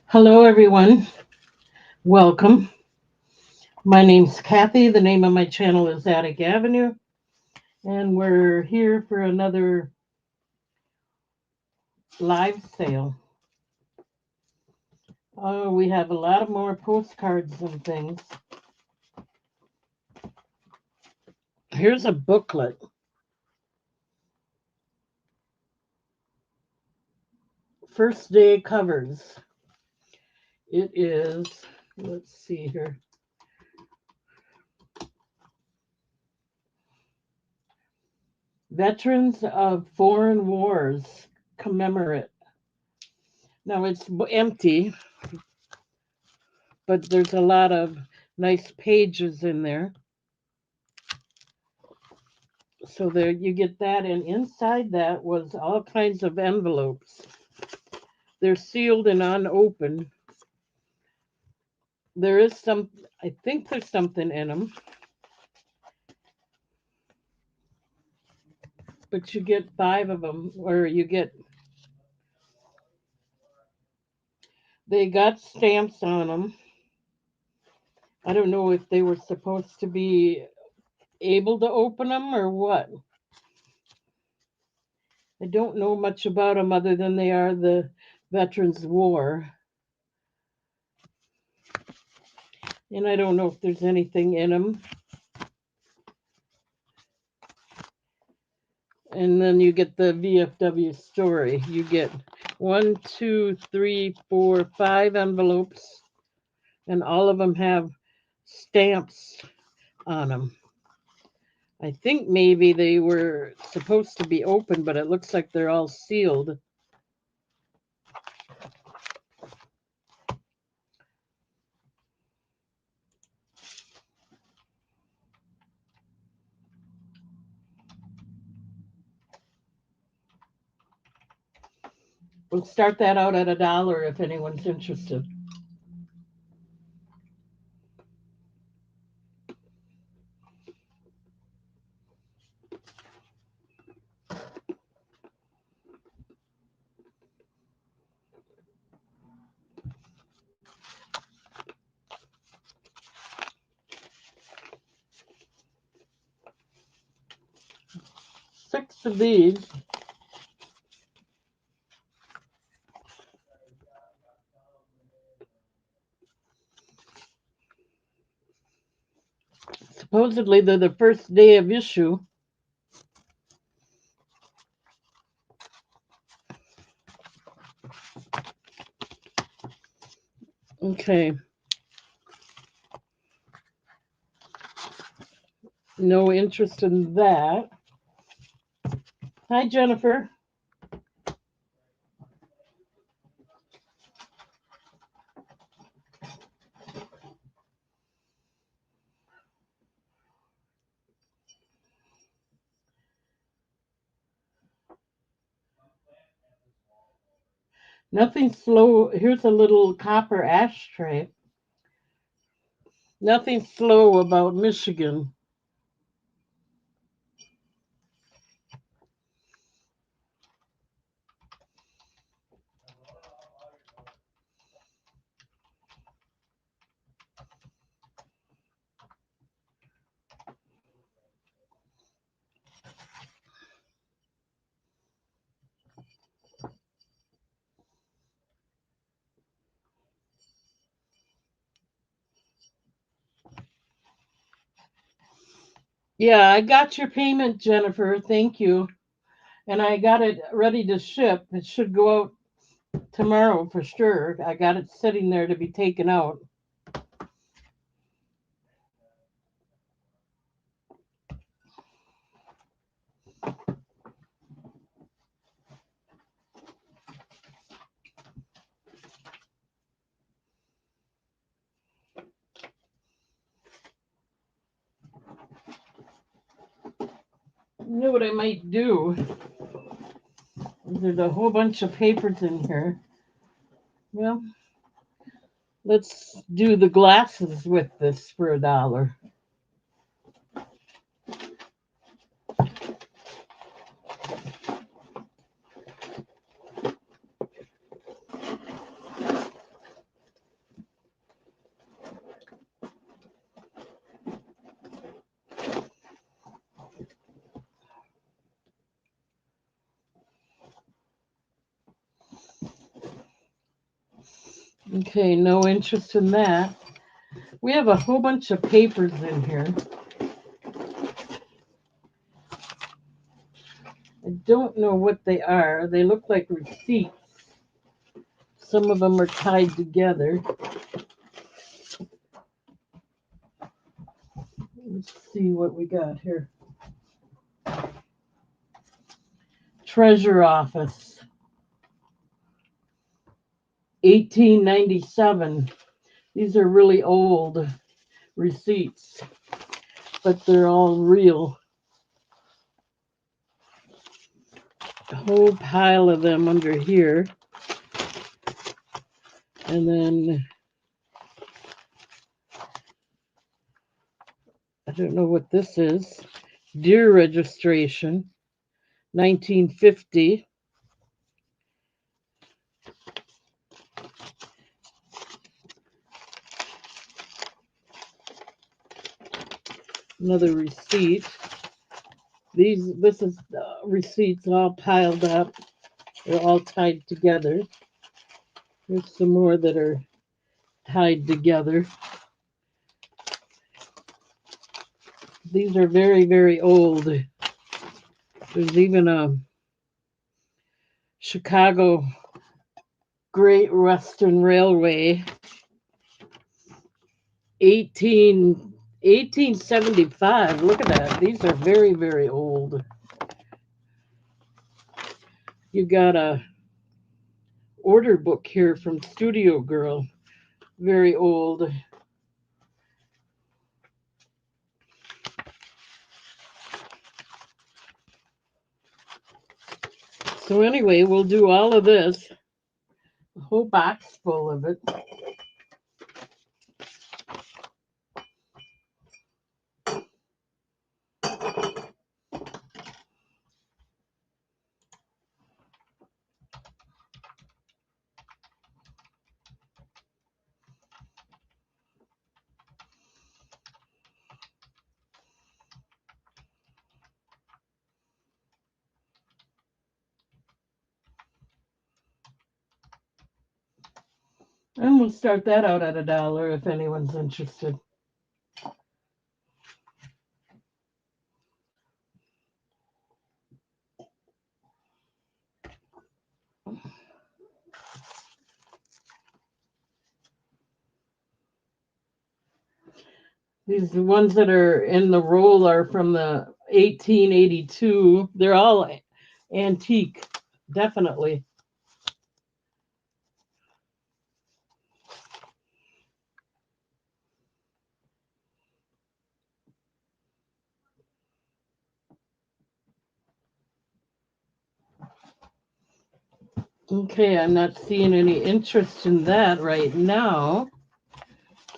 Hello, everyone. Welcome. My name's Kathy. The name of my channel is Attic Avenue, and we're here for another live sale. Oh, we have a lot of more postcards and things. Here's a booklet. First day covers. It is, let's see here. Veterans of Foreign Wars commemorate. Now it's empty, but there's a lot of nice pages in there. So there you get that, and inside that was all kinds of envelopes. They're sealed and unopened. There is some, I think there's something in them, but you get five of them, or they got stamps on them. I don't know if they were supposed to be able to open them or what. I don't know much about them other than they are the Veterans War. And I don't know if there's anything in them. And then you get the VFW story. You get one, two, three, four, five envelopes, and all of them have stamps on them. I think maybe they were supposed to be open, but it looks like they're all sealed. We'll start that out at $1 if anyone's interested. Six of these. Supposedly they're the first day of issue. Okay. No interest in that. Hi, Jennifer. Nothing slow. Here's a little copper ashtray. Nothing slow about Michigan. Yeah, I got your payment, Jennifer. Thank you. And I got it ready to ship. It should go out tomorrow for sure. I got it sitting there to be taken out. You know what I might do? There's a whole bunch of papers in here. Well, let's do the glasses with this for $1. Okay, no interest in that. We have a whole bunch of papers in here. I don't know what they are. They look like receipts. Some of them are tied together. Let's see what we got here. Treasure Office, 1897. These are really old receipts, but they're all real. A whole pile of them under here. And then I don't know what this is. Deer registration, 1950. Another receipt. This is receipts all piled up. They're all tied together. There's some more that are tied together. These are very, very old. There's even a Chicago Great Western Railway, 1875. Look at that. These are very, very old. You got a order book here from Studio Girl. Very old. So anyway, we'll do all of this. A whole box full of it. And we'll start that out at $1 if anyone's interested. These ones that are in the roll are from the 1882. They're all antique, definitely. Okay, I'm not seeing any interest in that right now.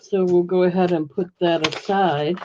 So we'll go ahead and put that aside.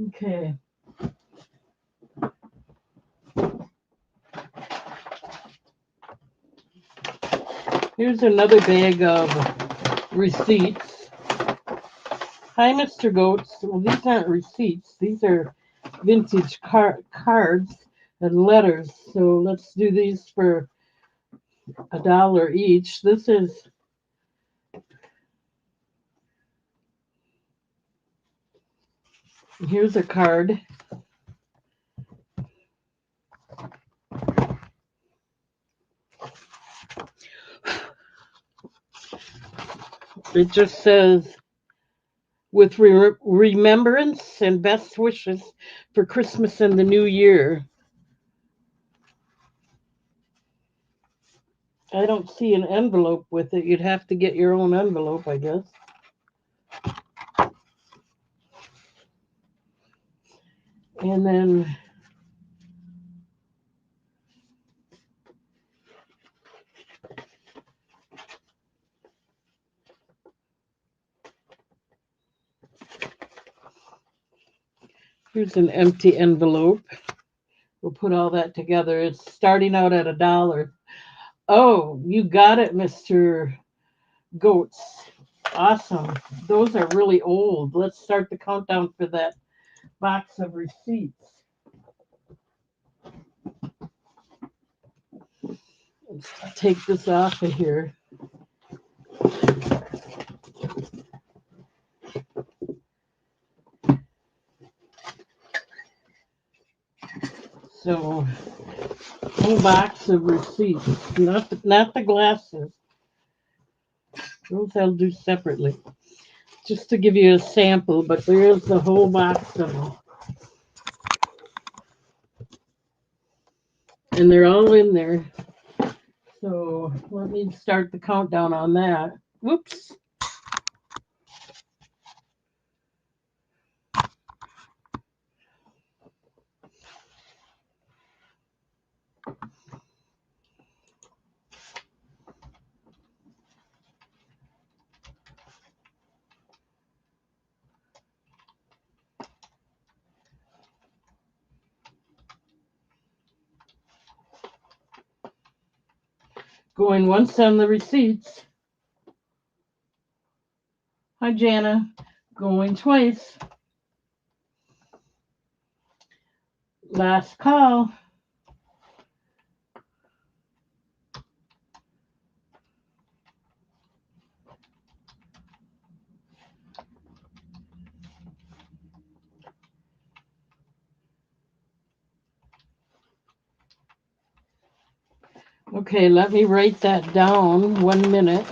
Okay. Here's another bag of receipts. Hi, Mr. Goats. Well, these aren't receipts. These are vintage cards and letters. So let's do these for $1 each. This is here's a card. It just says, with remembrance and best wishes for Christmas and the New Year. I don't see an envelope with it. You'd have to get your own envelope, I guess. And then here's an empty envelope. We'll put all that together. It's starting out at $1. Oh, you got it, Mr. Goats. Awesome. Those are really old. Let's start the countdown for that box of receipts. Let's take this off of here. So, whole box of receipts, not the glasses. Those I'll do separately, just to give you a sample. But there's the whole box of them, and they're all in there. So let me start the countdown on that. Whoops. Going once on the receipts. Hi, Jana. Going twice. Last call. Okay, let me write that down. 1 minute.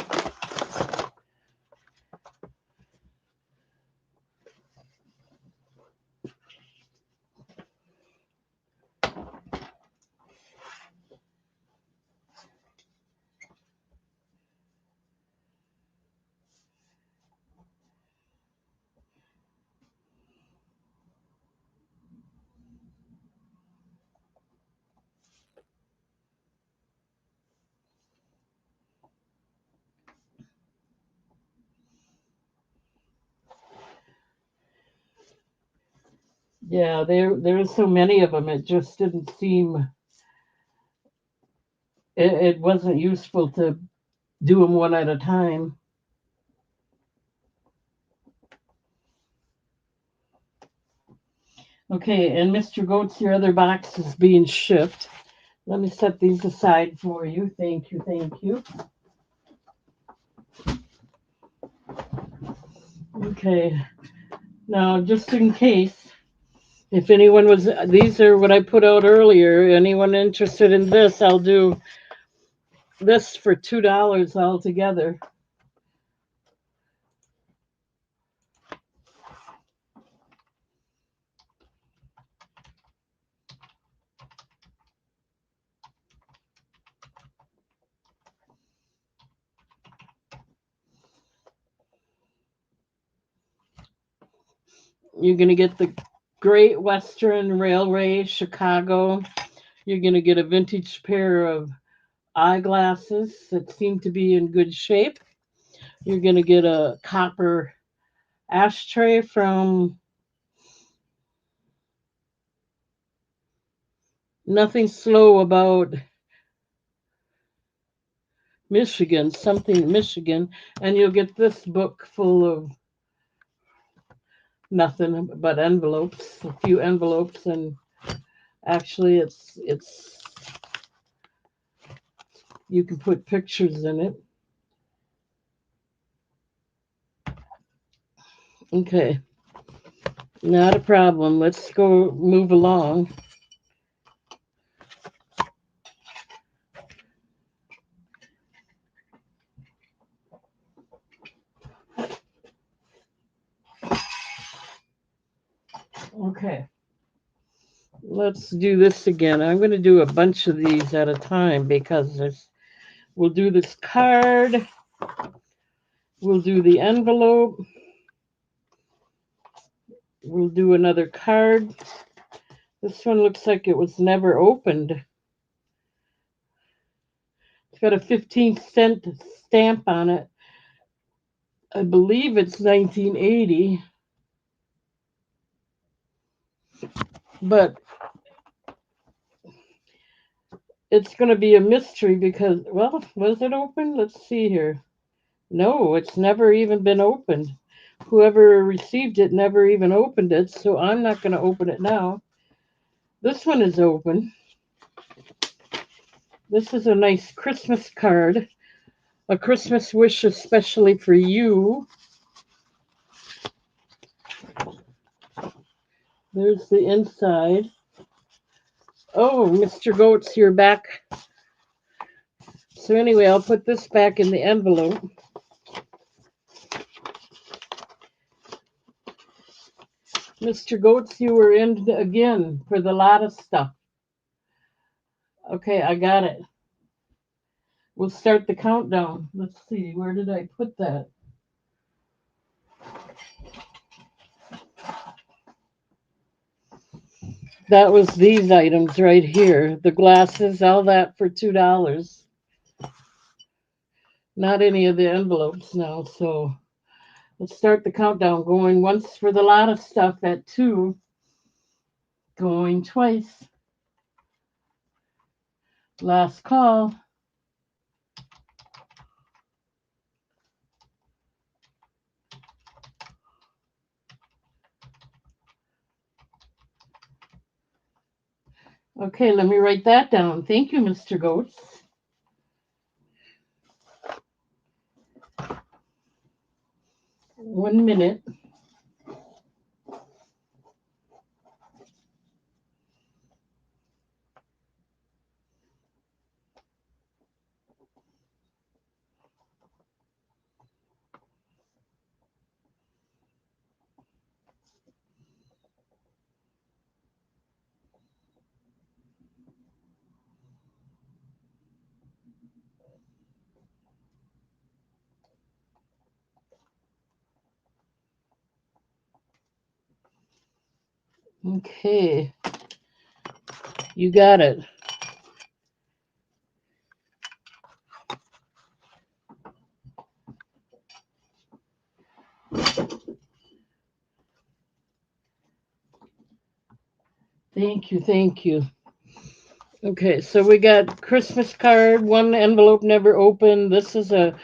Yeah, there's so many of them. It just didn't seem. It wasn't useful to do them one at a time. Okay, and Mr. Goats, your other box is being shipped. Let me set these aside for you. Thank you, thank you. Okay, now just in case, if anyone was, these are what I put out earlier. Anyone interested in this, I'll do this for $2 altogether. You're going to get the Great Western Railway, Chicago. You're going to get a vintage pair of eyeglasses that seem to be in good shape. You're going to get a copper ashtray from Nothing Slow About Michigan, something Michigan, and you'll get this book full of nothing but envelopes, a few envelopes, and actually it's you can put pictures in it. Okay, not a problem. Let's go move along. Okay, let's do this again. I'm going to do a bunch of these at a time because there's We'll do this card. We'll do the envelope. We'll do another card. This one looks like it was never opened. It's got a 15-cent stamp on it. I believe it's 1980. But it's going to be a mystery because, well, was it open? Let's see here. No, it's never even been opened. Whoever received it never even opened it, so I'm not going to open it now. This one is open. This is a nice Christmas card, a Christmas wish especially for you. There's the inside. Oh, Mr. Goats, you're back. So anyway, I'll put this back in the envelope. Mr. Goats, you were in again for the lot of stuff. Okay, I got it. We'll start the countdown. Let's see, where did I put that? That was these items right here. The glasses, all that for $2. Not any of the envelopes now, so let's start the countdown. Going once for the lot of stuff at 2. Going twice. Last call. Okay, let me write that down. Thank you, Mr. Goats. One minute. Okay, you got it. Thank you, thank you. Okay, so we got Christmas card, one envelope never opened. This is a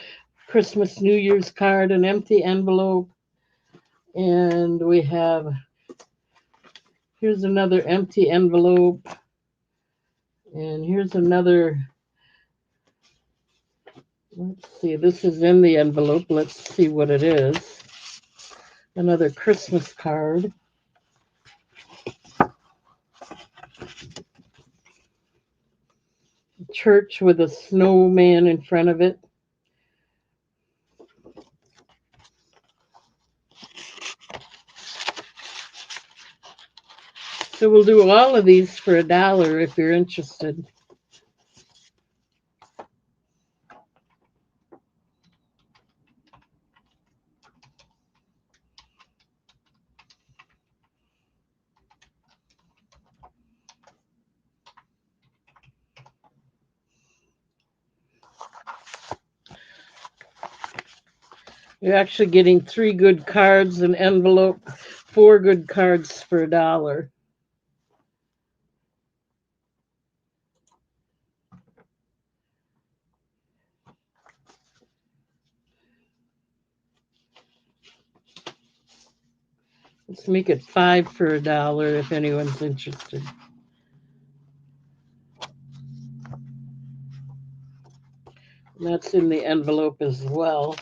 Christmas New Year's card, an empty envelope. And we have, here's another empty envelope. And here's another, let's see, this is in the envelope. Let's see what it is. Another Christmas card. Church with a snowman in front of it. So we'll do all of these for $1 if you're interested. You're actually getting 3 good cards, an envelope, 4 good cards for $1. Let's make it 5 for $1 if anyone's interested. And that's in the envelope as well.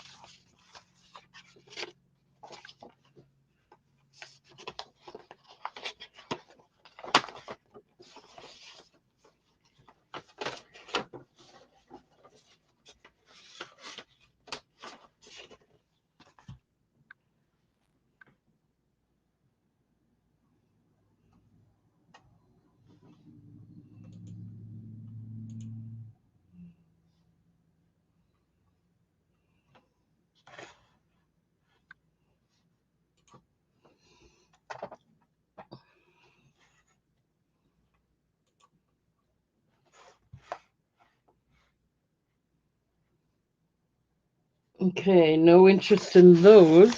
Okay, no interest in those.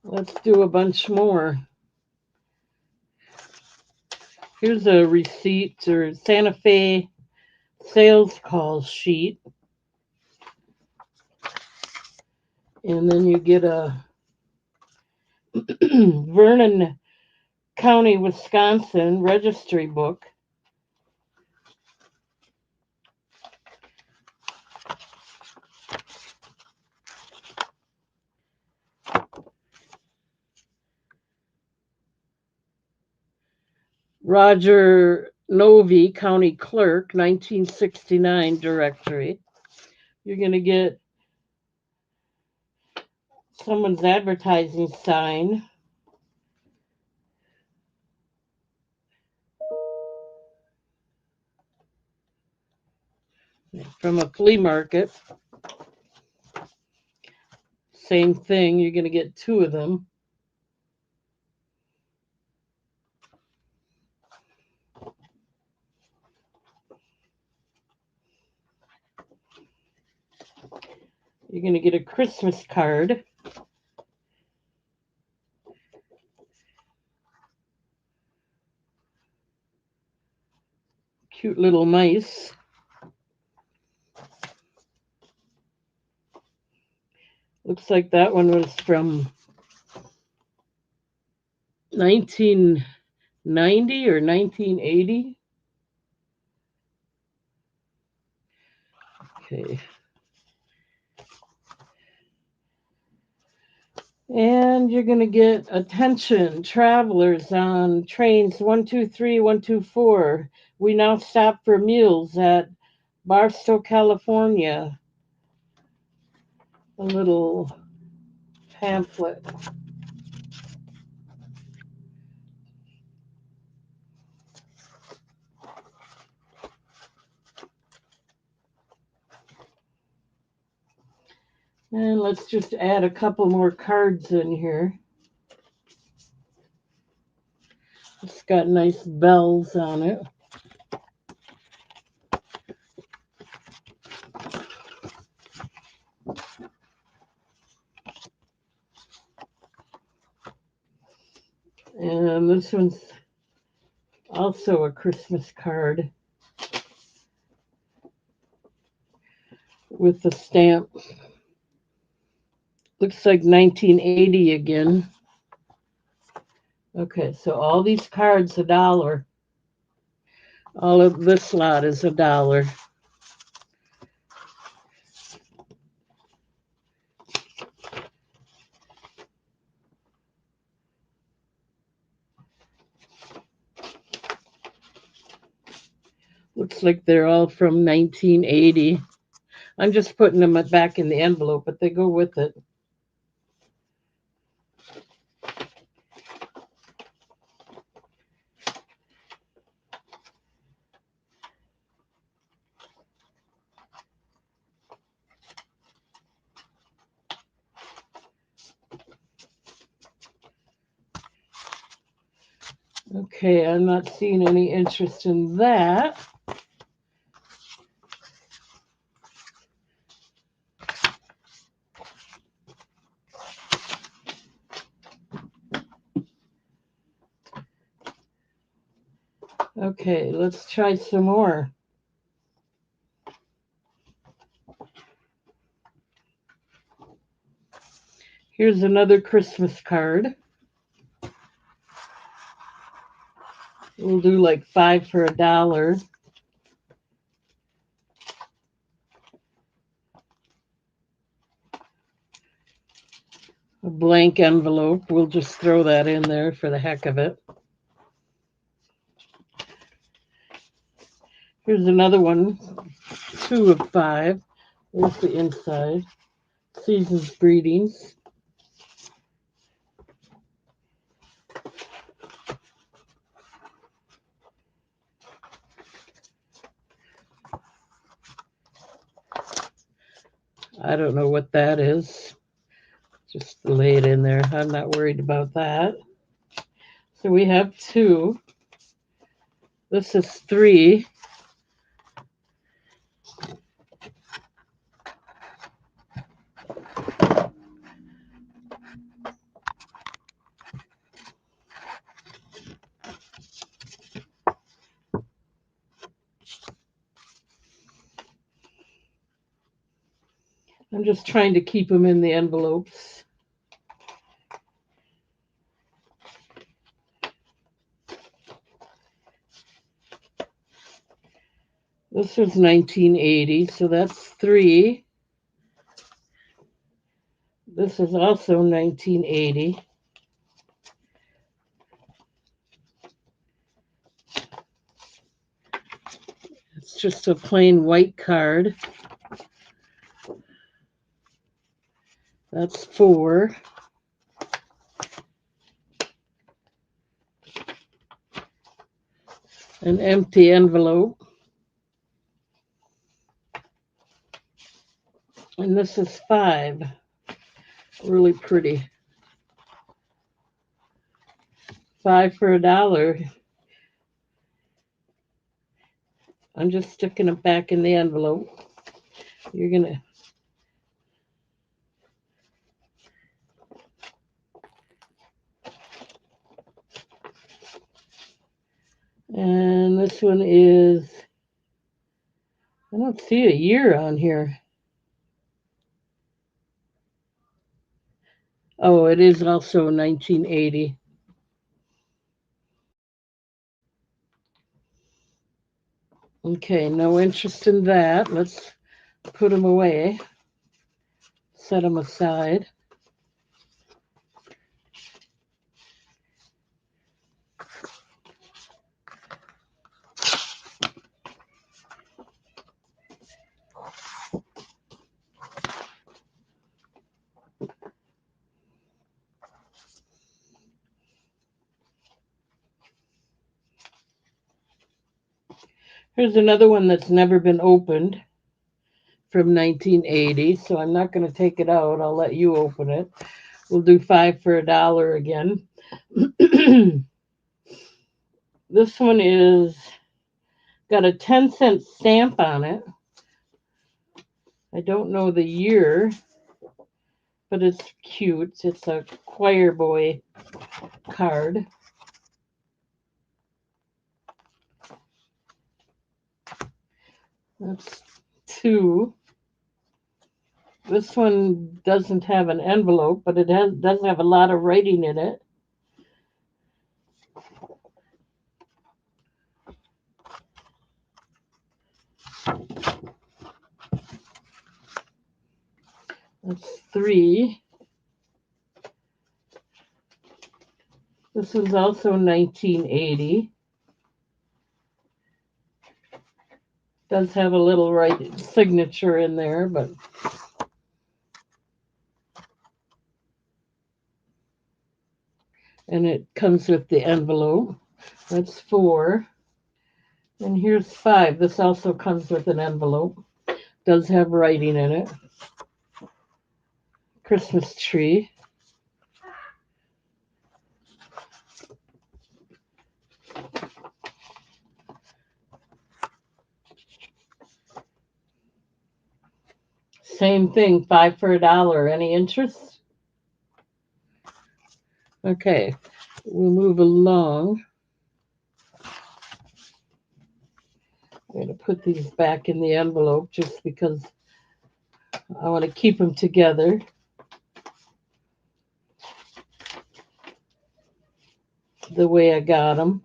Let's do a bunch more. Here's a receipt or Santa Fe sales call sheet. And then you get a Vernon County, Wisconsin registry book. Roger Novi, County Clerk, 1969 directory. You're going to get someone's advertising sign. From a flea market. Same thing, you're going to get two of them. You're going to get a Christmas card. Cute little mice. Looks like that one was from 1990 or 1980. Okay. And you're going to get attention, travelers on trains 123, 124. We now stop for meals at Barstow, California. A little pamphlet. And let's just add a couple more cards in here. It's got nice bells on it. And this one's also a Christmas card with the stamp. Looks like 1980 again. Okay, so all these cards $1. All of this lot is $1. Looks like they're all from 1980. I'm just putting them back in the envelope, but they go with it. Okay, I'm not seeing any interest in that. Okay, let's try some more. Here's another Christmas card. We'll do like 5 for $1. A blank envelope. We'll just throw that in there for the heck of it. Here's another one. 2 of 5. There's the inside. Season's greetings. I don't know what that is. Just lay it in there. I'm not worried about that. So we have 2. This is 3. I'm just trying to keep them in the envelopes. This was 1980, so that's 3. This is also 1980. It's just a plain white card. That's 4. An empty envelope. And this is 5. Really pretty. 5 for $1. I'm just sticking it back in the envelope. You're gonna and this one is, I don't see a year on here. Oh, it is also 1980. Okay, no interest in that. Let's put them away. Set them aside. Here's another one that's never been opened from 1980, so I'm not going to take it out. I'll let you open it. We'll do 5 for $1 again. This one is got a 10-cent stamp on it. I don't know the year, but it's cute. It's a choir boy card. That's 2. This one doesn't have an envelope, but it does have a lot of writing in it. That's 3. This is also 1980. Does have a little right signature in there, but and it comes with the envelope. That's 4. And here's 5. This also comes with an envelope. Does have writing in it. Christmas tree. Same thing, 5 for $1. Any interest? Okay, we'll move along. I'm going to put these back in the envelope just because I want to keep them together. The way I got them.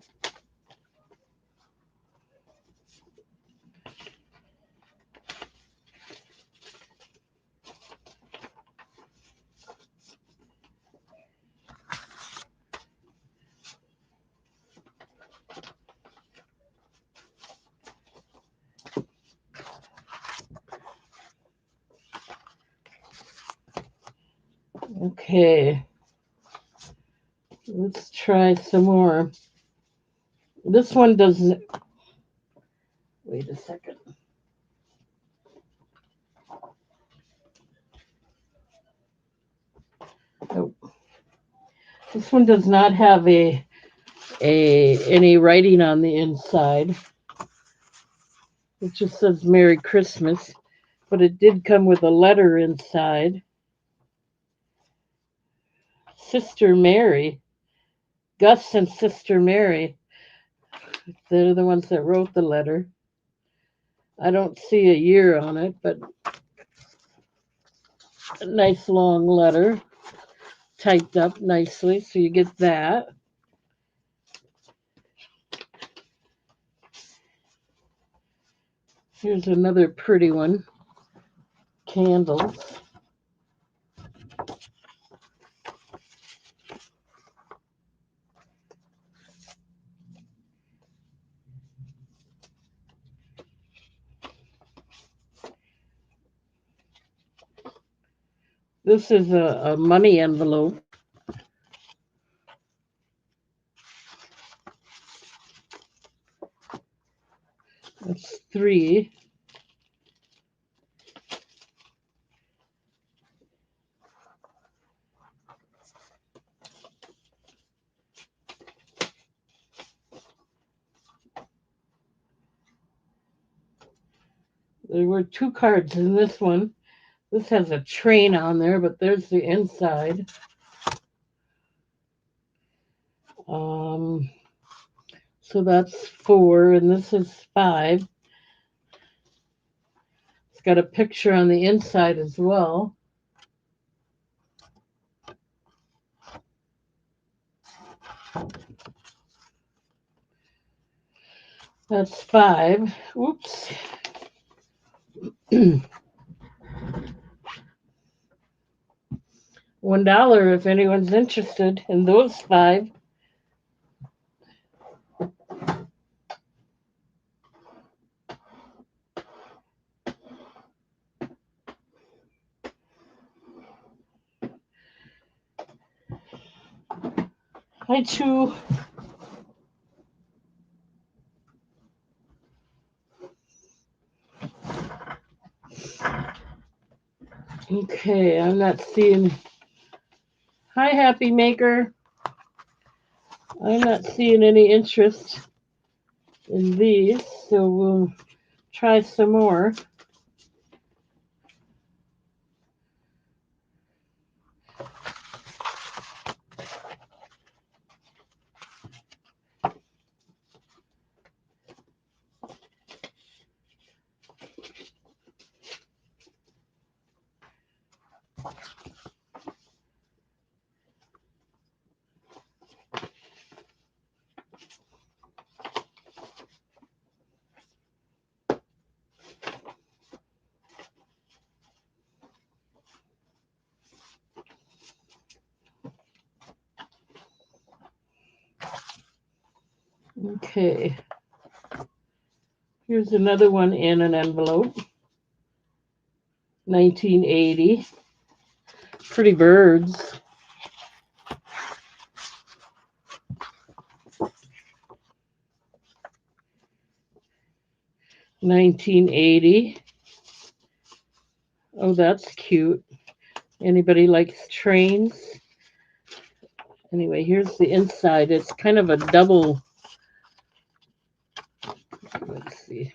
Okay, let's try some more. This one doesn't. Wait a second. This one does not have any writing on the inside. It just says Merry Christmas, but it did come with a letter inside. Sister Mary, Gus and Sister Mary, they're the ones that wrote the letter. I don't see a year on it, but a nice long letter, typed up nicely, so you get that. Here's another pretty one, candles. This is a money envelope. That's 3. There were 2 cards in this one. This has a train on there, but there's the inside. So that's 4, and this is 5. It's got a picture on the inside as well. That's 5. Oops. $1 if anyone's interested in those 5. Hi, Chu. Okay, I'm not seeing. Hi, Happy Maker. I'm not seeing any interest in these, so we'll try some more. Okay. Here's another one in an envelope. 1980. Pretty birds. $19.80. Oh, that's cute. Anybody likes trains? Anyway, here's the inside. It's kind of a double. Let's see.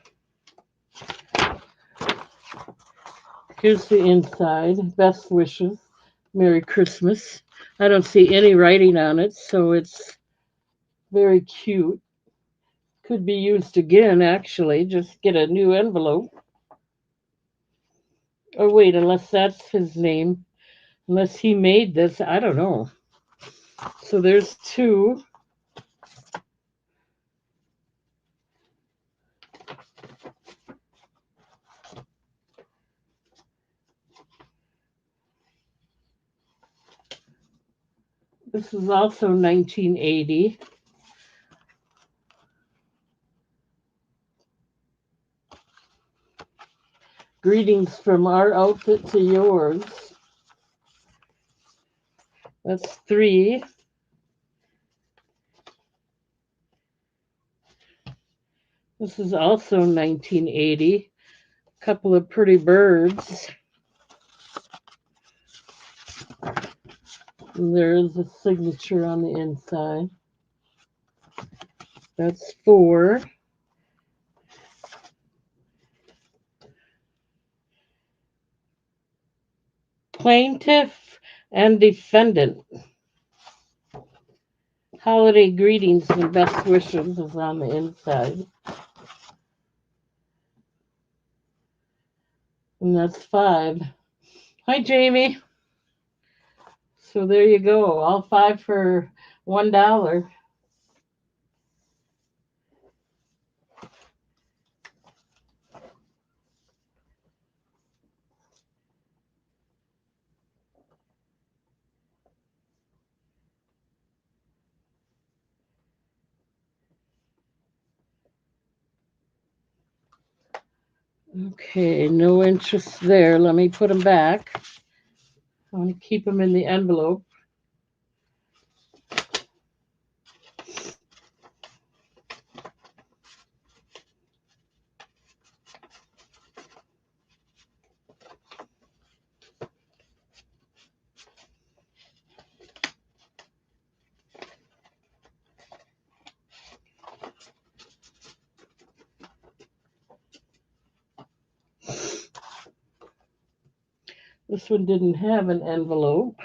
Here's the inside. Best wishes. Merry Christmas. I don't see any writing on it, so it's very cute. Could be used again, actually. Just get a new envelope. Oh, wait, unless that's his name. Unless he made this. I don't know. So there's 2. This is also 1980. Greetings from our outfit to yours. That's 3. This is also 1980. Couple of pretty birds. There is a signature on the inside. That's 4. Plaintiff and defendant. Holiday greetings and best wishes is on the inside. And that's 5. Hi, Jamie. So there you go. All 5 for $1. Okay, no interest there. Let me put them back. I want to keep them in the envelope. This one didn't have an envelope.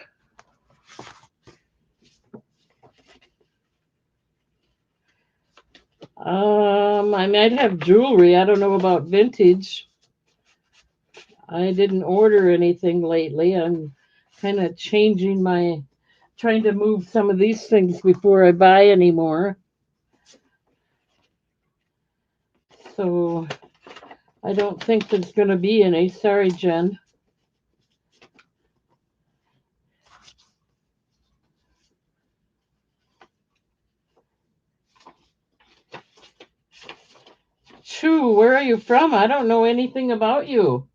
I might have jewelry. I don't know about vintage. I didn't order anything lately. I'm kind of trying to move some of these things before I buy any more. So I don't think there's going to be any. Sorry, Jen. Chu, where are you from? I don't know anything about you.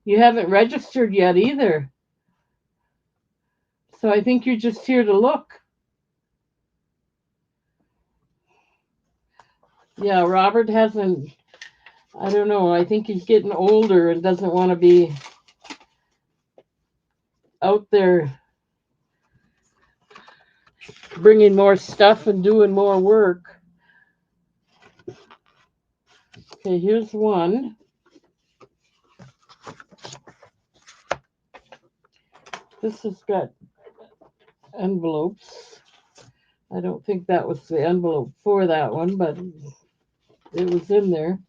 You haven't registered yet either. So I think you're just here to look. Yeah, Robert hasn't, I don't know. I think he's getting older and doesn't want to be out there bringing more stuff and doing more work. Okay, here's one. This has got envelopes. I don't think that was the envelope for that one, but it was in there.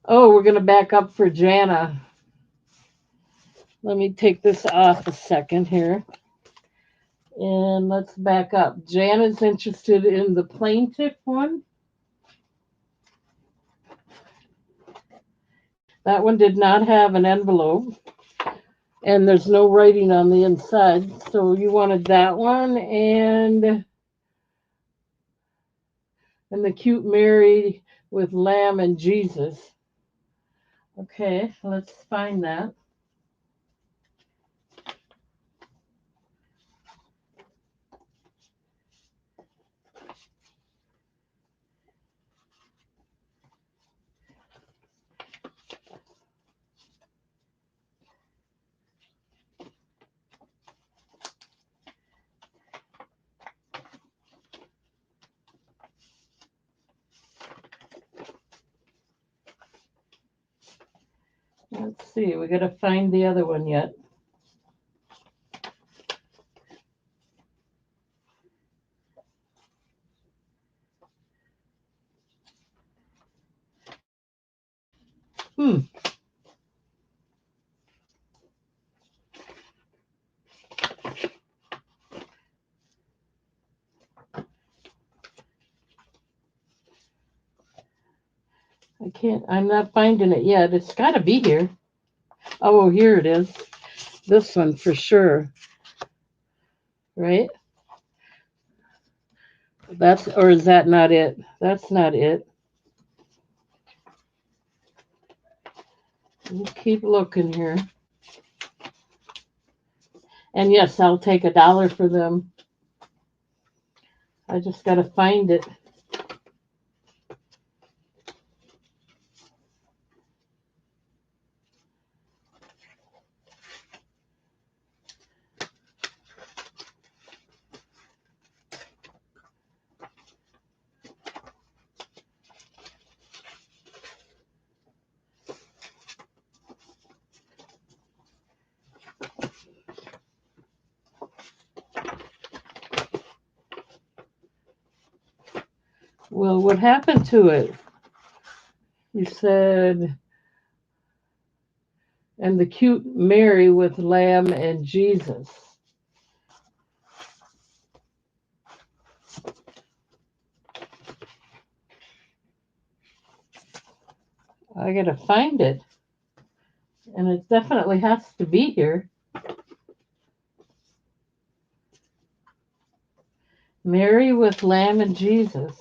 Oh, we're going to back up for Jana. Let me take this off a second here. And let's back up. Jana's interested in the plaintiff one. That one did not have an envelope. And there's no writing on the inside. So you wanted that one and the cute Mary with Lamb and Jesus. Okay, let's find that. Let's see, we got to find the other one yet. I'm not finding it yet. It's got to be here. Oh, here it is. This one for sure. Right? Or is that not it? That's not it. We'll keep looking here. And yes, I'll take $1 for them. I just got to find it. Well, what happened to it? You said, and the cute Mary with Lamb and Jesus. I gotta find it. And it definitely has to be here. Mary with Lamb and Jesus.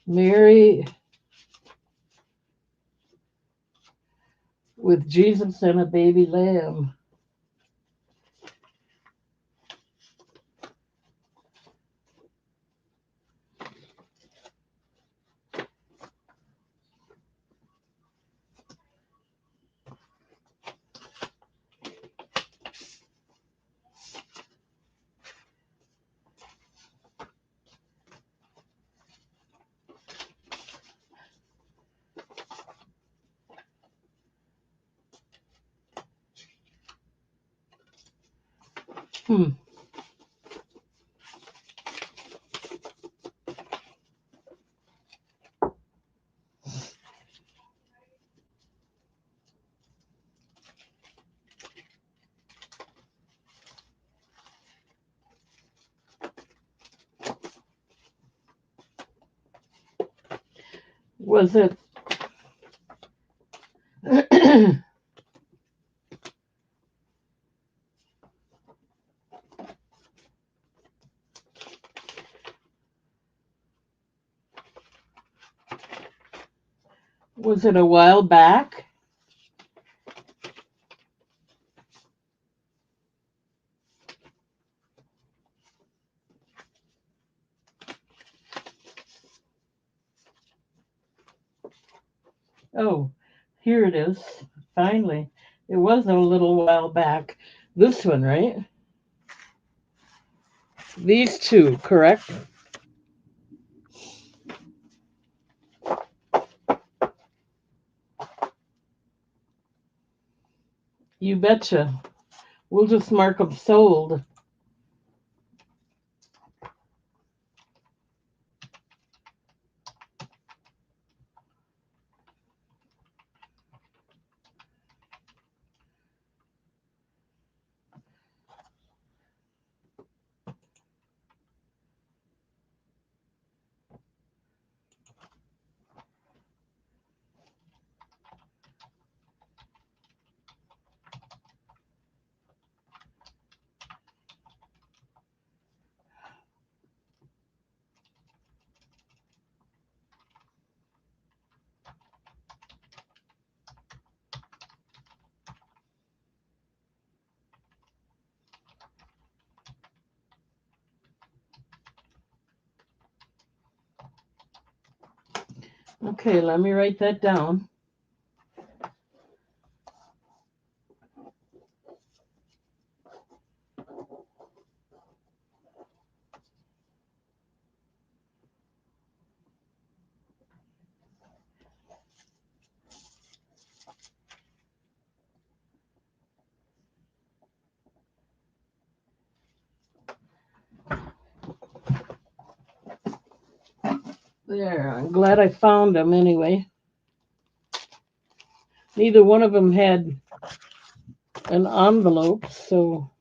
Mary with Jesus and a baby lamb. Hmm. Was it was it a while back? Oh, here it is. Finally. It was a little while back. This one, right? These two, correct? You betcha. We'll just mark them sold. Okay, let me write that down. There, I'm glad I found them anyway. Neither one of them had an envelope, so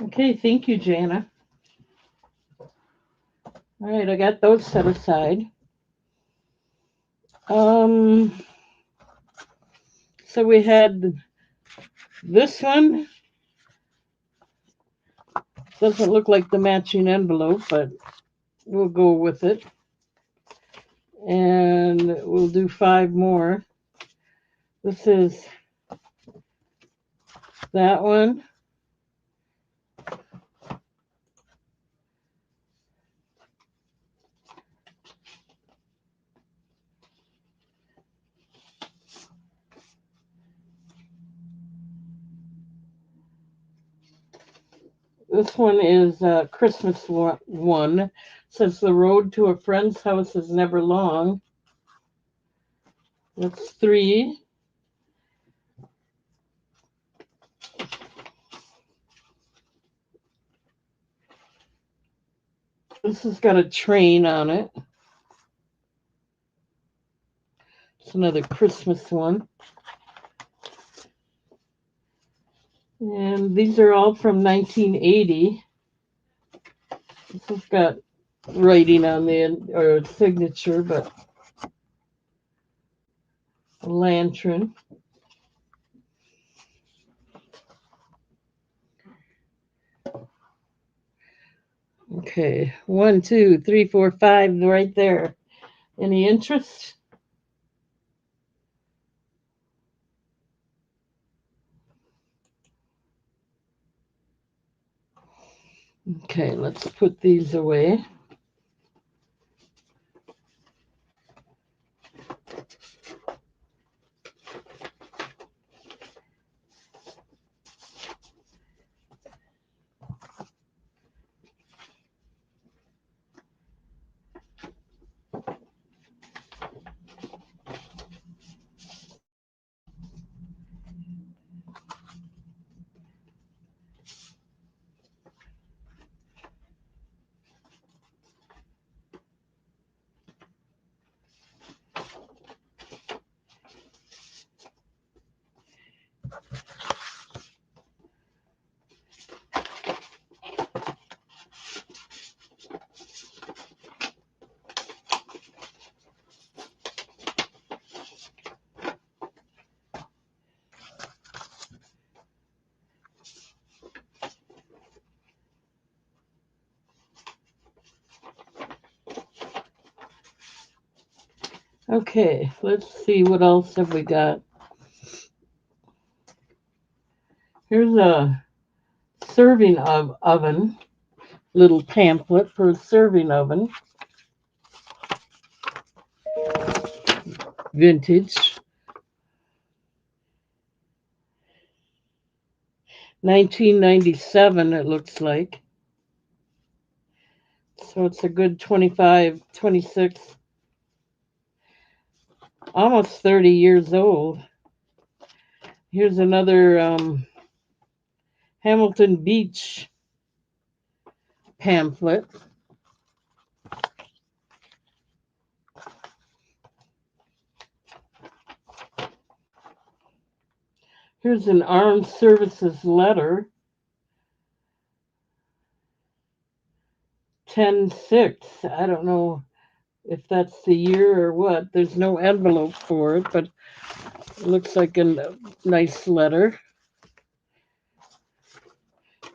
okay, thank you, Jana. All right, I got those set aside. Um, so we had this one. Doesn't look like the matching envelope, but we'll go with it. And we'll do 5 more. This is That one. This one is a Christmas one. Says the road to a friend's house is never long. That's 3. This has got a train on it. It's another Christmas one. And these are all from 1980. This has got writing on the end, or signature, but a lantern. Okay, 1, 2, 3, 4, 5, right there. Any interest? Okay, let's put these away. Okay, let's see what else have we got. Here's a serving oven, little pamphlet for a serving oven. Vintage. 1997, it looks like. So it's a good 25, 26, almost 30 years old. Here's another Hamilton Beach pamphlet. Here's an armed services letter. 10/6. I don't know if that's the year or what. There's no envelope for it, but it looks like a nice letter.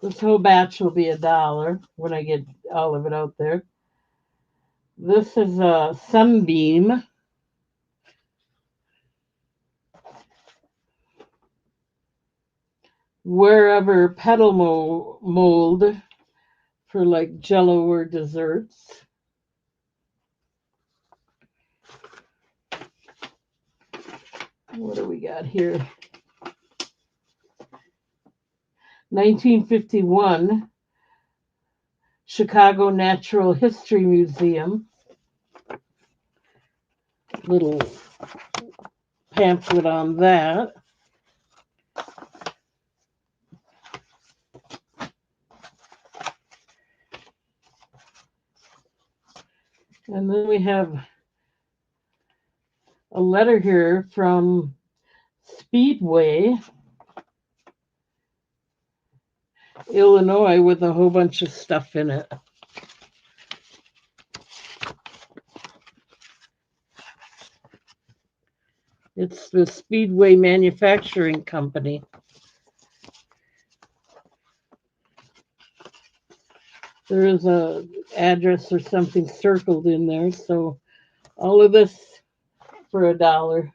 This whole batch will be $1 when I get all of it out there. This is a Sunbeam. Wherever petal mold for like Jello or desserts. What do we got here? 1951, Chicago Natural History Museum. Little pamphlet on that. And then we have a letter here from Speedway, Illinois, with a whole bunch of stuff in it. It's the Speedway Manufacturing Company. There is a address or something circled in there, so all of this for $1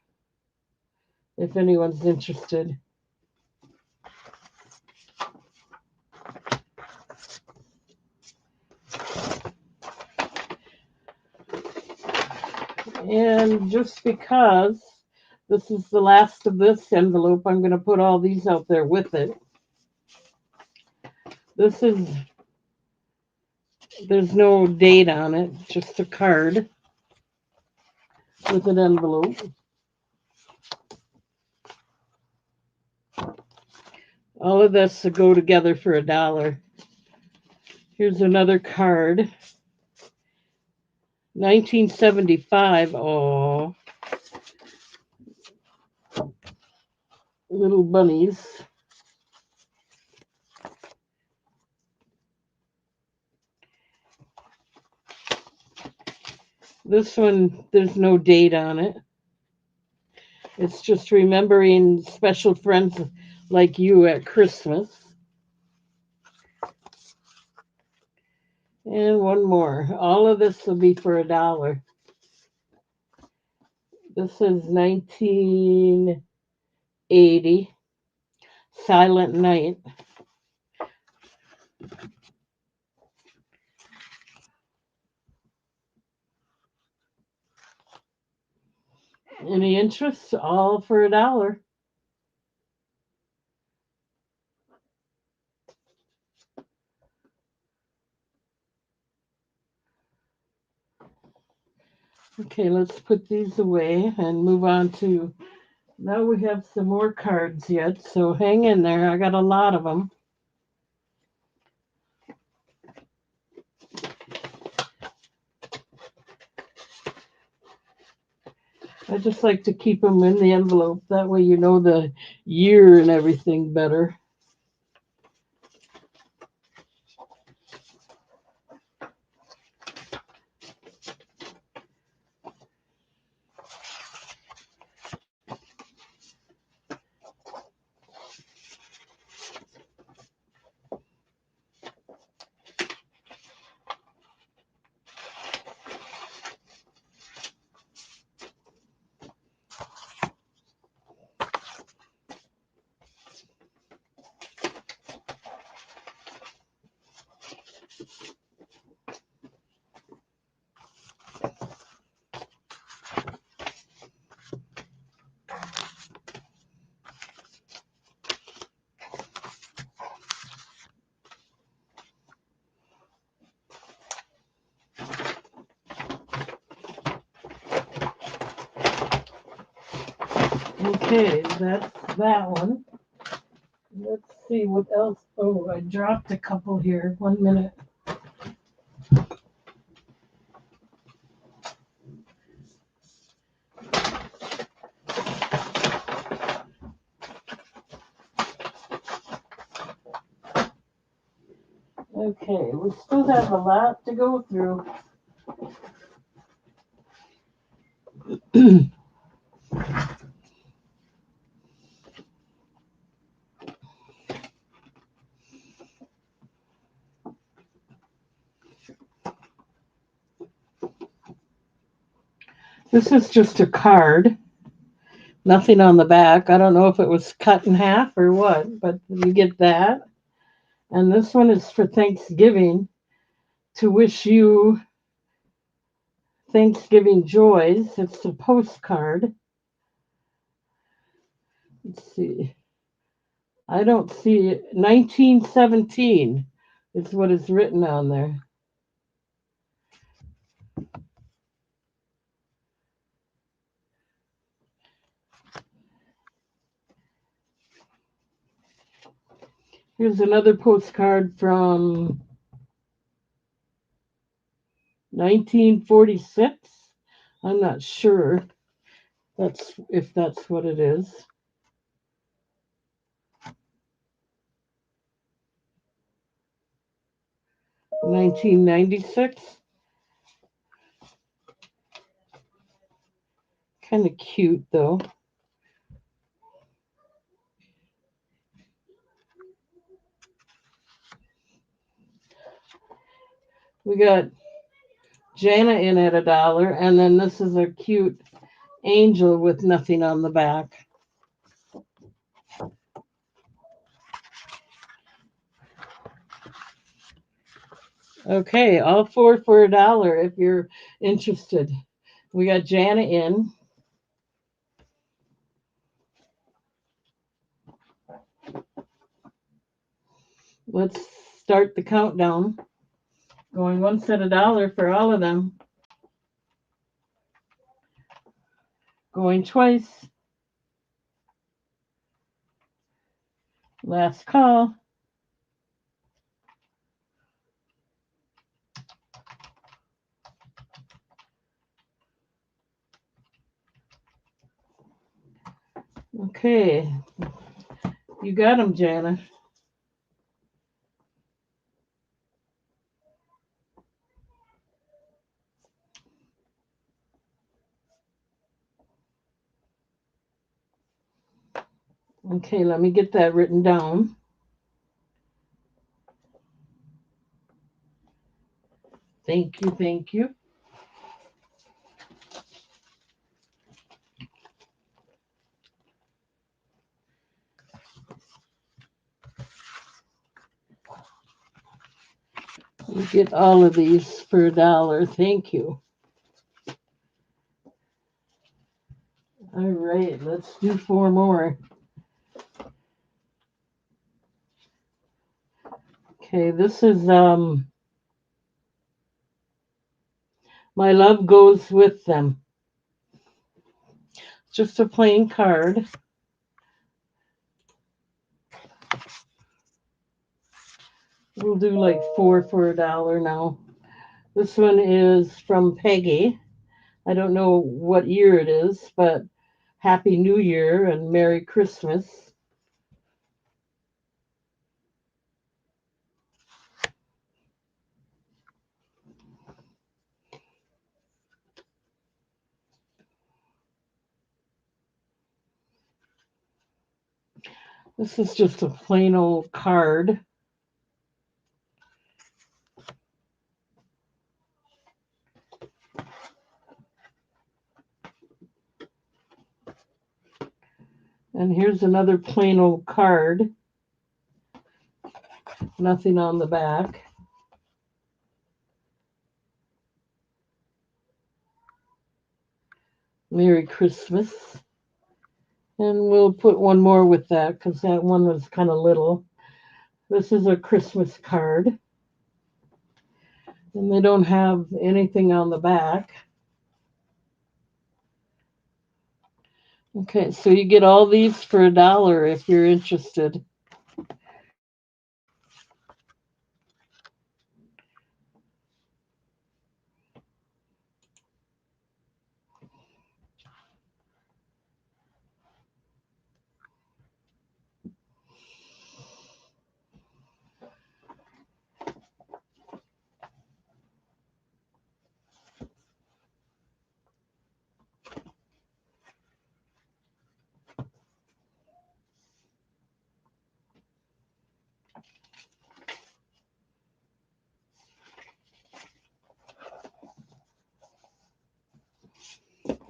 if anyone's interested. And just because this is the last of this envelope, I'm going to put all these out there with it. This is, there's no date on it, just a card with an envelope. All of this will go together for $1. Here's another card. 1975. Oh, little bunnies. This one, there's no date on it. It's just remembering special friends like you at Christmas. And one more. All of this will be for $1. This is 1980. Silent Night. Any interest? All for $1. Okay, let's put these away and move on to, now we have some more cards yet, so hang in there. I got a lot of them. I just like to keep them in the envelope. That way you know the year and everything better. Okay, that's that one. Let's see what else. Oh, I dropped a couple here. 1 minute. Okay, we still have a lot to go through. This is just a card. Nothing on the back. I don't know if it was cut in half or what, but you get that. And this one is for Thanksgiving, to wish you Thanksgiving joys. It's a postcard. Let's see. I don't see it. 1917 is what is written on there. Here's another postcard from 1946. I'm not sure if that's what it is. 1996. Kind of cute though. We got Jana in at $1, and then this is a cute angel with nothing on the back. Okay, all four for $1 if you're interested. We got Jana in. Let's start the countdown. Going once at $1 for all of them. Going twice. Last call. Okay. You got them, Jana. Okay, let me get that written down. Thank you, thank you. You get all of these for $1. Thank you. All right, let's do 4 more. Okay, this is My Love Goes With Them. Just a plain card. We'll do like 4 for $1 now. This one is from Peggy. I don't know what year it is, but Happy New Year and Merry Christmas. This is just a plain old card. And here's another plain old card. Nothing on the back. Merry Christmas. And we'll put one more with that because that one was kind of little. This is a Christmas card. And they don't have anything on the back. Okay, so you get all these for $1 if you're interested.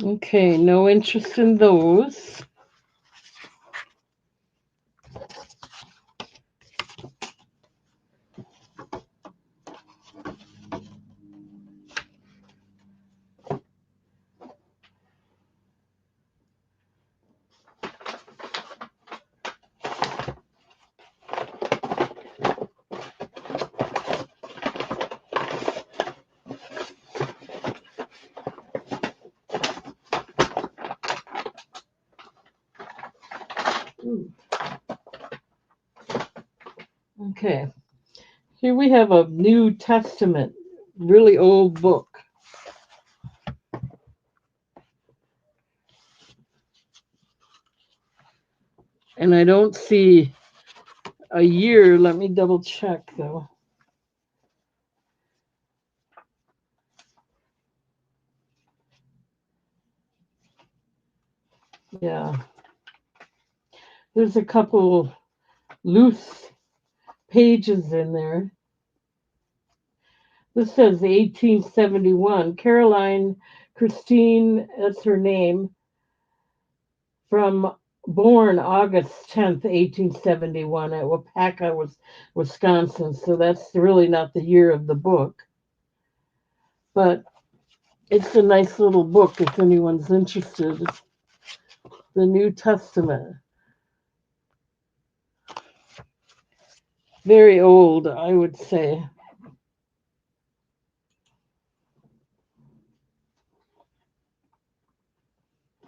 Okay, no interest in those. Okay, here we have a New Testament, really old book. And I don't see a year. Let me double check though. Yeah. There's a couple loose pages in there. This says 1871. Caroline Christine, that's her name, from born August 10th, 1871 at Wapaka, Wisconsin. So that's really not the year of the book. But It's a nice little book if anyone's interested. It's the New Testament. Very old, I would say.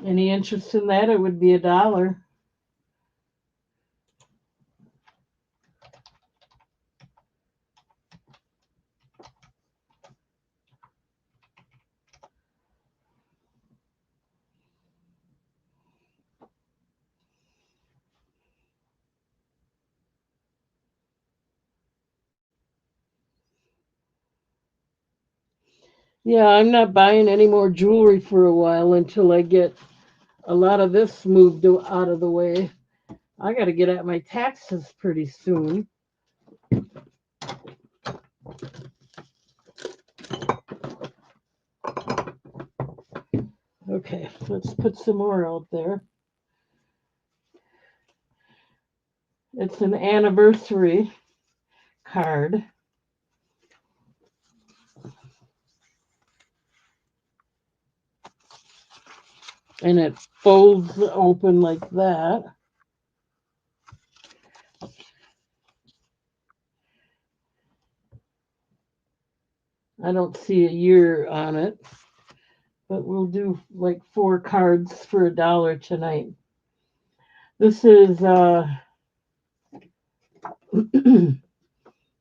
Any interest in that? It would be $1. Yeah, I'm not buying any more jewelry for a while until I get a lot of this moved out of the way. I got to get at my taxes pretty soon. Okay, let's put some more out there. It's an anniversary card. And it folds open like that. I don't see a year on it, but we'll do like 4 cards for $1 tonight. This is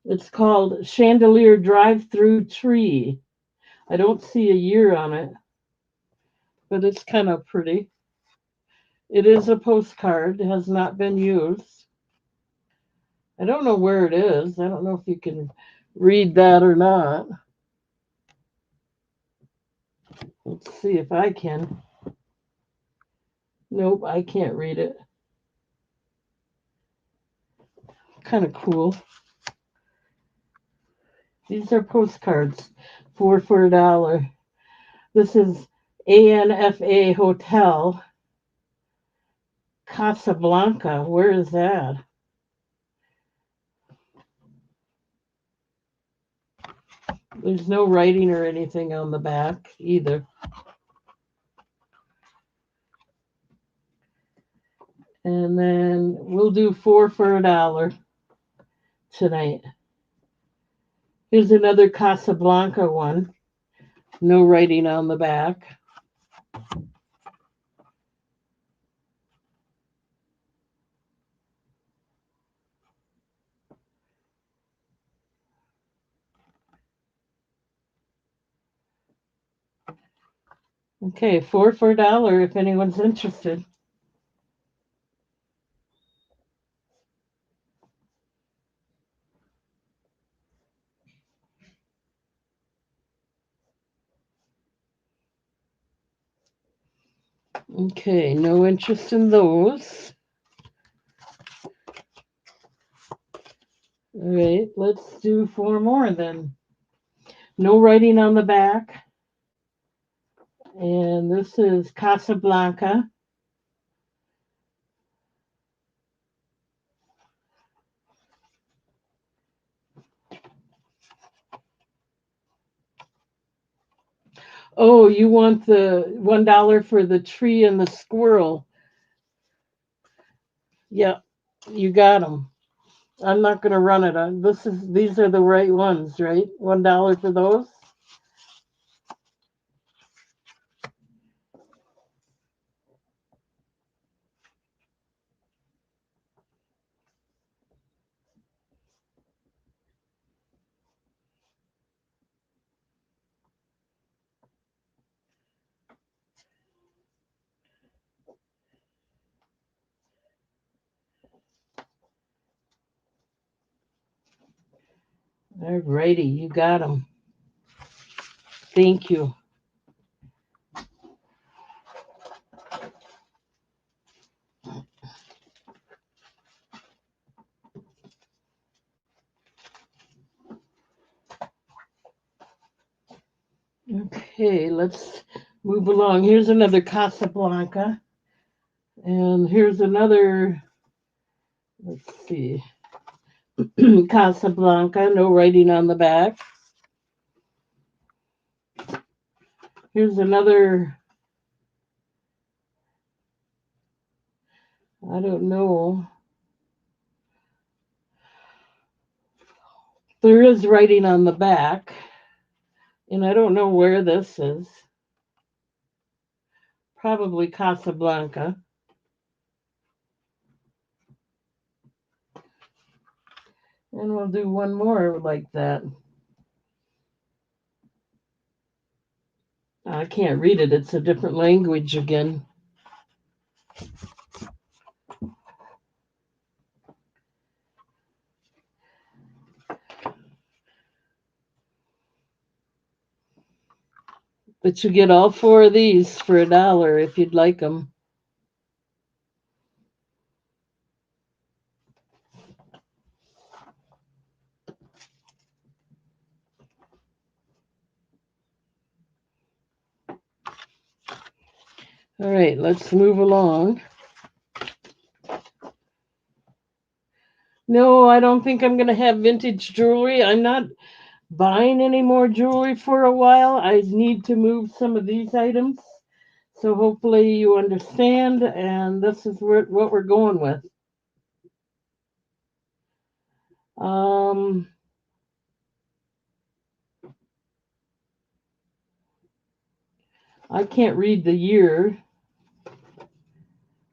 it's called Chandelier Drive-Through Tree. I don't see a year on it, but it's kind of pretty. It is a postcard, it has not been used. I don't know where it is. I don't know if you can read that or not. Let's see if I can. Nope, I can't read it. Kind of cool. These are postcards, 4 for $1. This is ANFA Hotel, Casablanca. Where is that? There's no writing or anything on the back either. And then we'll do 4 for $1 tonight. Here's another Casablanca one. No writing on the back. Okay, 4 for $1 if anyone's interested. Okay, no interest in those. All right, let's do 4 more then. No writing on the back. And this is Casablanca. Oh, you want the $1 for the tree and the squirrel? Yeah, you got them. I'm not going to run it on. These are the right ones, right? $1 for those. All righty, you got them. Thank you. Okay, let's move along. Here's another Casablanca. And here's another, let's see, Casablanca, no writing on the back. Here's another, I don't know. There is writing on the back, and I don't know where this is. Probably Casablanca. And we'll do one more like that. I can't read it. It's a different language again. But you get all four of these for $1 if you'd like them. All right, let's move along. No, I don't think I'm going to have vintage jewelry. I'm not buying any more jewelry for a while. I need to move some of these items. So hopefully you understand, and this is what we're going with. Um, I can't read the year,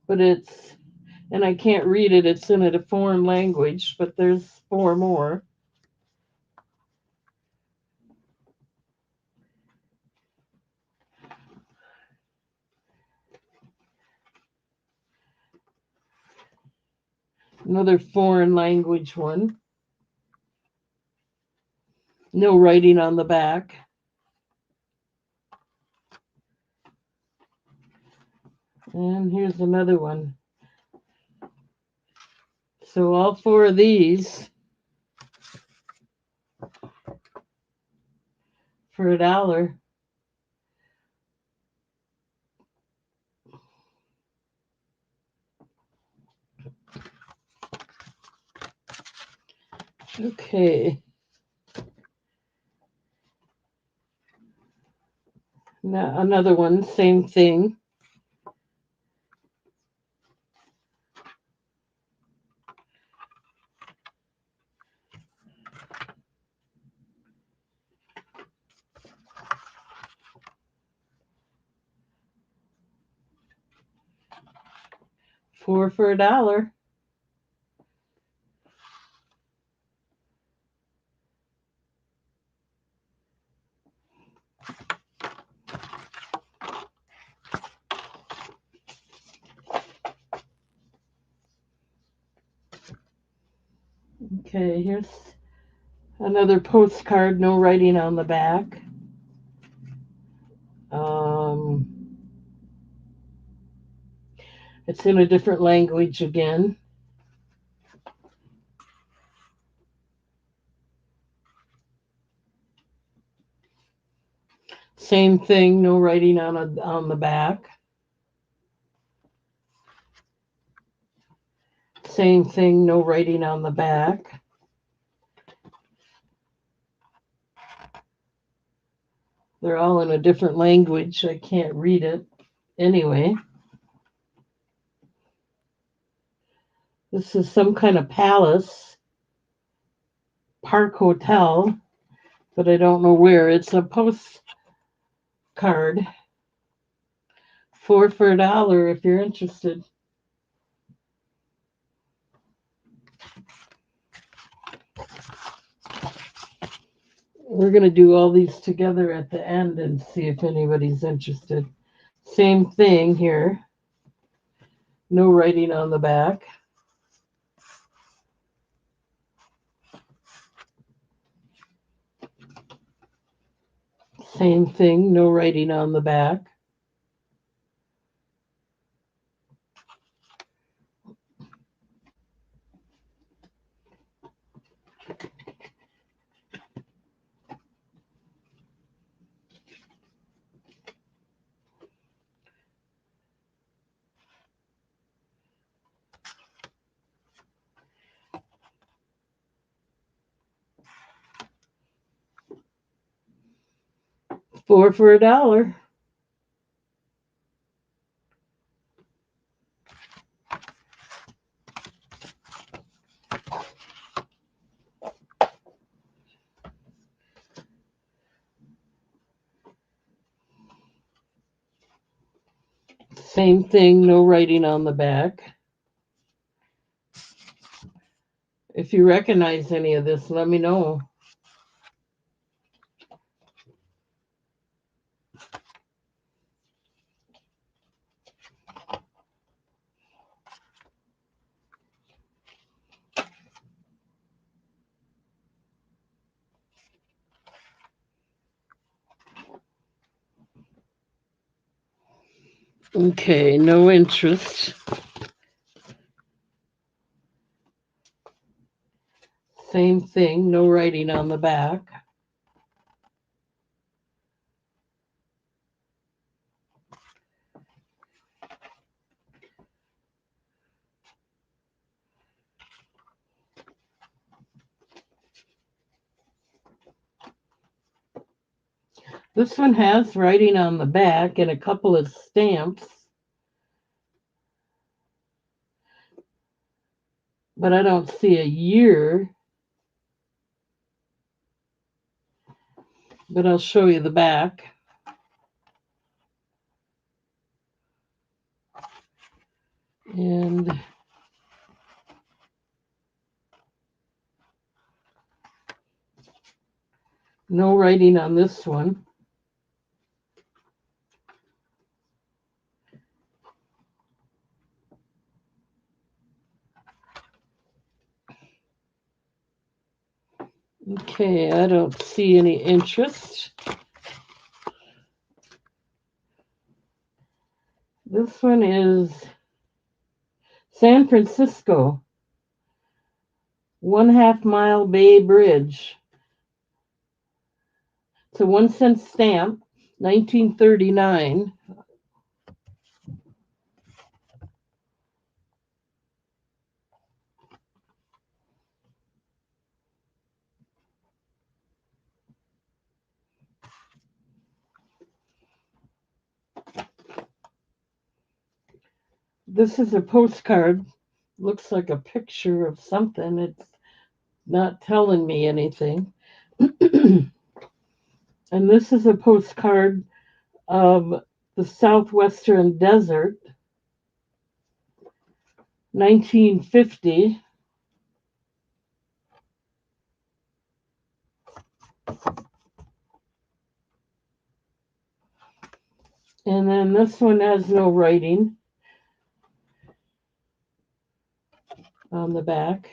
but and I can't read it. It's in a foreign language, but there's four more. Another foreign language one. No writing on the back. And here's another one. So all four of these for $1. Okay. Now another one, same thing. Four for $1. Okay, here's another postcard, no writing on the back. It's in a different language again. Same thing, no writing on the back. Same thing, no writing on the back. They're all in a different language. I can't read it. Anyway, this is some kind of palace, park hotel, but I don't know where. It's a postcard. Four for $1 if you're interested. We're going to do all these together at the end and see if anybody's interested. Same thing here. No writing on the back. Same thing, no writing on the back. Four for $1. Same thing, no writing on the back. If you recognize any of this, let me know. Okay, no interest. Same thing, no writing on the back. This one has writing on the back and a couple of stamps, but I don't see a year. But I'll show you the back. And no writing on this one. Okay, I don't see any interest. This one is San Francisco, 1/2 Mile Bay Bridge. It's a 1-cent stamp, 1939. This is a postcard. Looks like a picture of something. It's not telling me anything. And this is a postcard of the southwestern desert, 1950. And then this one has no writing on the back.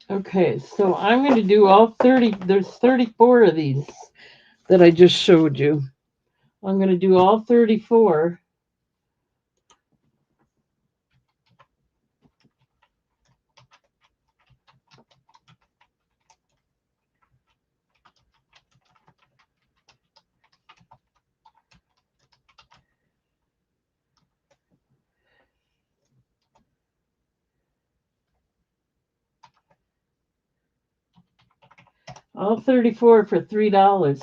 Okay, so I'm going to do all 30. There's 34 of these that I just showed you. I'm going to do all 34. All 34 for $3.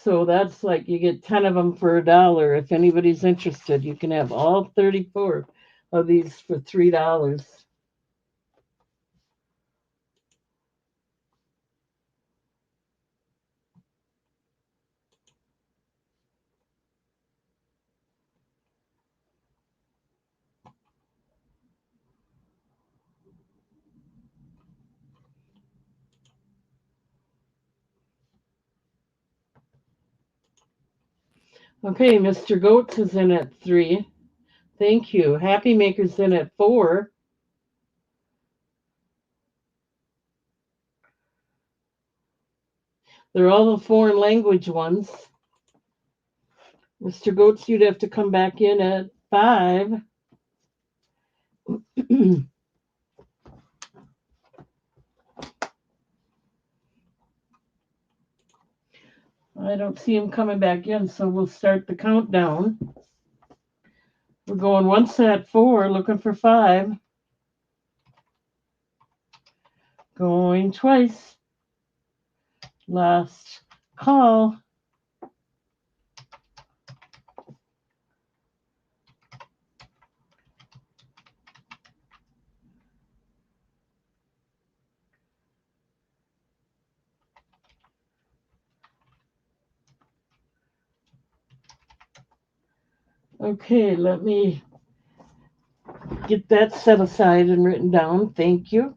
So that's like you get 10 of them for $1. If anybody's interested, you can have all 34 of these for $3. Okay, Mr. Goats is in at 3. Thank you. Happy Maker's in at 4. They're all the foreign language ones. Mr. Goats, you'd have to come back in at 5. I don't see him coming back in, so we'll start the countdown. We're going once at 4, looking for 5. Going twice. Last call. Okay, let me get that set aside and written down. Thank you.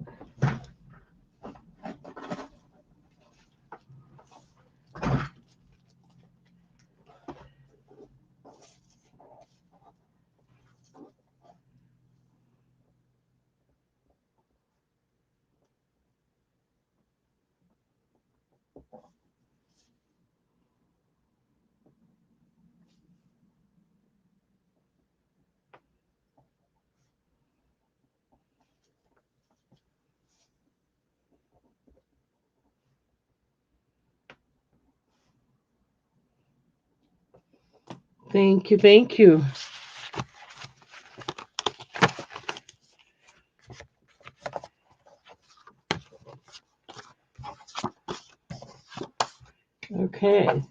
Thank you, thank you. Okay.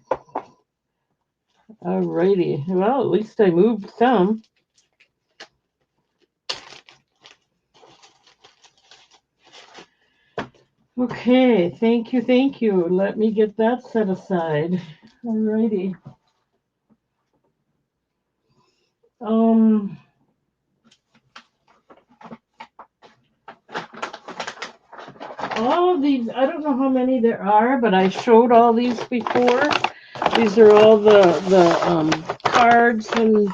Alrighty. Well, at least I moved some. Okay, thank you, thank you. Let me get that set aside. Alrighty. All of these, I don't know how many there are, but I showed all these before. These are all the cards and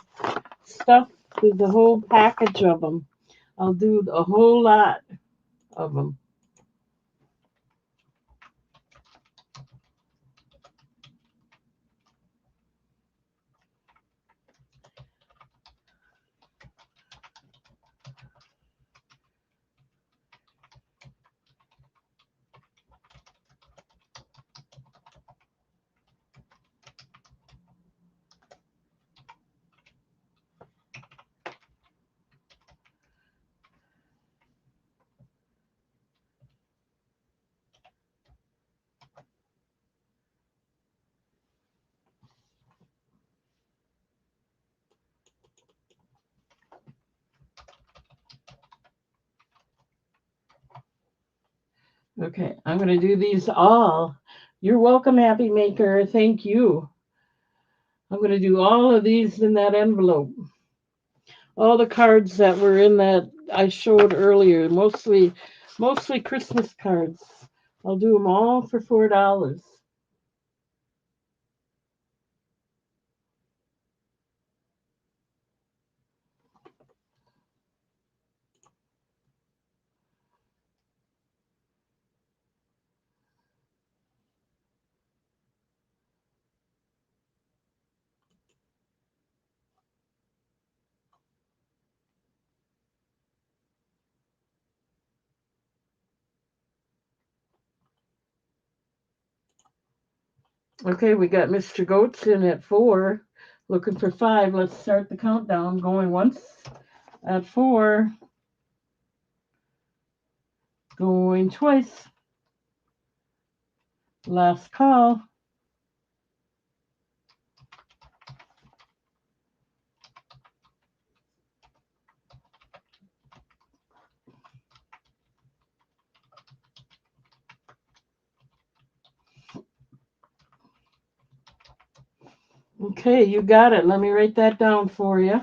stuff. The whole package of them. I'll do a whole lot of them. Okay, I'm going to do these all. You're welcome, Happy Maker. Thank you. I'm going to do all of these in that envelope. All the cards that were in that I showed earlier, mostly Christmas cards. I'll do them all for $4. Okay, we got Mr. Goats in at 4, looking for 5. Let's start the countdown. Going once at 4, going twice. Last call. Okay, you got it. Let me write that down for you.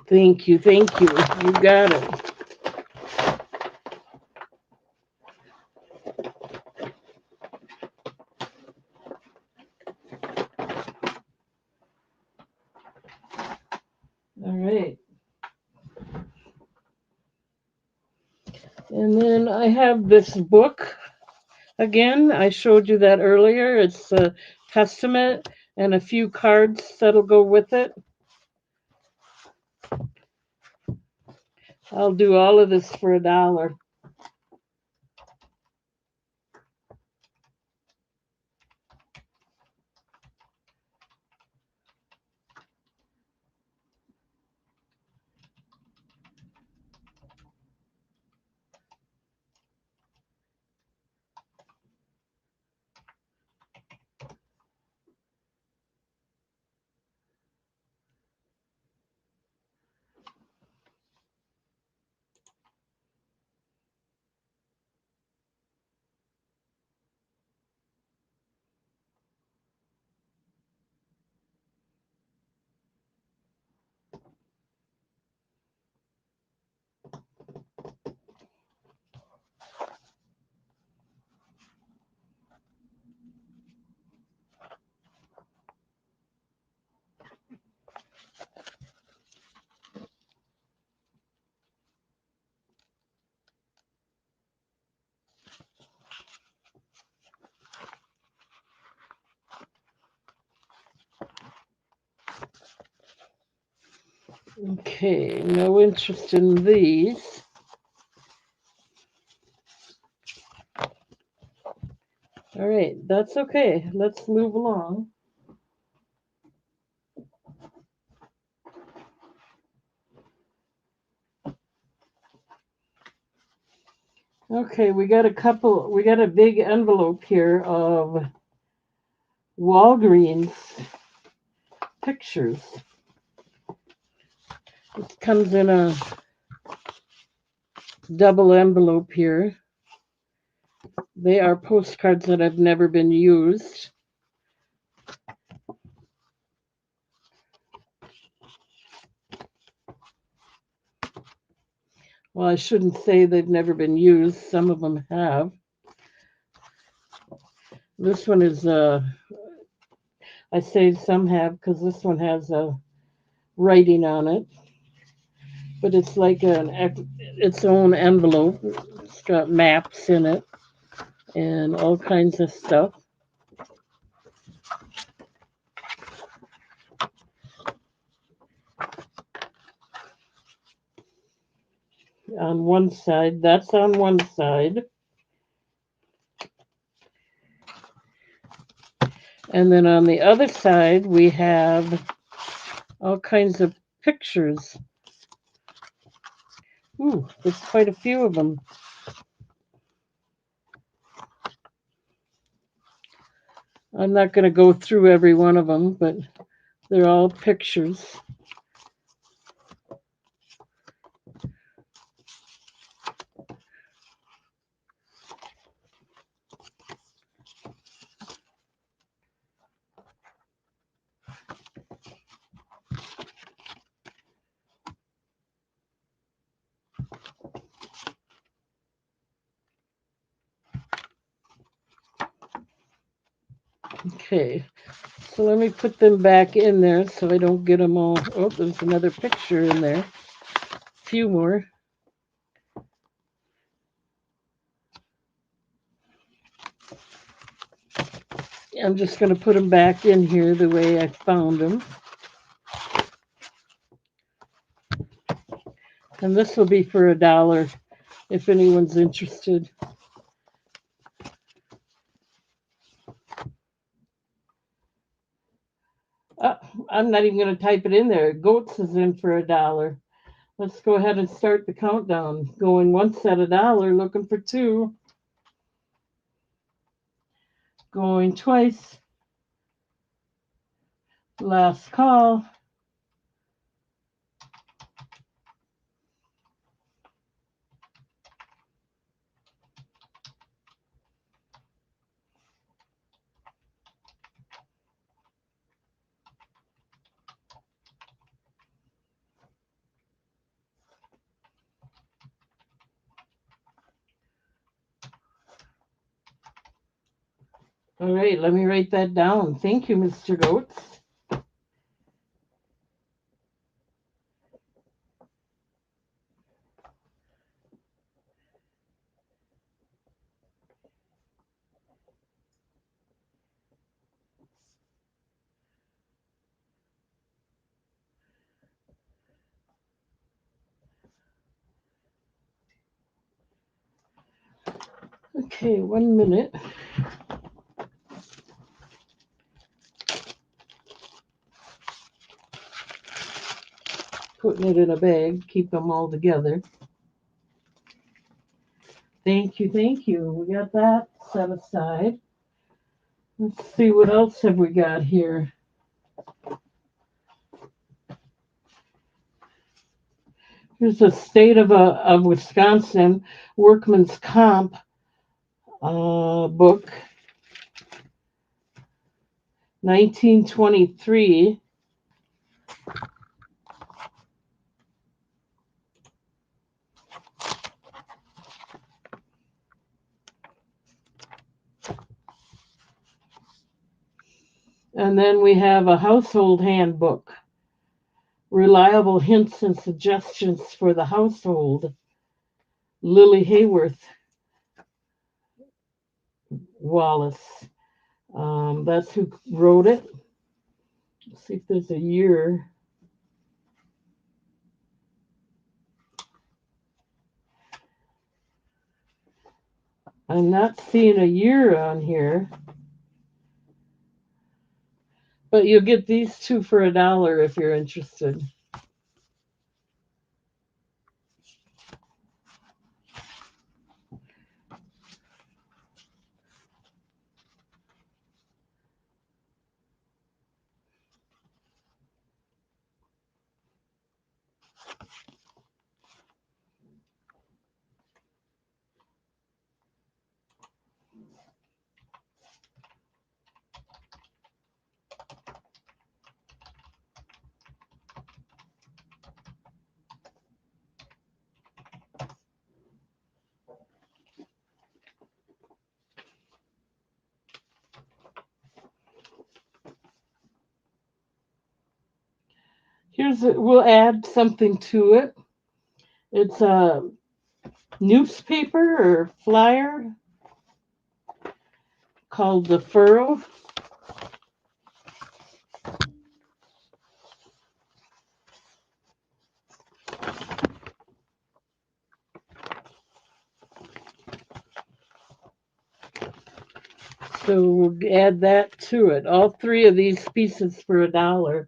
Thank you, thank you. You got it. All right. And then I have this book again. I showed you that earlier. It's a testament and a few cards that'll go with it. I'll do all of this for $1. Okay, no interest in these. All right, that's okay. Let's move along. Okay, we got a big envelope here of Walgreens pictures. It comes in a double envelope here. They are postcards that have never been used. Well, I shouldn't say they've never been used. Some of them have. This one is, I say some have because this one has a writing on it, but it's like its own envelope. It's got maps in it and all kinds of stuff. On one side, that's on one side. And then on the other side, we have all kinds of pictures. Ooh, there's quite a few of them. I'm not going to go through every one of them, but they're all pictures. Okay, so let me put them back in there so I don't get them all. Oh, there's another picture in there. A few more. I'm just going to put them back in here the way I found them. And this will be for $1 if anyone's interested. I'm not even going to type it in there. Goats is in for $1. Let's go ahead and start the countdown. Going once at $1, looking for 2. Going twice. Last call. All right, let me write that down. Thank you, Mr. Goats. Okay, 1 minute. Putting it in a bag, keep them all together. Thank you, thank you. We got that set aside. Let's see what else have we got here. Here's the state of Wisconsin workman's comp book, 1923. And then we have a household handbook, reliable hints and suggestions for the household. Lily Hayworth Wallace. That's who wrote it. Let's see if there's a year. I'm not seeing a year on here. But you'll get these two for $1 if you're interested. We'll add something to it. It's a newspaper or flyer called The Furrow. So we'll add that to it. All three of these pieces for $1.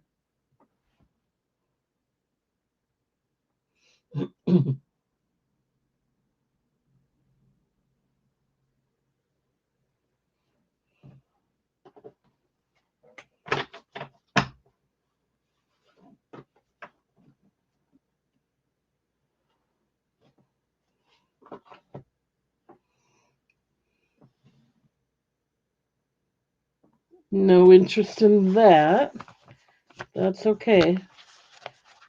No interest in that. That's okay.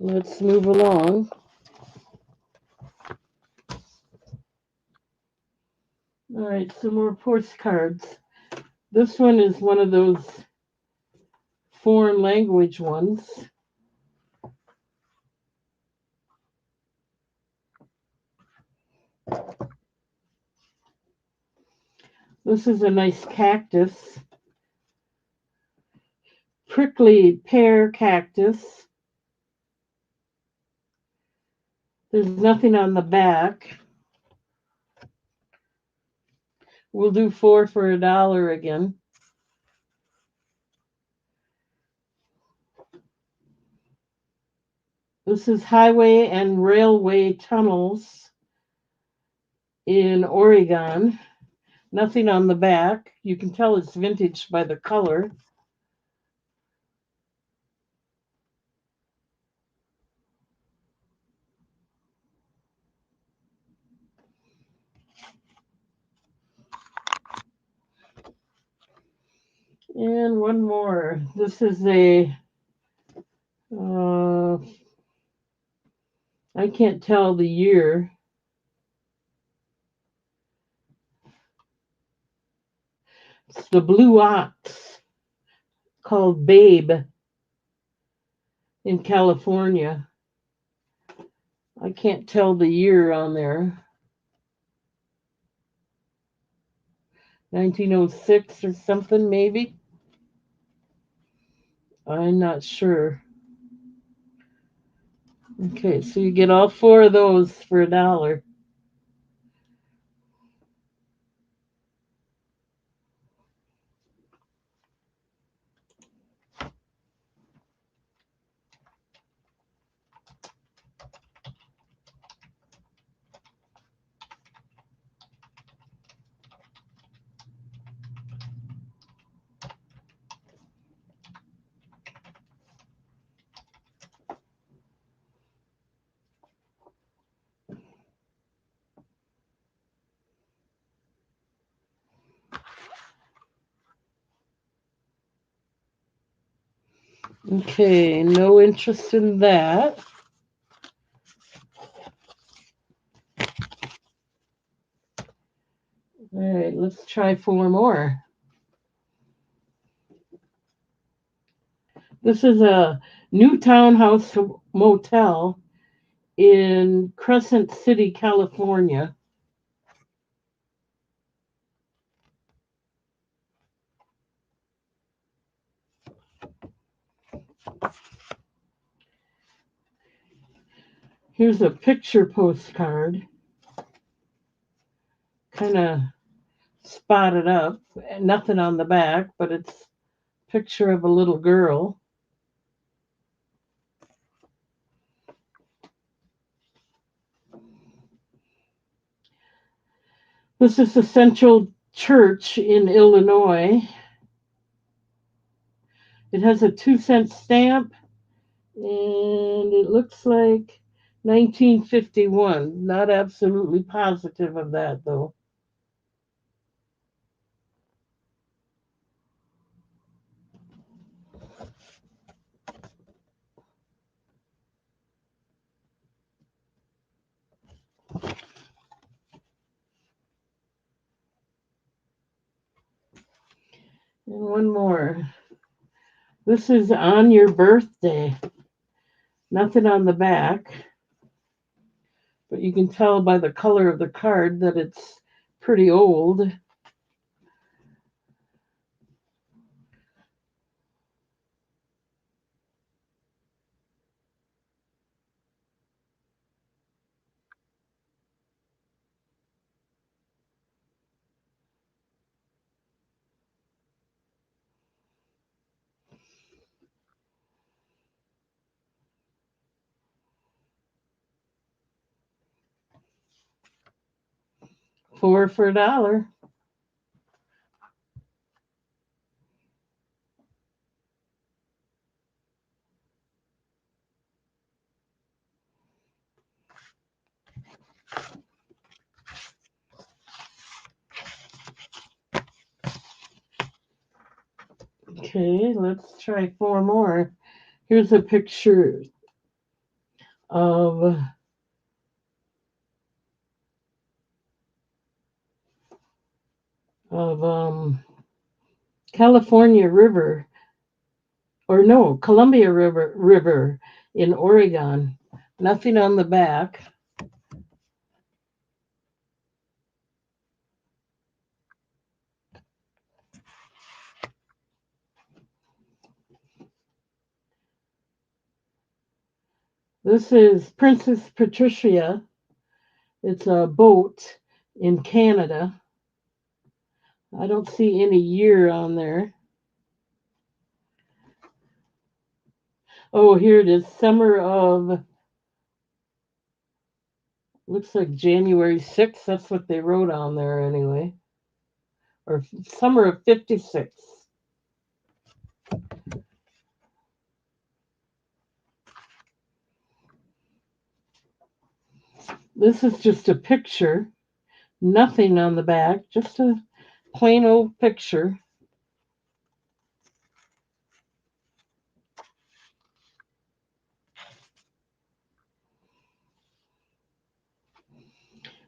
Let's move along. All right, some more postcards. This one is one of those foreign language ones. This is a nice cactus. Prickly pear cactus. There's nothing on the back. We'll do 4 for $1 again. This is highway and railway tunnels in Oregon. Nothing on the back. You can tell it's vintage by the color. And one more. This is I can't tell the year. It's the Blue Ox called Babe in California. I can't tell the year on there. 1906 or something, maybe. I'm not sure. Okay, so you get all four of those for $1. Okay, no interest in that. All right, let's try four more. This is a new townhouse motel in Crescent City, California. Here's a picture postcard, kind of spotted up, nothing on the back, but it's a picture of a little girl. This is the Central Church in Illinois. It has a 2-cent stamp, and it looks like 1951. Not absolutely positive of that, though. And one more. This is on your birthday. Nothing on the back, but you can tell by the color of the card that it's pretty old. Four for $1. Okay, let's try four more. Here's a picture of California River, or no, Columbia River in Oregon. Nothing on the back. This is Princess Patricia. It's a boat in Canada. I don't see any year on there. Oh, here it is. Summer of, looks like January 6th. That's what they wrote on there anyway. Or summer of 56. This is just a picture. Nothing on the back. Just a plain old picture.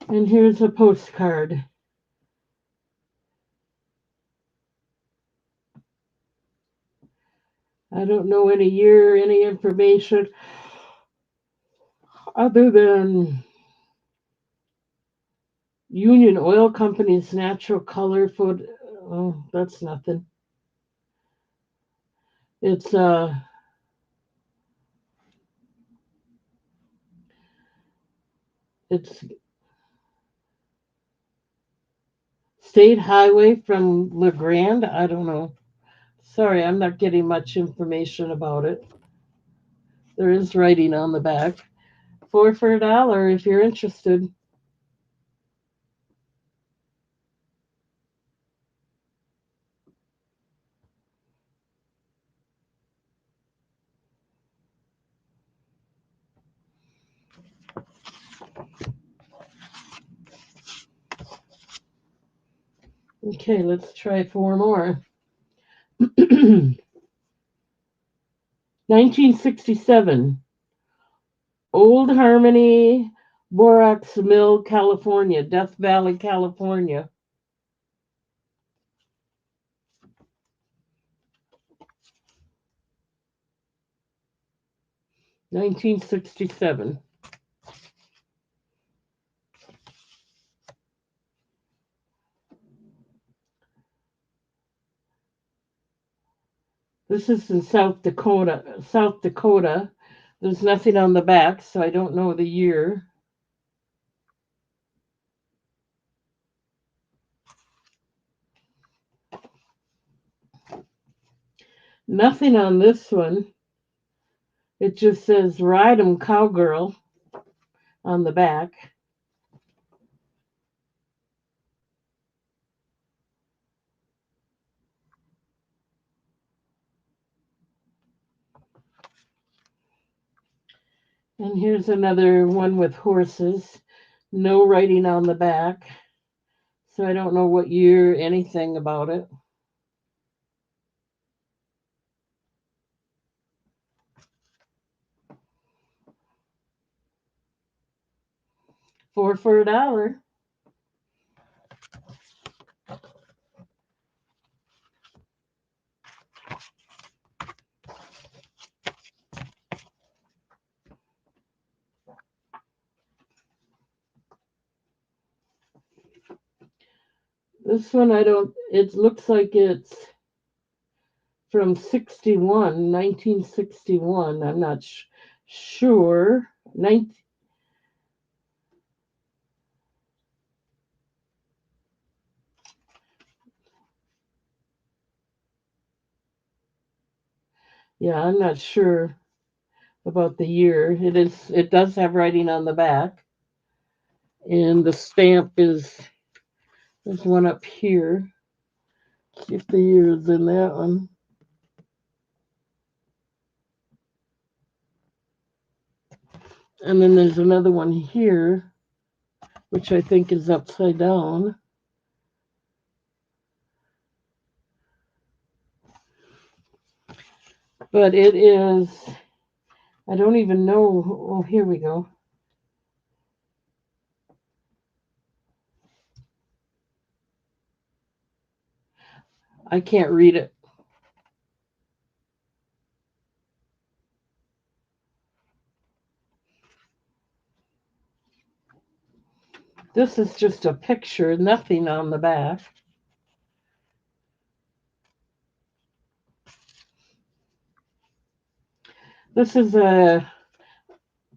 And here's a postcard. I don't know any year, any information other than Union Oil Company's natural color food. Oh, that's nothing. It's it's State Highway from LeGrand. I don't know. Sorry, I'm not getting much information about it. There is writing on the back. Four for $1 if you're interested. Okay, let's try four more. 1967, Old Harmony Borax Mill, California, Death Valley, California. 1967. This is in South Dakota. South Dakota. There's nothing on the back, so I don't know the year. Nothing on this one. It just says Ride 'em Cowgirl on the back. And here's another one with horses. No writing on the back. So I don't know what year, anything about it. Four for $1. This one I don't, it looks like it's from 61, 1961. I'm not sure. 19, yeah, I'm not sure about the year. It does have writing on the back. And the stamp is, there's one up here. See if the year is in that one. And then there's another one here, which I think is upside down. But it is, I don't even know. Oh, here we go. I can't read it. This is just a picture, nothing on the back. This is a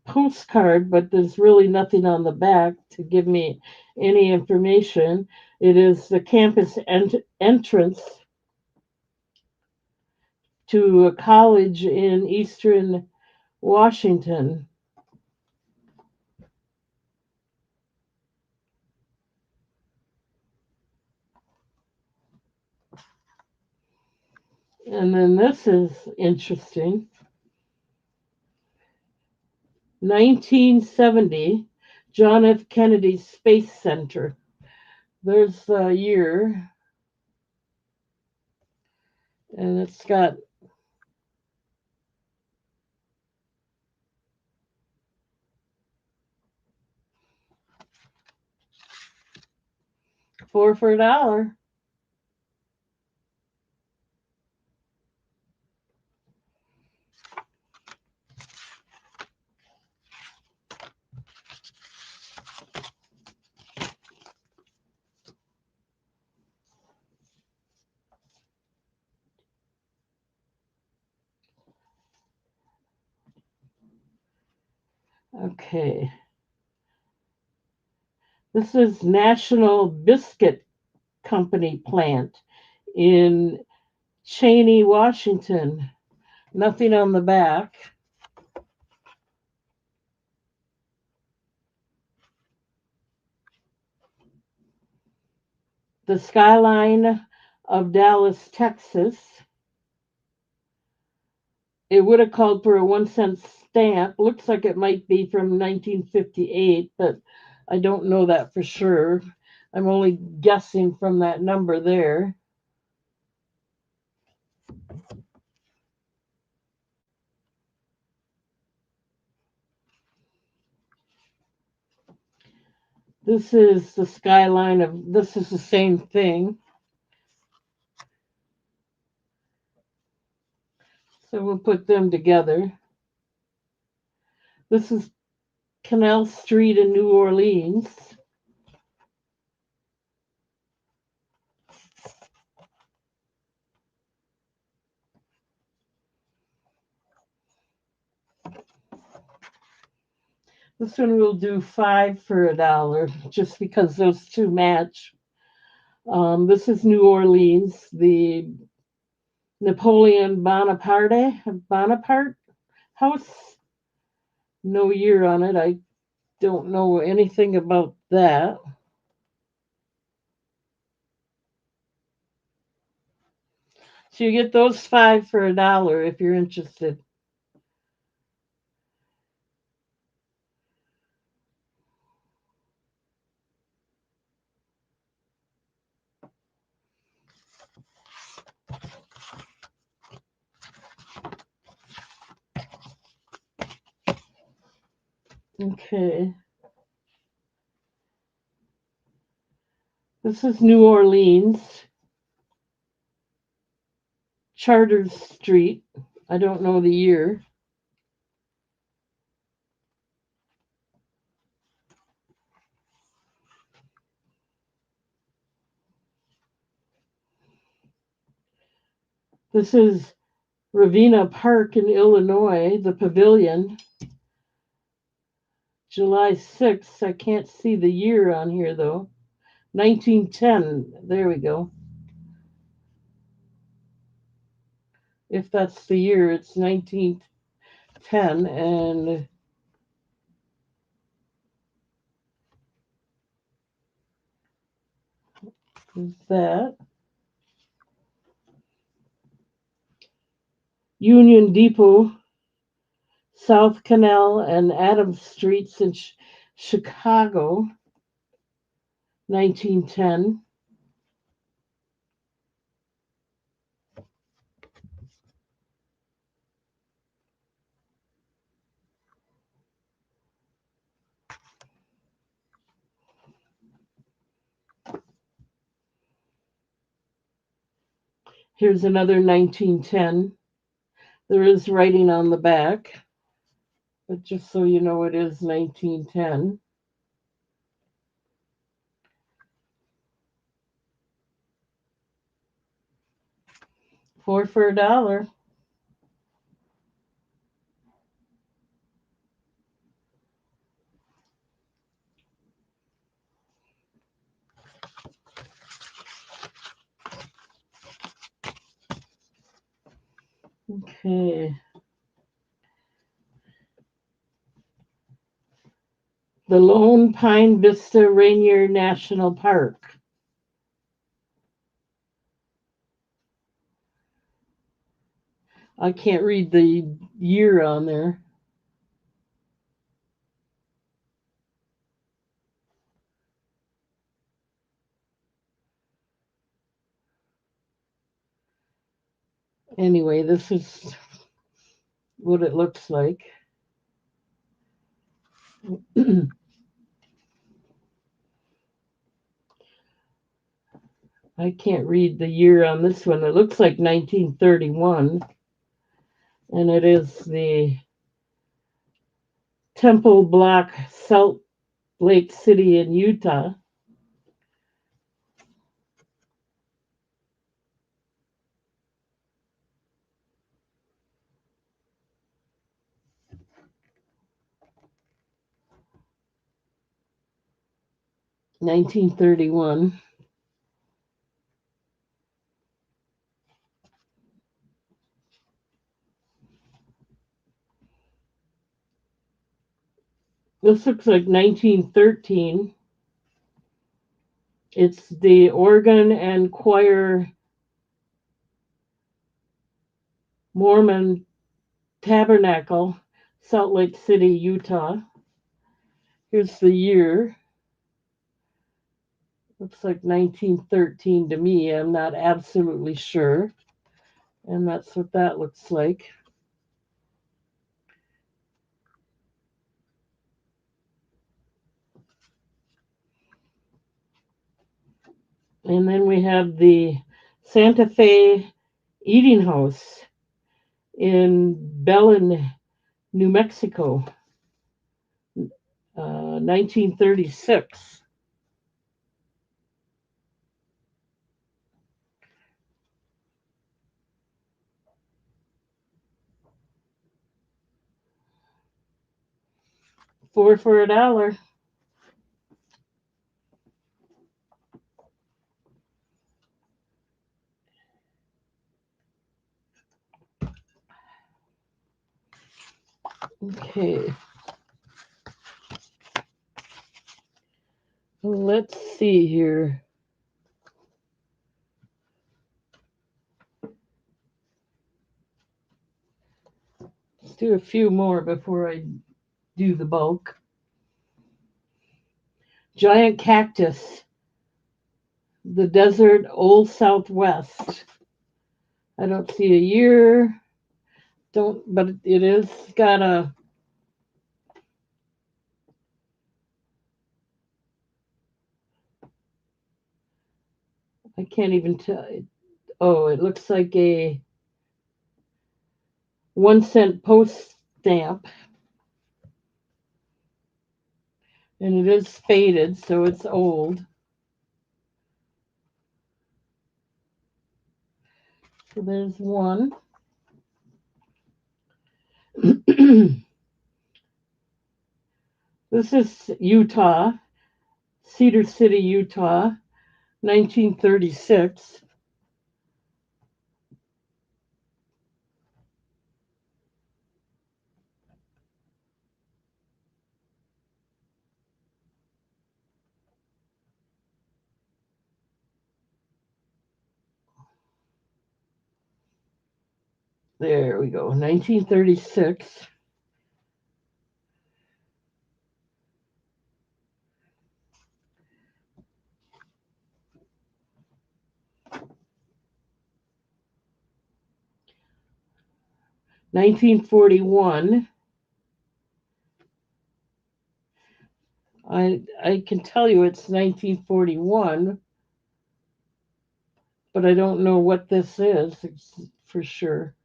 postcard, but there's really nothing on the back to give me any information. It is the campus entrance to a college in Eastern Washington. And then this is interesting. 1970, John F. Kennedy Space Center. There's the year, and it's got four for $1. Okay. This is National Biscuit Company plant in Cheney, Washington. Nothing on the back. The skyline of Dallas, Texas. It would have called for a 1 cent stamp. Looks like it might be from 1958, but I don't know that for sure. I'm only guessing from that number there. This is the skyline of, this is the same thing. So we'll put them together. This is Canal Street in New Orleans. This one we'll do 5 for $1, just because those two match. This is New Orleans, the Napoleon Bonaparte house. No year on it. I don't know anything about that. So you get those 5 for $1 if you're interested. Okay. This is New Orleans, Charter Street. I don't know the year. This is Ravenna Park in Illinois, the pavilion. July 6th. I can't see the year on here though. 1910. There we go. If that's the year, it's 1910. And that. Union Depot, South Canal, and Adams Streets in Chicago, 1910. Here's another 1910. There is writing on the back, but just so you know, it is 1910. 4 for $1. Okay. The Lone Pine Vista Rainier National Park. I can't read the year on there. Anyway, this is what it looks like. I can't read the year on this one. It looks like 1931, and it is the Temple Block, Salt Lake City in Utah. 1931. This looks like 1913. It's the organ and choir Mormon Tabernacle, Salt Lake City, Utah. Here's the year. Looks like 1913 to me. I'm not absolutely sure. And that's what that looks like. And then we have the Santa Fe Eating House in Belen, New Mexico, 1936. Four for a dollar. Okay. Let's see here. Let's do a few more before I do the bulk. Giant cactus, the desert, Old Southwest. I don't see a year. Don't, but it is got a. I can't even tell. Oh, it looks like a 1 cent post stamp, and it is faded, so it's old. So there's one. This is Utah, Cedar City, Utah, 1936. There we go, 1936. (1941). I can tell you it's 1941, but I don't know what this is for sure.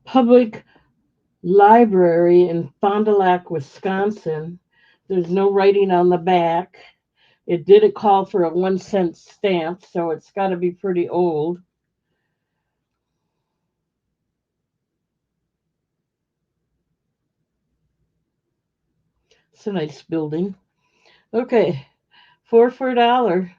Public Library in Fond du Lac, Wisconsin. There's no writing on the back. It did call for a 1 cent stamp, so it's got to be pretty old. It's a nice building. Okay, four for a dollar.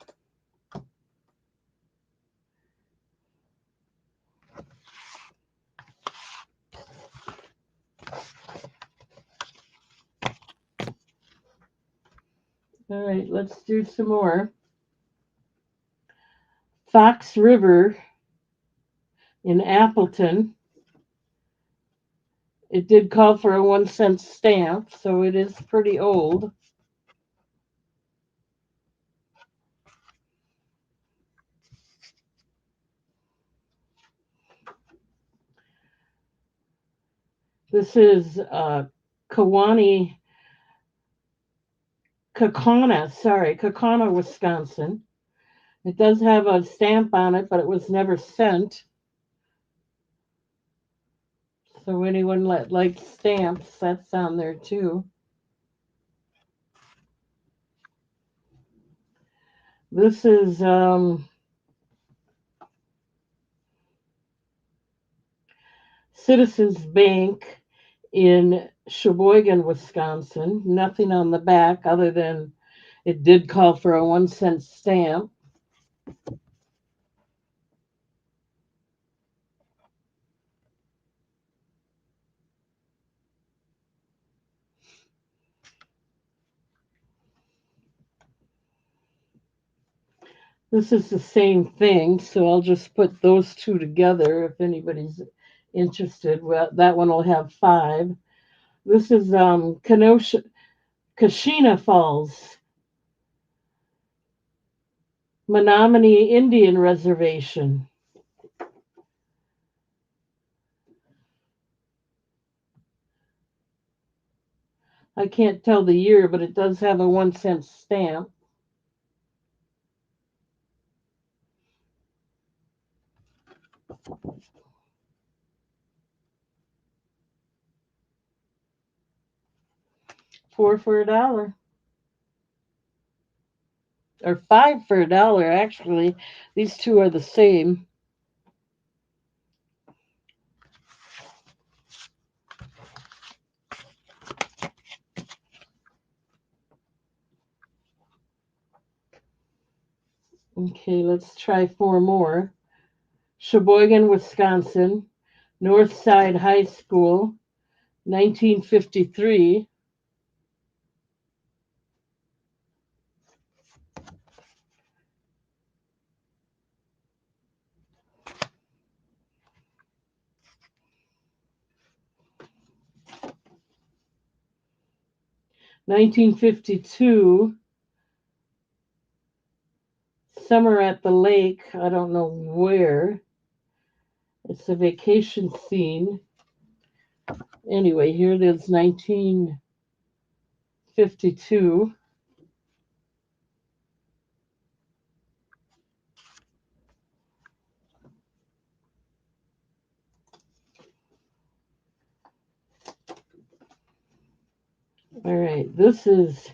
All right, let's do some more. Fox River in Appleton. It did call for a 1 cent stamp, so it is pretty old. This is Kaukauna, Kaukauna, Wisconsin. It does have a stamp on it, but it was never sent. So anyone that likes stamps, that's on there too. This is Citizens Bank in Sheboygan, Wisconsin. Nothing on the back other than it did call for a 1 cent stamp. This is the same thing, so I'll just put those two together if anybody's interested. Well, that one will have 5. This is Kashina Falls, Menominee Indian Reservation. I can't tell the year, but it does have a 1 cent stamp. Four for a dollar. Or 5 for a dollar, actually. These two are the same. Okay, let's try 4 more. Sheboygan, Wisconsin, Northside High School, 1953. 1952, Summer at the Lake. I don't know where. It's a vacation scene. Anyway, here it is, 1952. All right, this is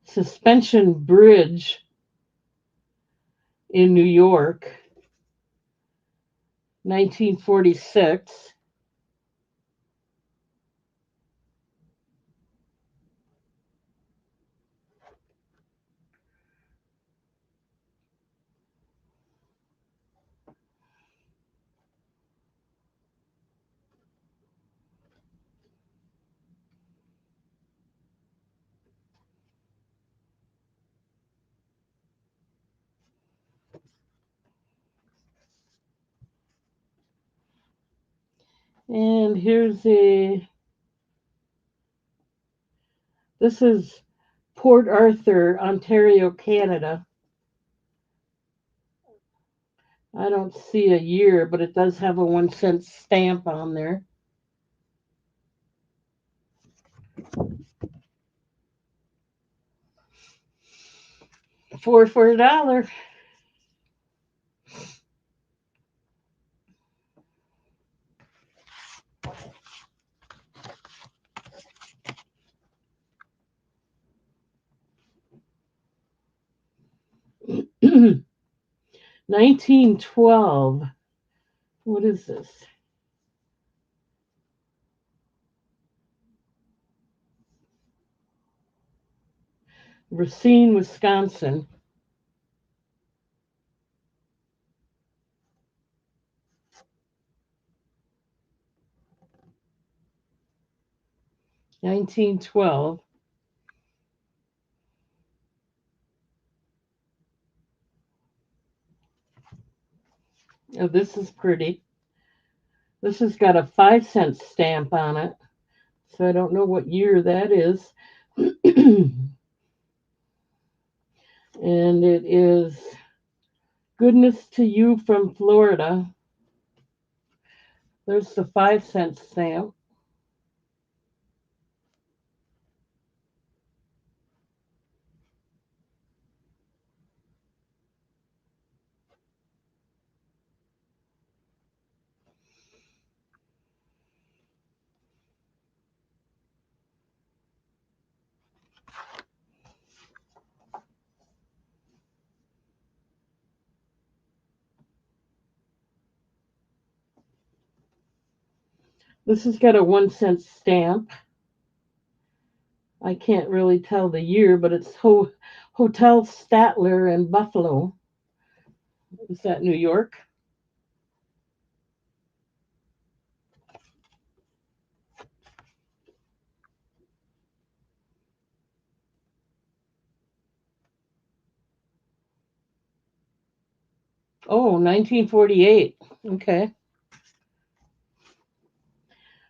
Suspension Bridge in New York, 1946. And this is Port Arthur, Ontario, Canada. I don't see a year, but it does have a 1 cent stamp on there. 4 for a dollar. $19.12. What is this? Racine, Wisconsin. $19.12. Oh, this is pretty. This has got a 5 cent stamp on it, so I don't know what year that is. And it is Goodness to You from Florida. There's the 5 cent stamp. This has got a 1 cent stamp. I can't really tell the year, but it's Hotel Statler in Buffalo. Is that New York? Oh, 1948. Okay.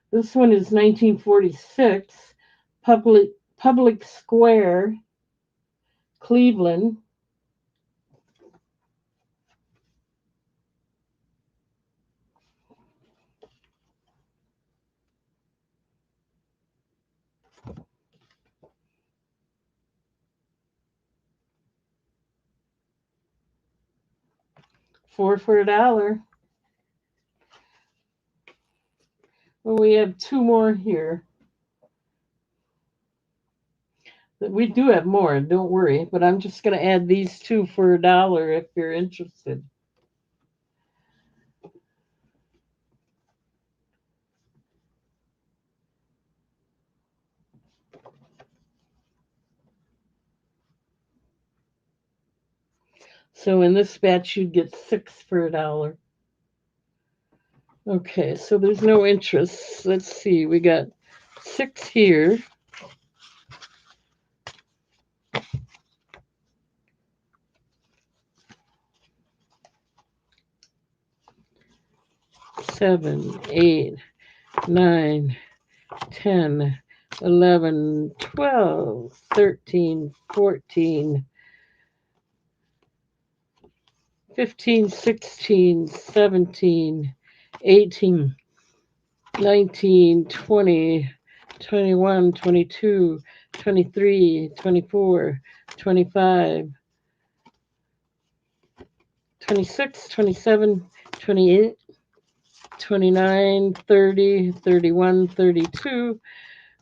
This one is 1946. Public Square, Cleveland. Four for $1. Well, we have two more here. We do have more, don't worry, but I'm just going to add these two for $1 if you're interested. So in this batch, you'd get 6 for $1. Okay, so there's no interest. Let's see, we got 6 here. Seven, 8, 9, 10, 11, 12, 13, 14, 15, 16, 17, 18, 19, 20, 21, 22, 23, 24, 25, 26, 27, 28, 29, 30, 31, 32,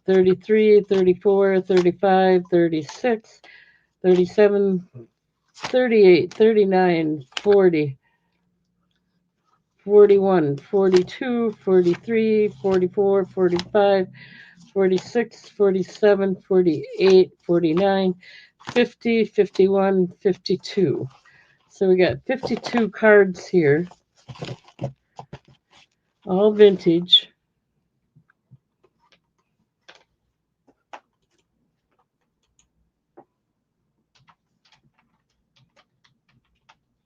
33, 34, 35, 36, 37, 38, 39, 40, 41, 42, 43, 44, 45, 46, 47, 48, 49, 50, 51, 52. So we got 52 cards here, all vintage.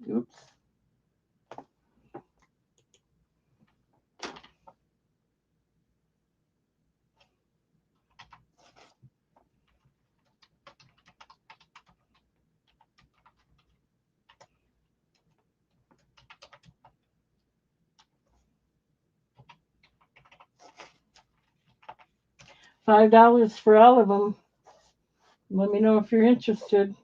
Oops. $5 for all of them. Let me know if you're interested.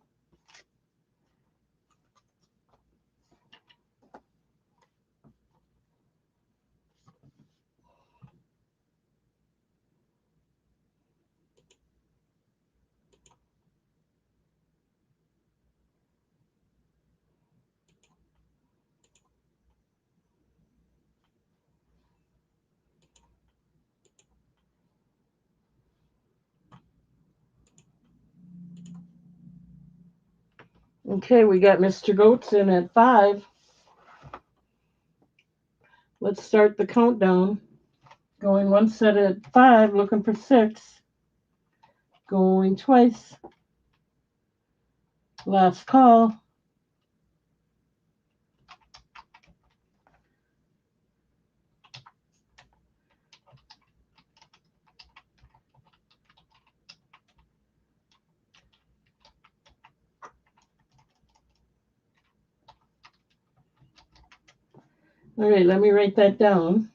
Okay, we got Mr. Goats in at 5. Let's start the countdown. Going one set at 5, looking for 6. Going twice. Last call. All right, let me write that down.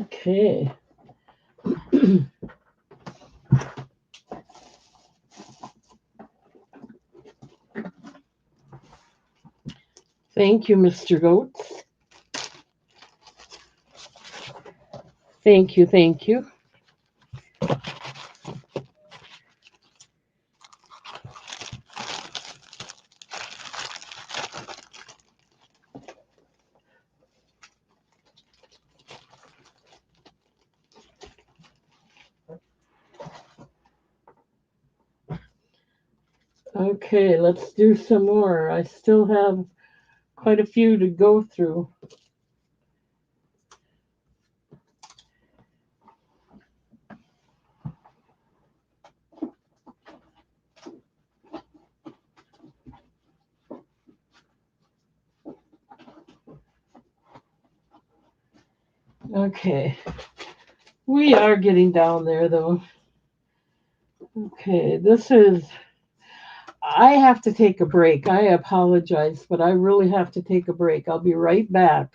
Okay. Thank you, Mr. Goats. Thank you, thank you. Okay, let's do some more. I still have quite a few to go through. Okay, we are getting down there though. Okay, this is. I have to take a break. I apologize, but I really have to take a break. I'll be right back.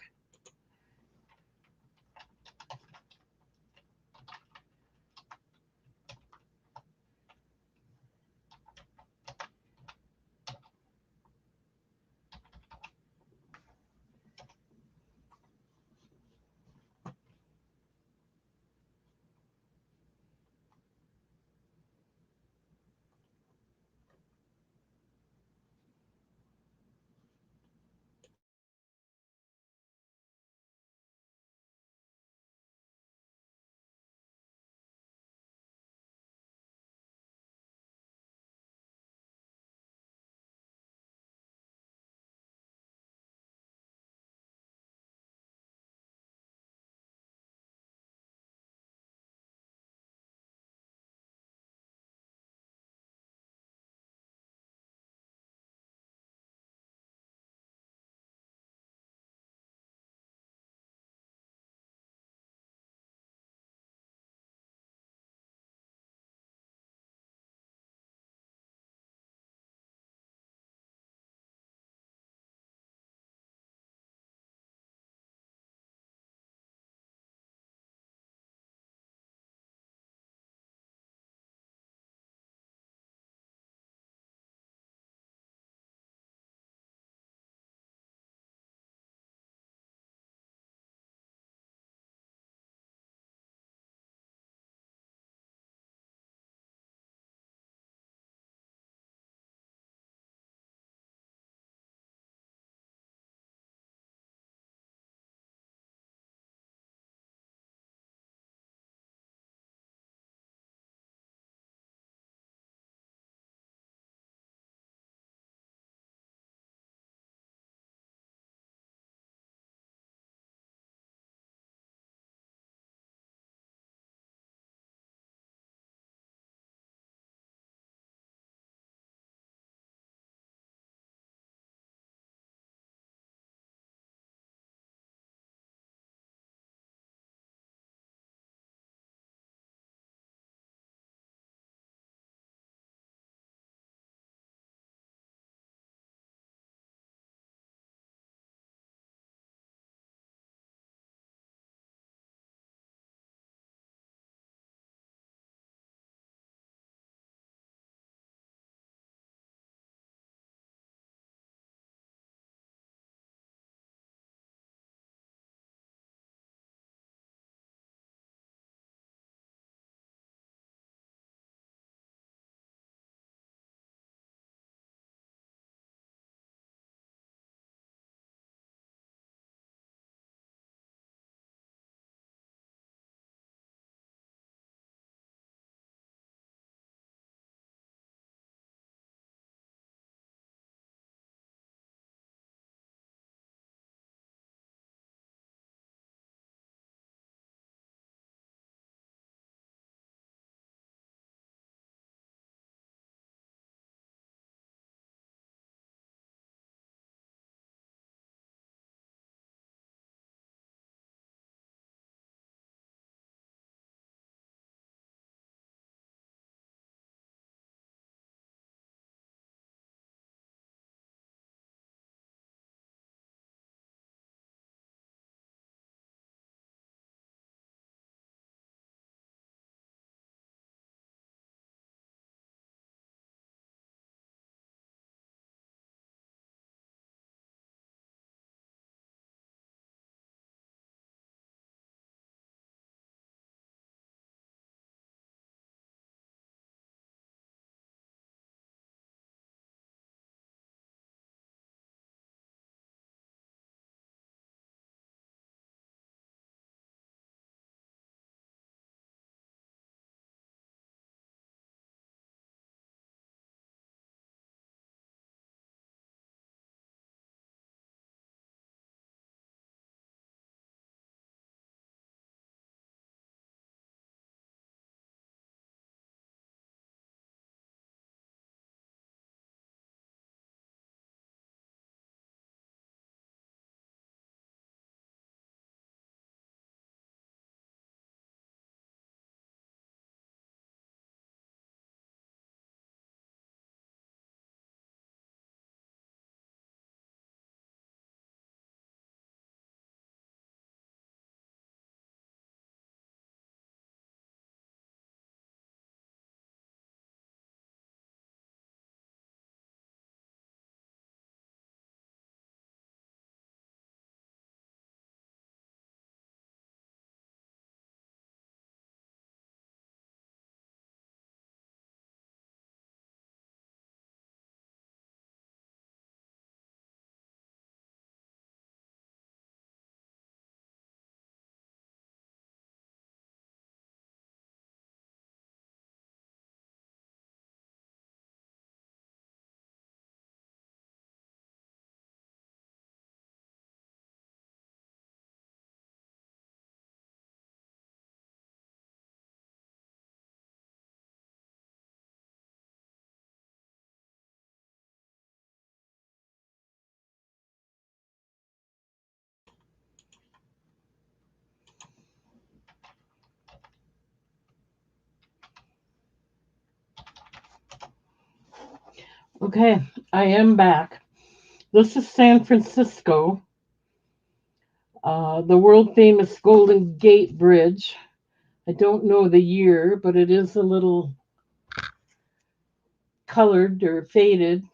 Okay, I am back. This is San Francisco, the world famous Golden Gate Bridge. I don't know the year, but it is a little colored or faded.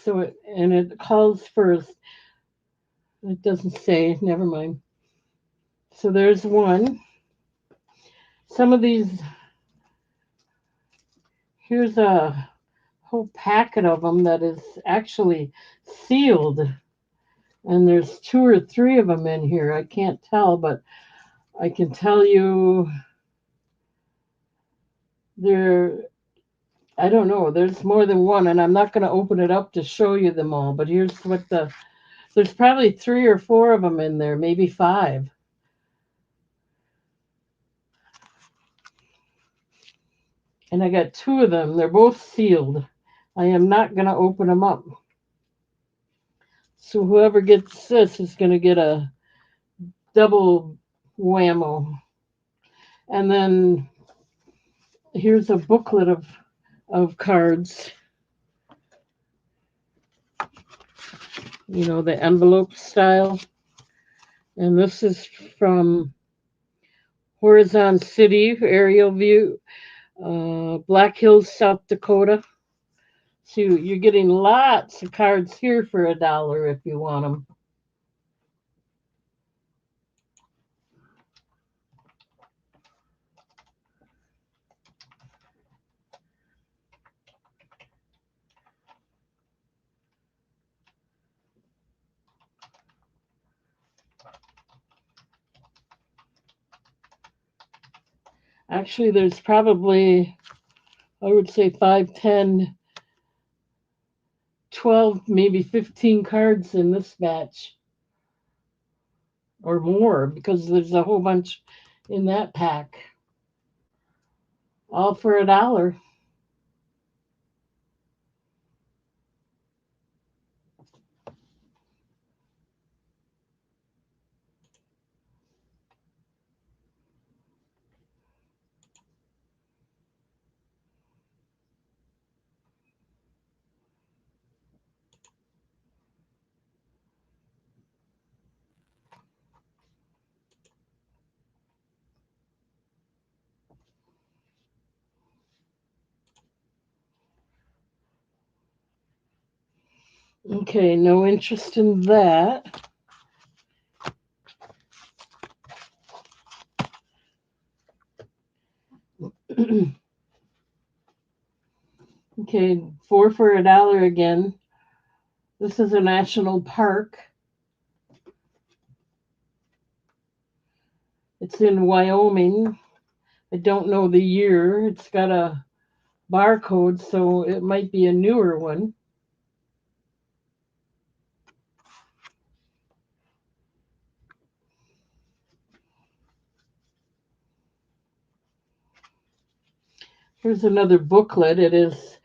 It calls for, it doesn't say, never mind. So there's one. Some of these, here's a whole packet of them that is actually sealed. And there's two or three of them in here. I can't tell, but I can tell you there, I don't know, there's more than one, and I'm not going to open it up to show you them all, but here's there's probably three or four of them in there, maybe five. And I got two of them. They're both sealed. I am not going to open them up. So whoever gets this is going to get a double whammo. And then here's a booklet of cards, the envelope style. And this is from Horizon City, aerial view, Black Hills, South Dakota. So you're getting lots of cards here for $1 if you want them. Actually, there's probably, I would say 5, 10, 12, maybe 15 cards in this batch or more because there's a whole bunch in that pack. All for $1. Okay, no interest in that. Okay, four for $1 again. This is a national park. It's in Wyoming. I don't know the year. It's got a barcode, so it might be a newer one. Here's another booklet. It is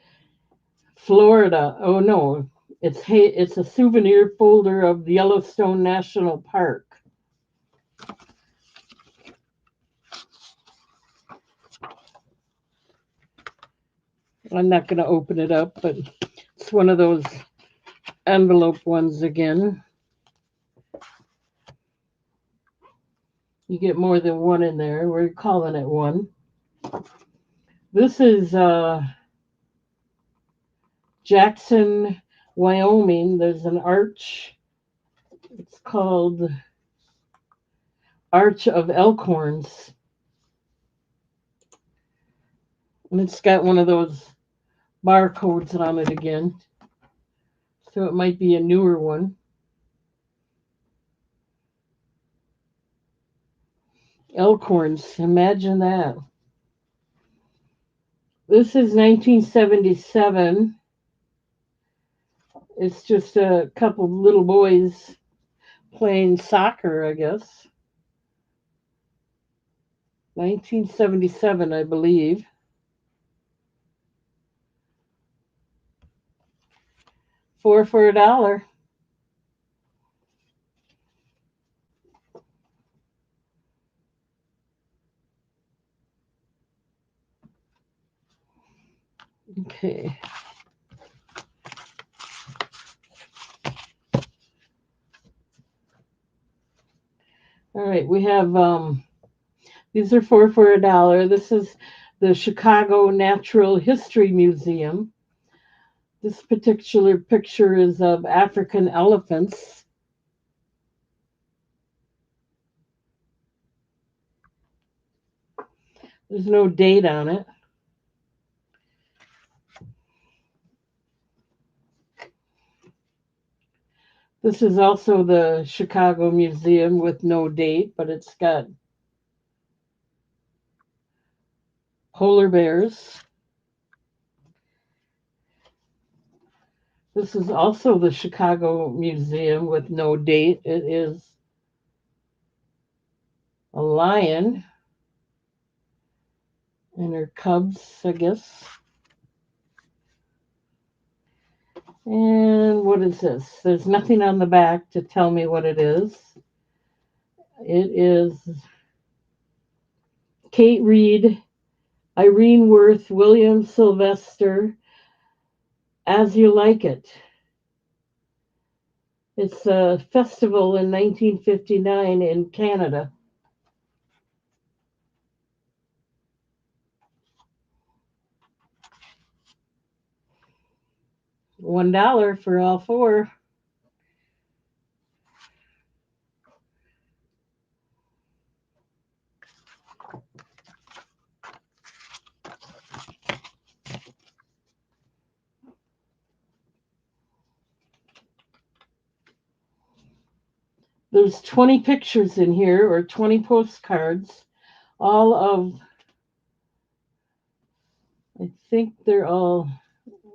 Florida. Oh no, it's a souvenir folder of the Yellowstone National Park. I'm not going to open it up, but it's one of those envelope ones again. You get more than one in there. We're calling it one. This is Jackson, Wyoming. There's an arch. It's called Arch of Elkhorns. And it's got one of those barcodes on it again. So it might be a newer one. Elkhorns, imagine that. This is 1977. It's just a couple of little boys playing soccer, I guess. 1977, I believe. Four for $1. Okay. All right, we have these are four for $1. This is the Chicago Natural History Museum. This particular picture is of African elephants. There's no date on it. This is also the Chicago Museum with no date, but it's got polar bears. This is also the Chicago Museum with no date. It is a lion and her cubs, I guess. And what is this? There's nothing on the back to tell me what it is. It is Kate Reed, Irene Worth, William Sylvester, As You Like It. It's a festival in 1959 in Canada. $1 for all four. There's 20 pictures in here, or 20 postcards, all of, I think they're all,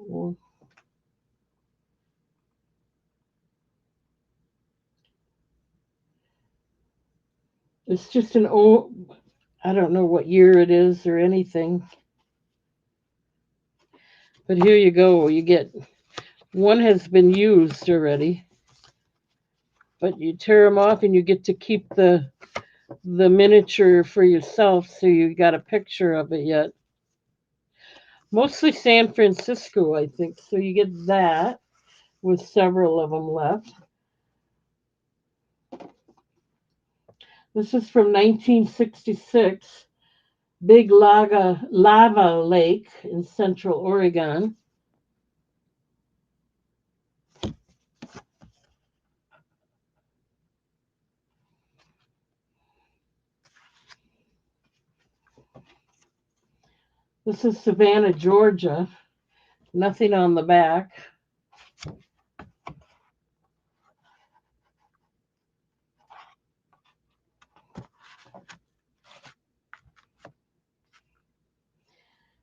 well, it's just an old, I don't know what year it is or anything. But here you go. You get one has been used already, but you tear them off and you get to keep the miniature for yourself, so you got a picture of it yet. Mostly San Francisco, I think. So you get that with several of them left. This is from 1966, Big Lava Lake in Central Oregon. This is Savannah, Georgia. Nothing on the back.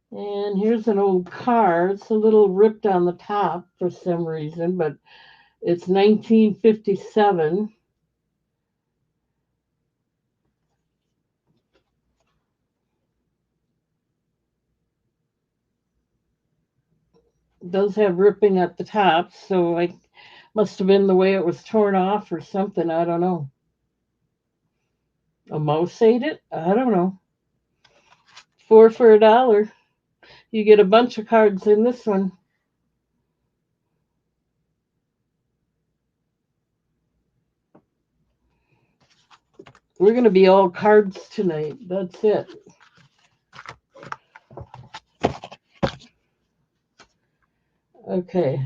And here's an old car. It's a little ripped on the top for some reason, but it's 1957. It does have ripping at the top, so I must have been the way it was torn off or something. I don't know. A mouse ate it? I don't know. Four for $1. You get a bunch of cards in this one. We're going to be all cards tonight. That's it. Okay.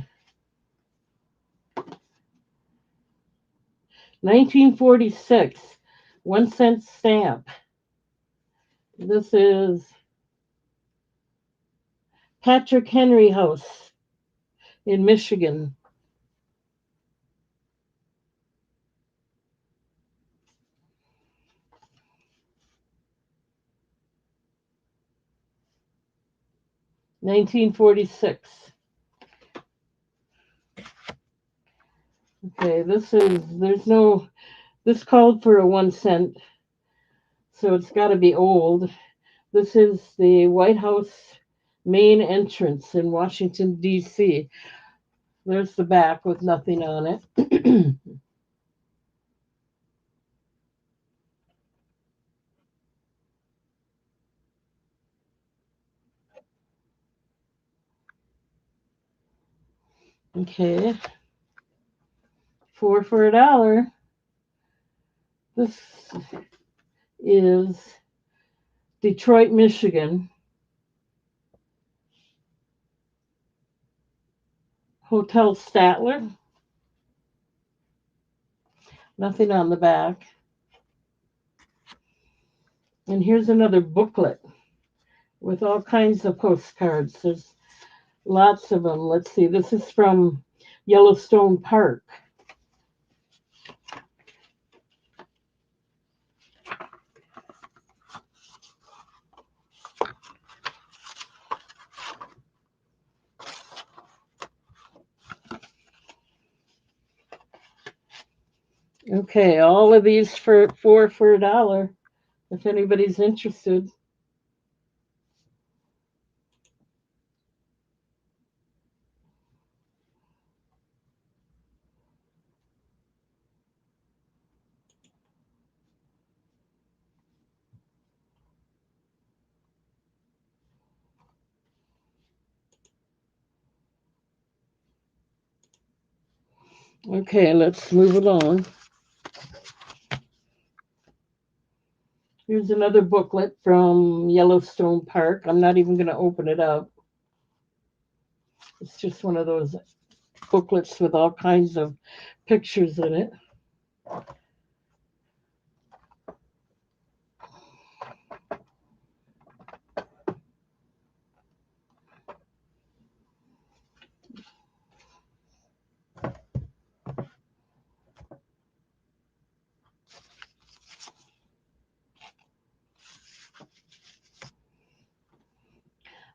1946, 1 cent stamp. This is Patrick Henry House in Michigan. $19.46. Okay, this called for a 1 cent, so it's got to be old. This is the White House main entrance in Washington, D.C. There's the back with nothing on it. Okay, four for $1. This is Detroit, Michigan. Hotel Statler. Nothing on the back. And here's another booklet with all kinds of postcards. There's lots of them. Let's see. This is from Yellowstone Park. Okay, all of these for $1 if anybody's interested. Okay, let's move along. Here's another booklet from Yellowstone Park. I'm not even going to open it up. It's just one of those booklets with all kinds of pictures in it.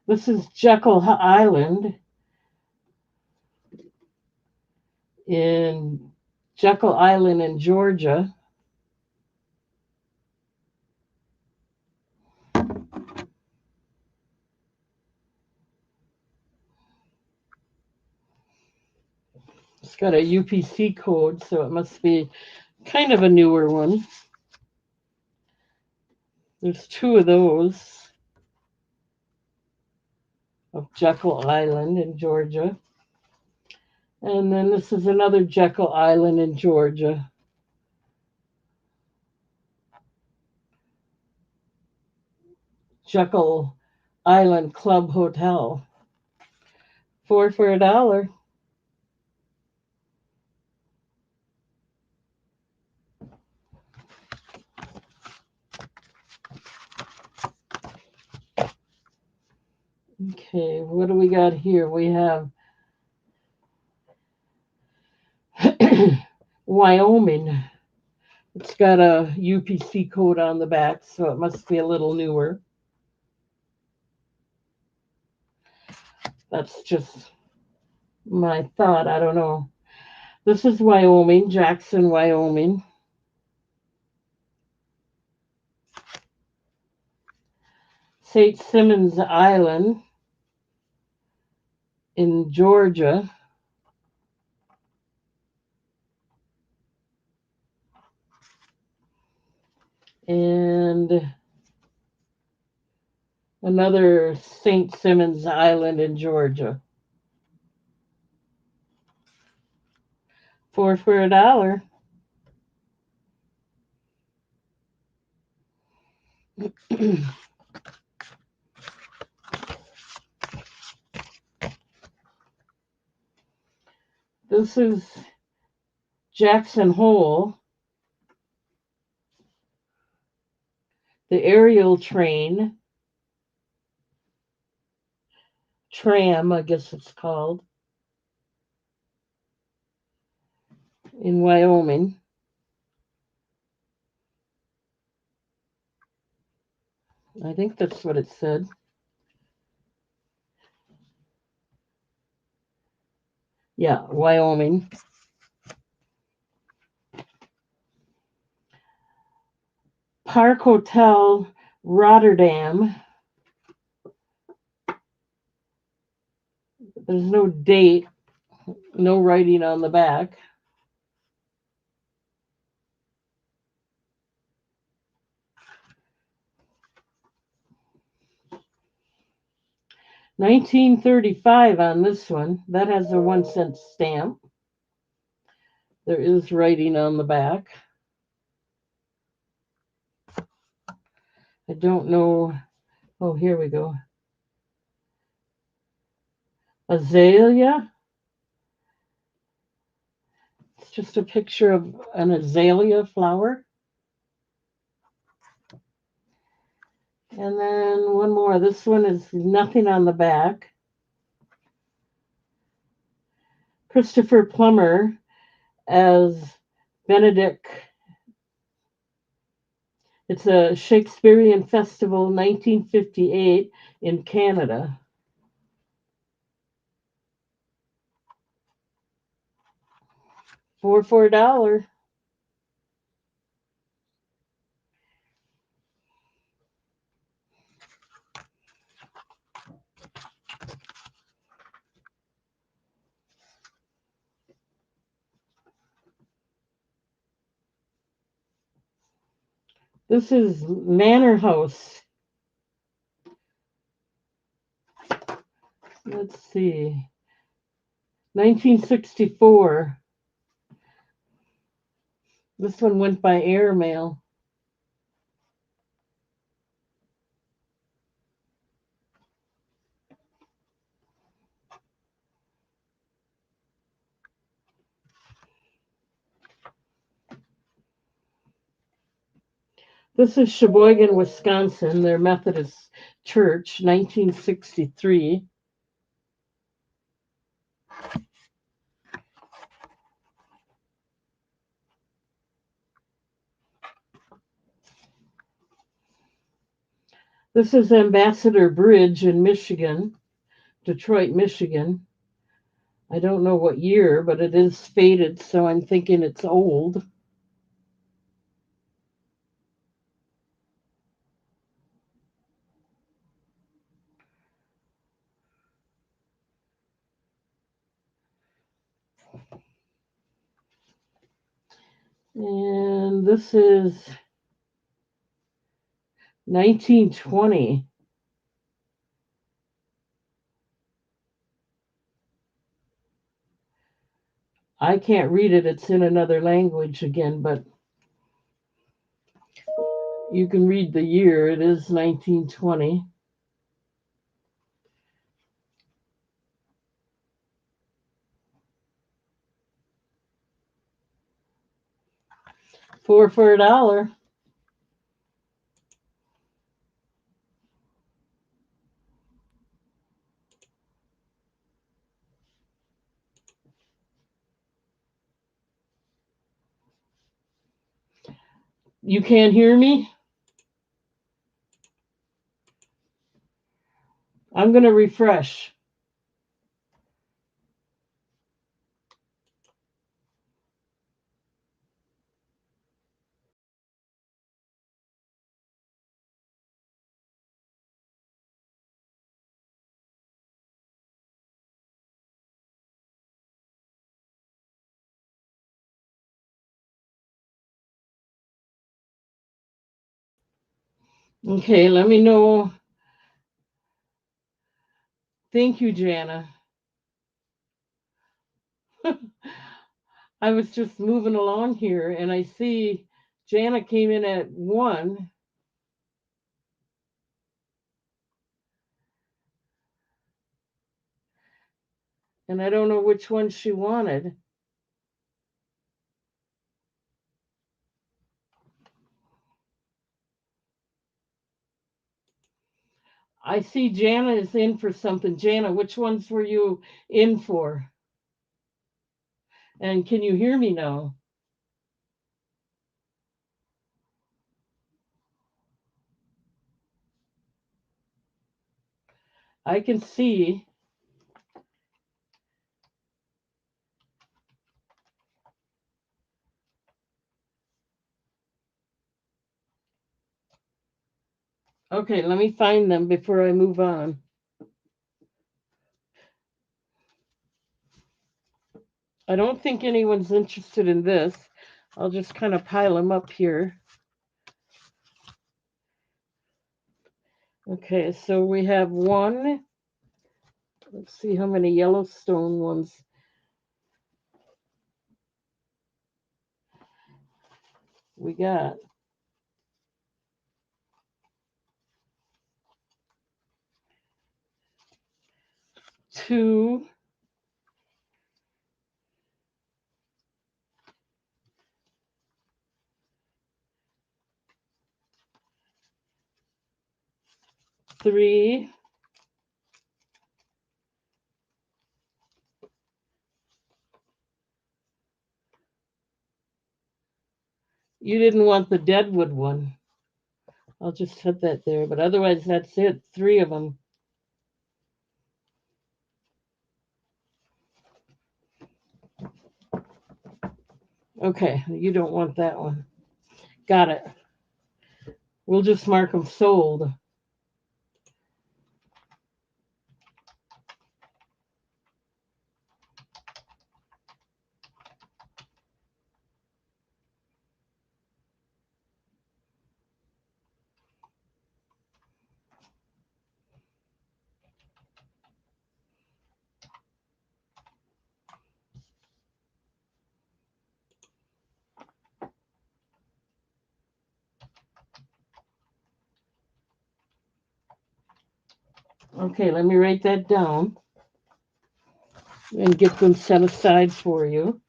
This is Jekyll Island in Jekyll Island in Georgia. It's got a UPC code, so it must be kind of a newer one. There's two of those of Jekyll Island in Georgia. And then this is another Jekyll Island in Georgia. Jekyll Island Club Hotel. 4 for $1. Okay, what do we got here? We have Wyoming. It's got a UPC code on the back, so it must be a little newer. That's just my thought. I don't know. This is Wyoming, Jackson, Wyoming. St. Simons Island in Georgia. And another St. Simons Island in Georgia. 4 for $1. This is Jackson Hole, the aerial tram, I guess it's called, in Wyoming. I think that's what it said. Yeah, Wyoming. Park Hotel, Rotterdam. There's no date, no writing on the back. $19.35 on this one. That has a 1-cent stamp. There is writing on the back. I don't know. Oh, here we go. Azalea. It's just a picture of an azalea flower. And then one more. This one is nothing on the back. Christopher Plummer as Benedict. It's a Shakespearean festival, 1958 in Canada. For $4. This is Manor House. Let's see. 1964. This one went by airmail. This is Sheboygan, Wisconsin, their Methodist church, 1963. This is Ambassador Bridge in Michigan, Detroit, Michigan. I don't know what year, but it is faded, so I'm thinking it's old. And this is 1920. I can't read it. It's in another language again, but you can read the year. It is 1920. Four for $1. You can't hear me? I'm going to refresh. Okay, let me know. Thank you, Jana. I was just moving along here and I see Jana came in at 1. And I don't know which one she wanted. I see Jana is in for something. Jana, which ones were you in for? And can you hear me now? I can see. Okay, let me find them before I move on. I don't think anyone's interested in this. I'll just kind of pile them up here. Okay, so we have one. Let's see how many Yellowstone ones. We got 2, 3, you didn't want the Deadwood one. I'll just put that there, but otherwise that's it. 3 of them. Okay, you don't want that one. Got it. We'll just mark them sold. Okay, let me write that down and get them set aside for you.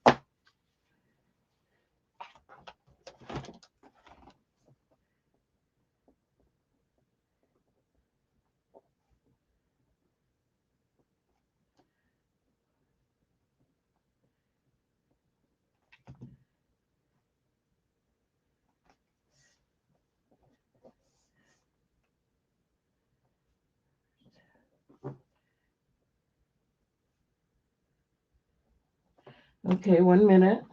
Okay, 1 minute.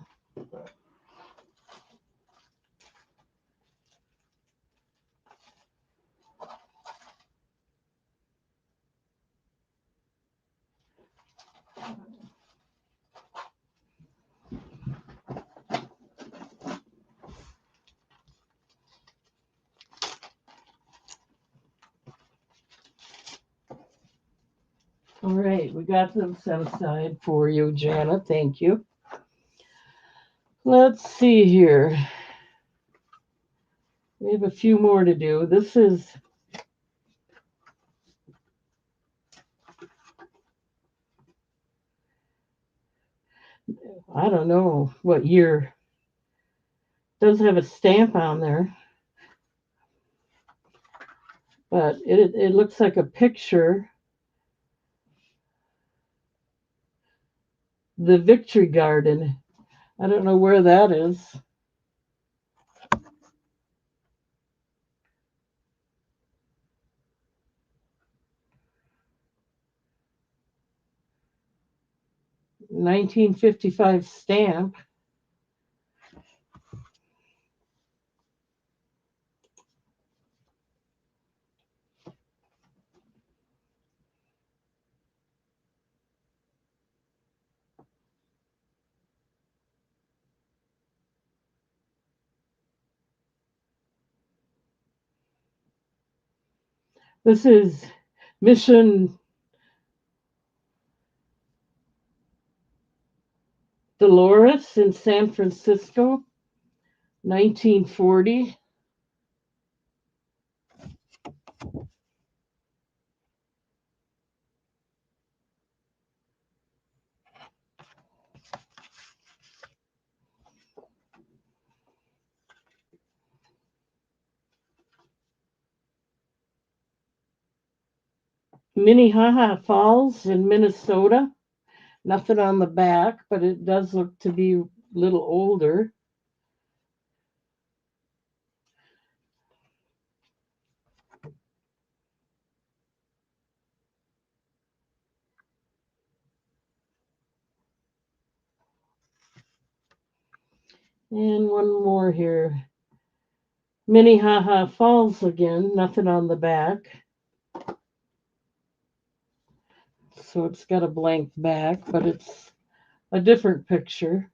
All right, we got them set aside for you, Janet. Thank you. Let's see here. We have a few more to do. This is I don't know what year. Does have a stamp on there, but it looks like a picture. The Victory Garden. I don't know where that is. $1955 stamp. This is Mission Dolores in San Francisco, 1940. Minnehaha Falls in Minnesota. Nothing on the back, but it does look to be a little older. And one more here. Minnehaha Falls again, nothing on the back. So it's got a blank back, but it's a different picture.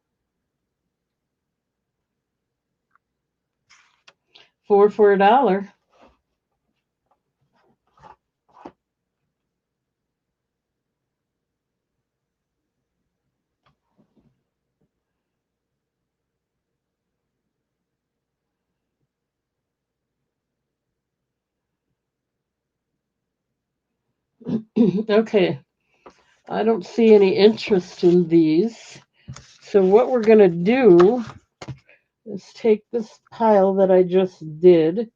4 for $1. Okay. I don't see any interest in these. So what we're going to do is take this pile that I just did.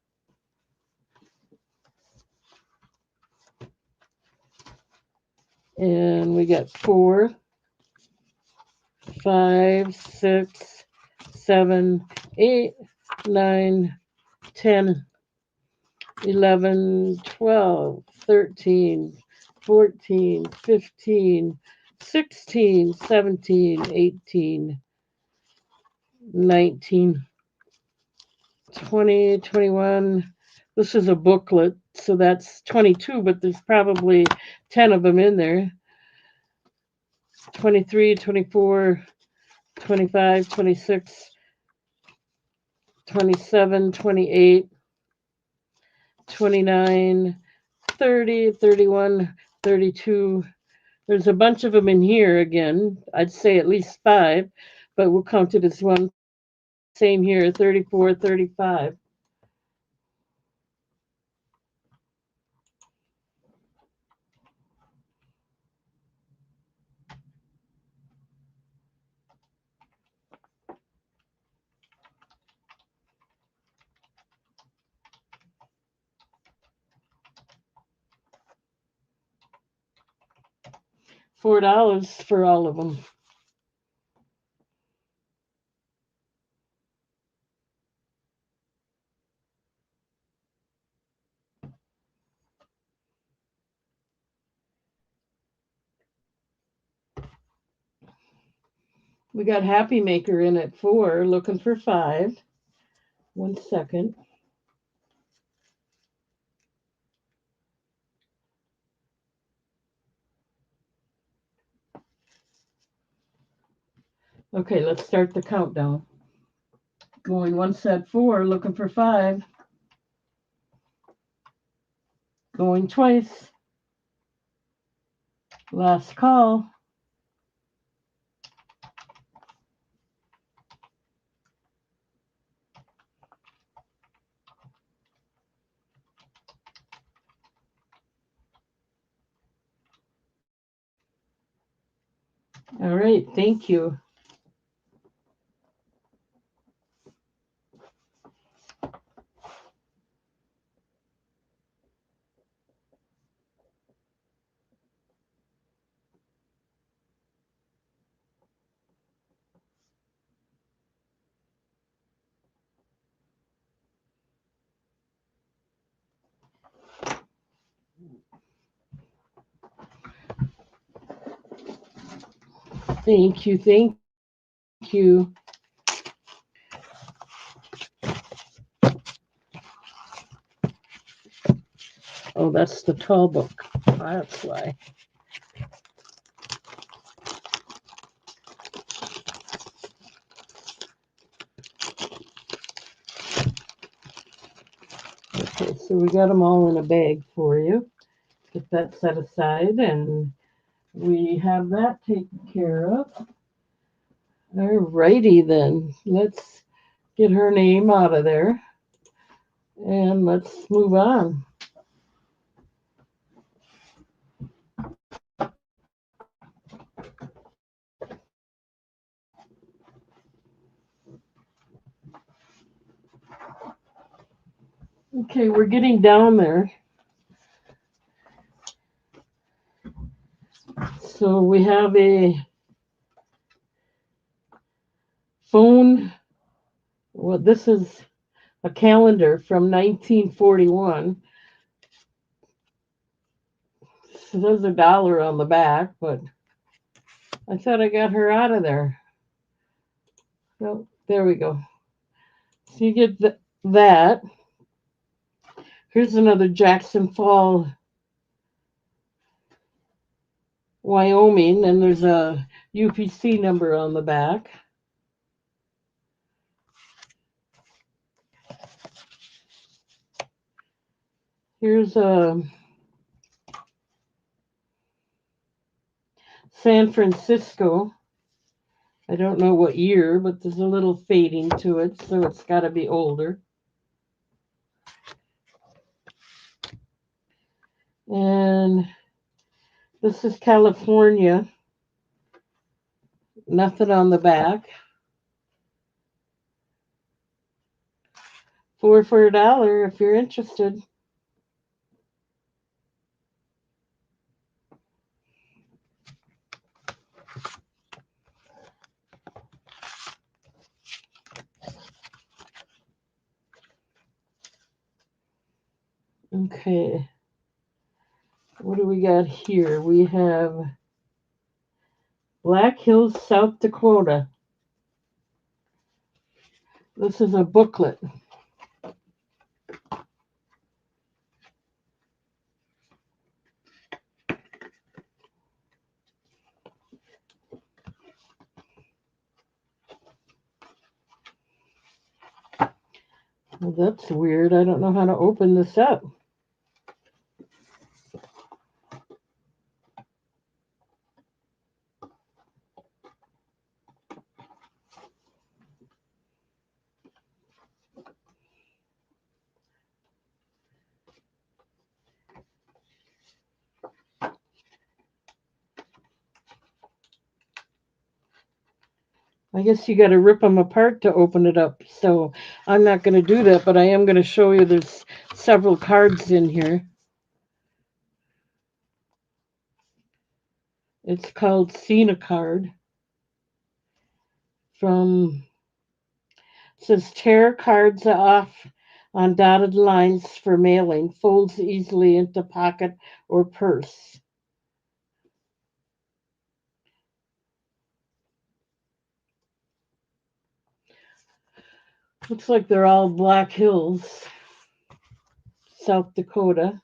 And we got 4, 5, 6, 7, 8, 9, 10, 11, 12, 13, 14, 15, 16, 17, 18, 19, 20, 21. This is a booklet, so that's 22, but there's probably 10 of them in there. 23, 24, 25, 26, 27, 28, 29, 30, 31, 32. There's a bunch of them in here again. I'd say at least 5, but we'll count it as one. Same here, 34, 35. $4 for all of them. We got Happy Maker in at 4, looking for 5. 1 second. Okay, let's start the countdown. Going once at 4, looking for 5. Going twice. Last call. All right, thank you. Thank you, thank you. Oh, that's the tall book. That's why. Okay, so we got them all in a bag for you. Get that set aside, and we have that taken care of. All righty then. Let's get her name out of there, and let's move on. Okay, we're getting down there. So we have a phone. Well, this is a calendar from 1941. So there's $1 on the back, but I thought I got her out of there. No, there we go. So you get that. Here's another Jackson Fall, Wyoming, and there's a UPC number on the back. Here's a San Francisco. I don't know what year, but there's a little fading to it, so it's got to be older. And This is California. Nothing on the back. Four for $1 if you're interested. Okay. What do we got here? We have Black Hills, South Dakota. This is a booklet. Well, that's weird. I don't know how to open this up. I guess you got to rip them apart to open it up. So I'm not going to do that, but I am going to show you there's several cards in here. It's called Cena Card. From It says tear cards off on dotted lines for mailing, folds easily into pocket or purse. Looks like they're all Black Hills, South Dakota.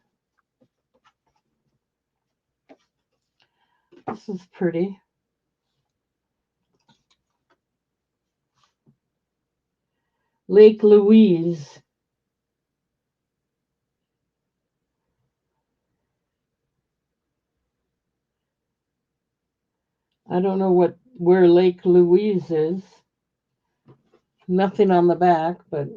This is pretty. Lake Louise. I don't know where Lake Louise is. Nothing on the back, but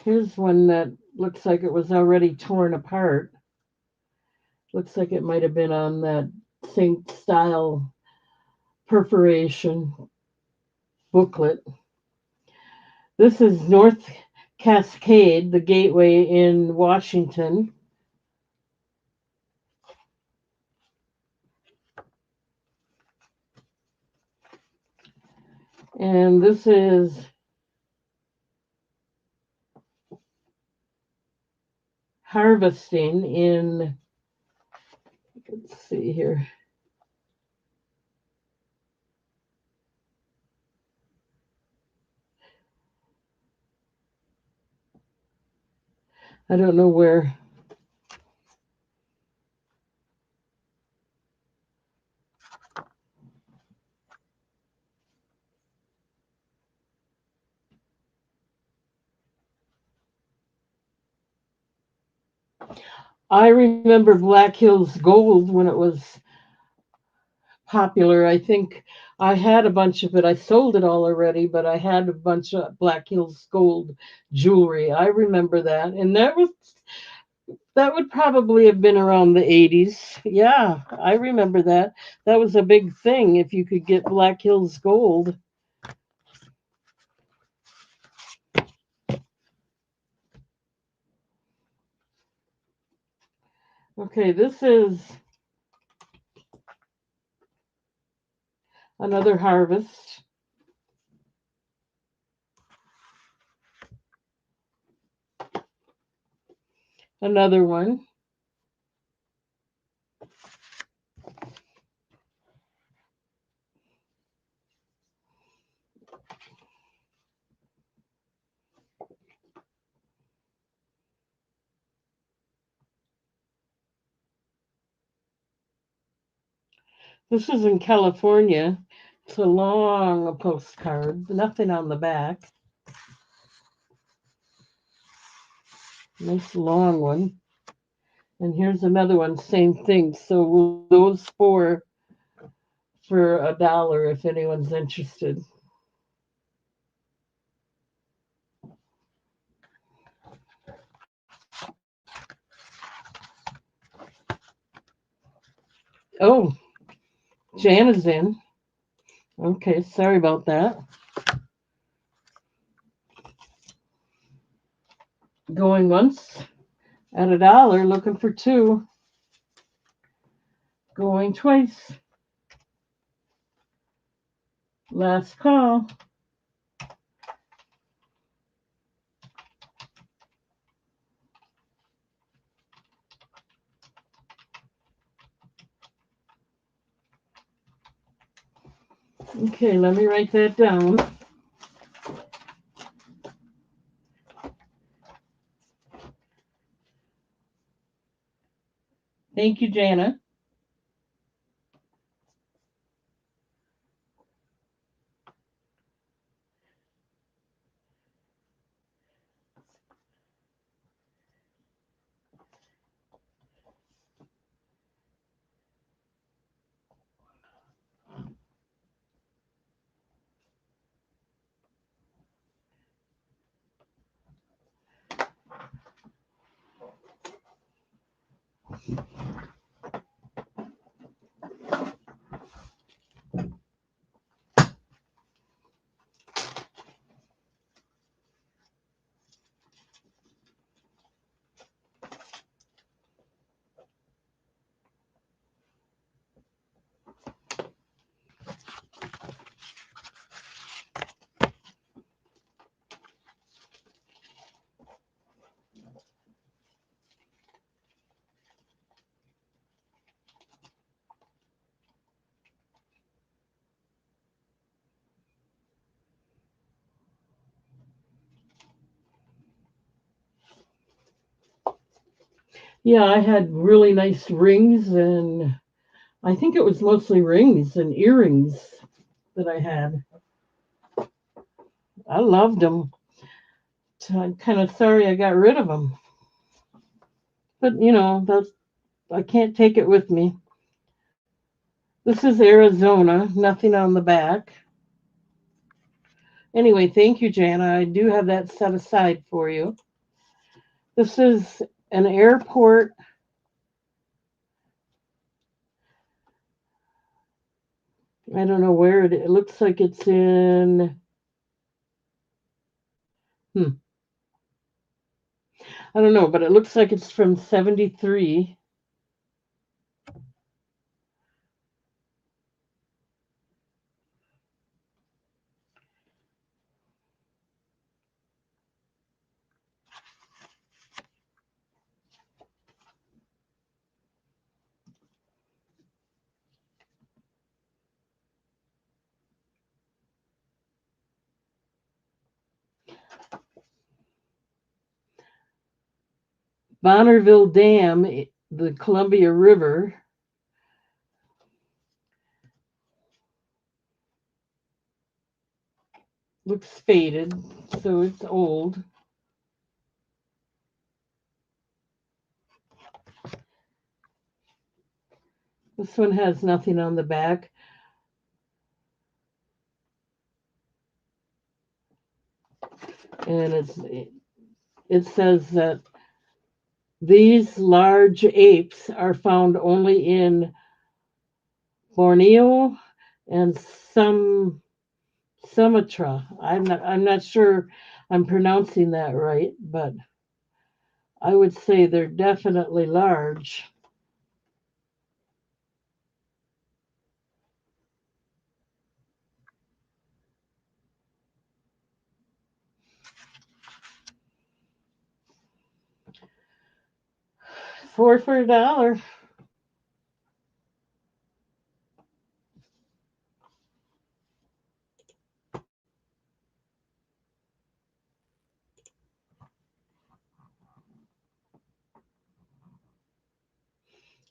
here's one that looks like it was already torn apart. Looks like it might have been on that same style perforation booklet. This is North Cascade, the gateway in Washington. And this is harvesting in, let's see here. I don't know where. I remember Black Hills Gold when it was popular. I think I had a bunch of it. I sold it all already, but I had a bunch of Black Hills Gold jewelry. I remember that. And that would probably have been around the 80s. Yeah, I remember that. That was a big thing if you could get Black Hills Gold. Okay, this is another harvest. Another one. This is in California. It's a long postcard, nothing on the back. Nice long one. And here's another one, same thing. So those four for $1 if anyone's interested. Oh, Jan is in. Okay, sorry about that. Going once at $1, looking for two. Going twice. Last call. Okay, let me write that down. Thank you, Jana. Yeah, I had really nice rings, and I think it was mostly rings and earrings that I had. I loved them. I'm kind of sorry I got rid of them. But, that's I can't take it with me. This is Arizona, nothing on the back. Anyway, thank you, Jana. I do have that set aside for you. This is an airport. I don't know where it looks like it's in. Hmm, I don't know, but it looks like it's from 73. Bonneville Dam, the Columbia River, looks faded, so it's old. This one has nothing on the back. And it says that these large apes are found only in Borneo and Sumatra. I'm not sure I'm pronouncing that right, but I would say they're definitely large. Four for $1.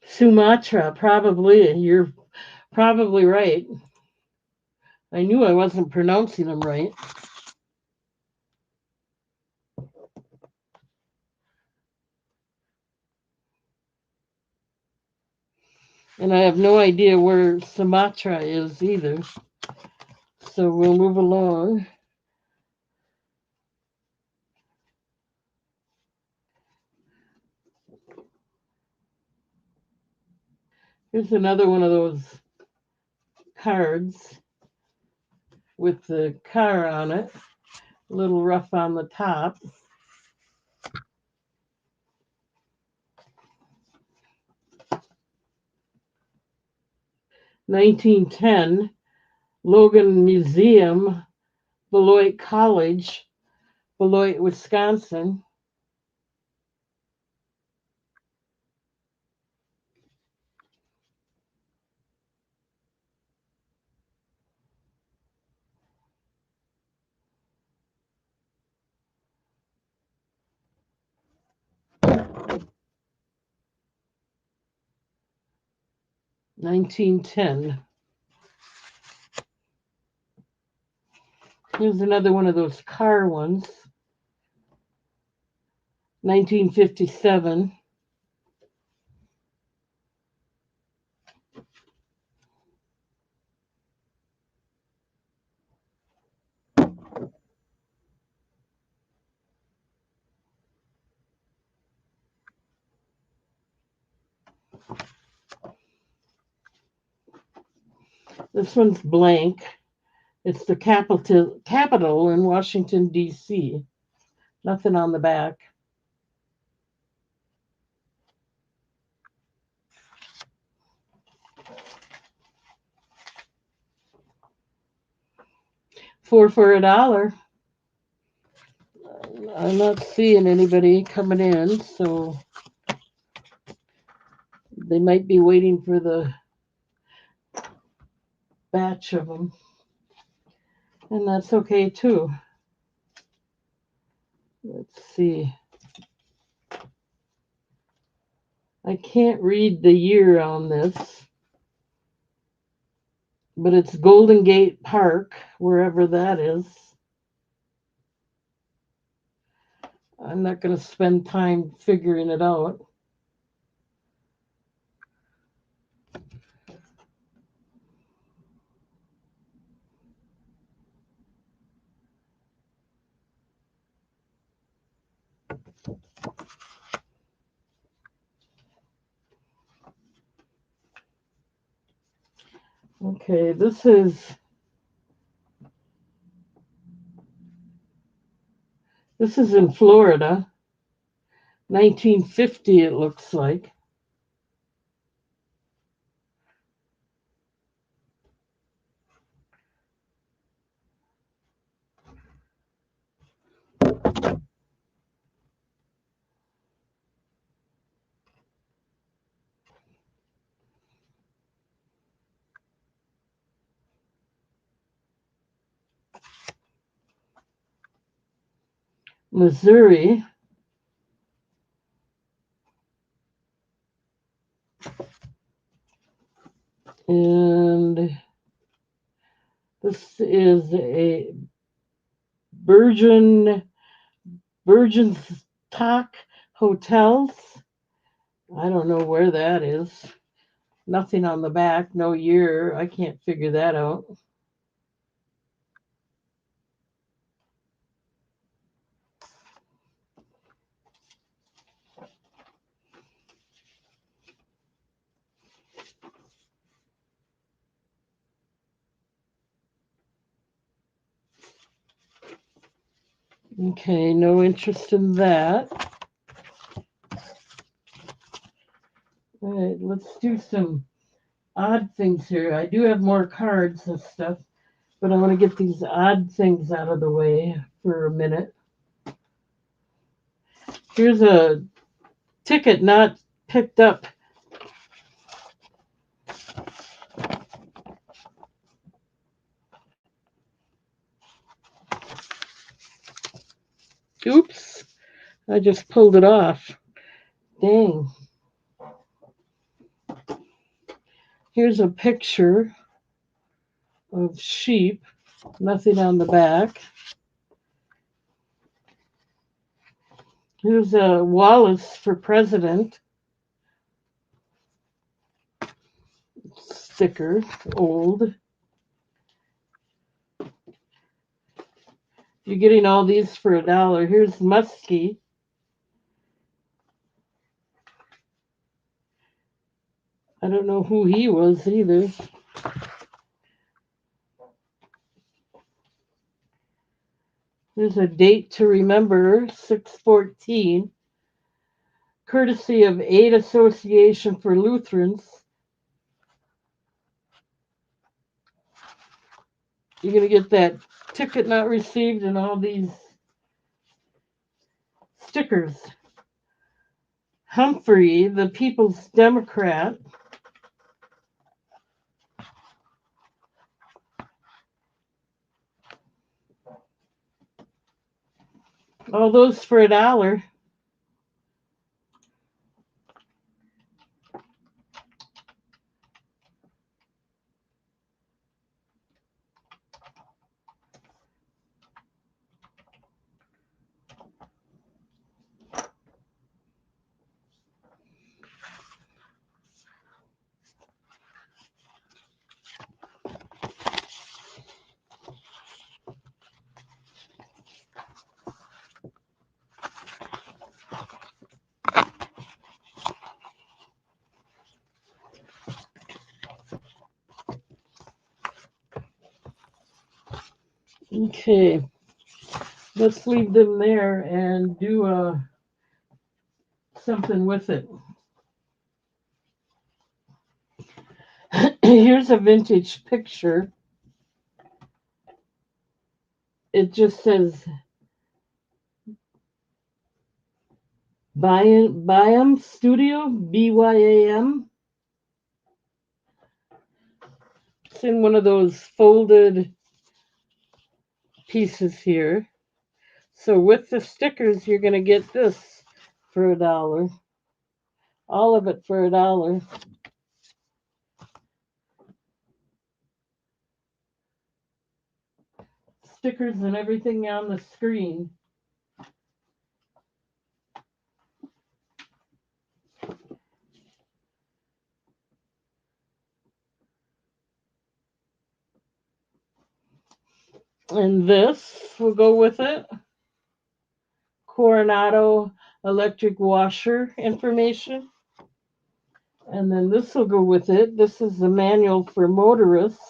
Sumatra, probably. You're probably right. I knew I wasn't pronouncing them right. And I have no idea where Sumatra is either. So we'll move along. Here's another one of those cards with the car on it. A little rough on the top. (1910) Logan Museum, Beloit College, Beloit, Wisconsin. (1910). Here's another one of those car ones. 1957. This one's blank. It's the Capitol in Washington, D.C. Nothing on the back. Four for $1. I'm not seeing anybody coming in, so they might be waiting for the batch of them. And that's okay too. Let's see. I can't read the year on this, but it's Golden Gate Park, wherever that is. I'm not going to spend time figuring it out. Okay, this is in Florida. 1950 it looks like. Missouri. And this is a Virgin's Talk Hotels. I don't know where that is. Nothing on the back, no year. I can't figure that out. Okay, no interest in that. All right, let's do some odd things here. I do have more cards and stuff, but I want to get these odd things out of the way for a minute. Here's a ticket not picked up. Oops, I just pulled it off. Dang. Here's a picture of sheep, nothing on the back. Here's a Wallace for president sticker, old. You're getting all these for $1. Here's Muskie. I don't know who he was either. There's a date to remember, 6/14, courtesy of Aid Association for Lutherans. You're going to get that ticket not received and all these stickers. Humphrey, the People's Democrat. All those for $1. Okay, let's leave them there and do something with it. Here's a vintage picture. It just says Byam Studio, BYAM. It's in one of those folded pieces here. So with the stickers, you're going to get this for $1. All of it for $1. Stickers and everything on the screen. And this will go with it. Coronado electric washer information. And then this will go with it. This is the manual for motorists.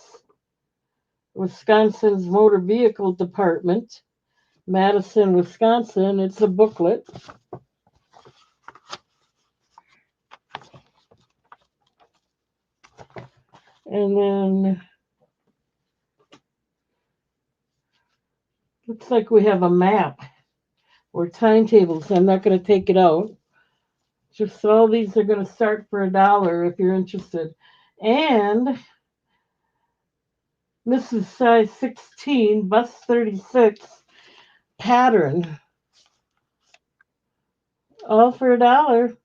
Wisconsin's Motor Vehicle Department, Madison, Wisconsin. It's a booklet. And then looks like we have a map or timetables. I'm not going to take it out. Just all these are going to start for $1 if you're interested. And Mrs. Size 16, Bus 36 pattern. All for $1.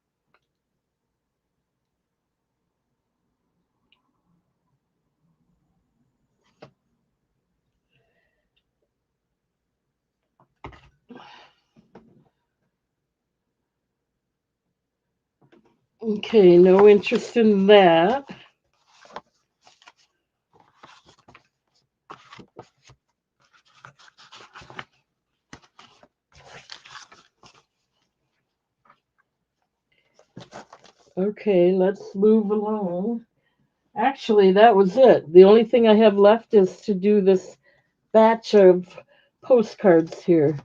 Okay, no interest in that. Okay, let's move along. Actually, that was it. The only thing I have left is to do this batch of postcards here.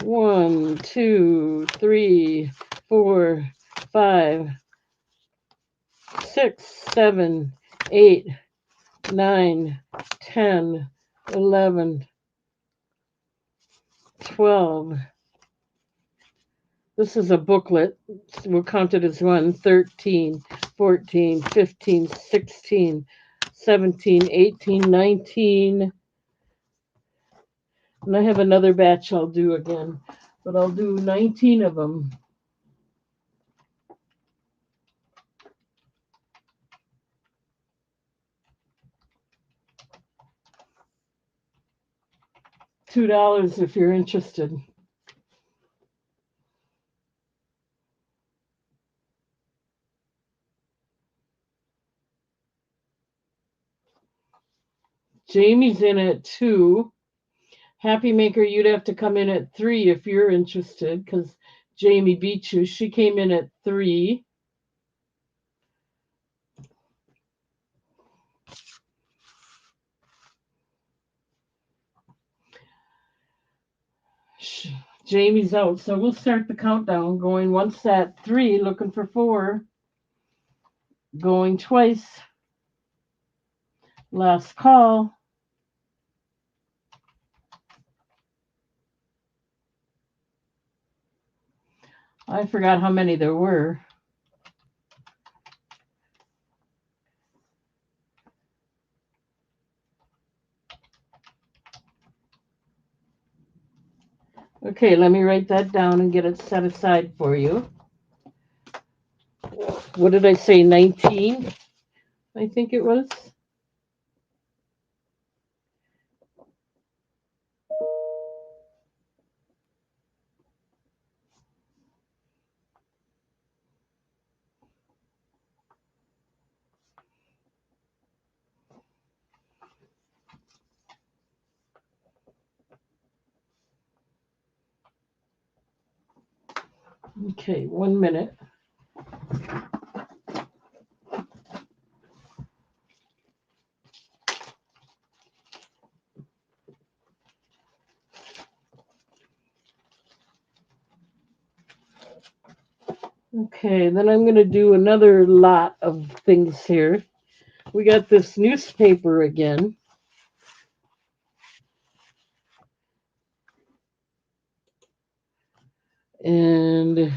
One, two, three, 4, 5, 6, 7, 8, 9, 10, 11, 12. This is a booklet. We'll count it as 1, 13, 14, 15, 16, 17, 18, 19. And I have another batch I'll do again, but I'll do 19 of them. $2 if you're interested. Jamie's in it too. Happy Maker, you'd have to come in at 3 if you're interested, because Jamie beat you. She came in at 3. Jamie's out, so we'll start the countdown. Going once at 3, looking for 4. Going twice. Last call. I forgot how many there were. Okay, let me write that down and get it set aside for you. What did I say? 19? I think it was. Okay, 1 minute. Okay, then I'm going to do another lot of things here. We got this newspaper again. And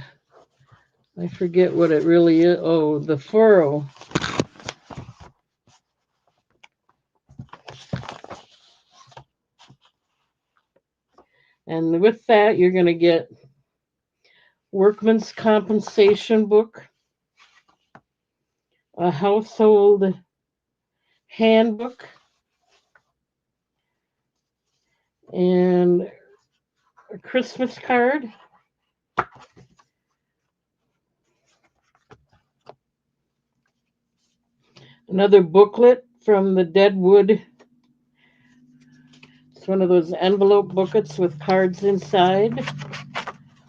I forget what it really is. Oh, the furrow. And with that, you're going to get workman's compensation book, a household handbook, and a Christmas card. Another booklet from the Deadwood. It's one of those envelope booklets with cards inside.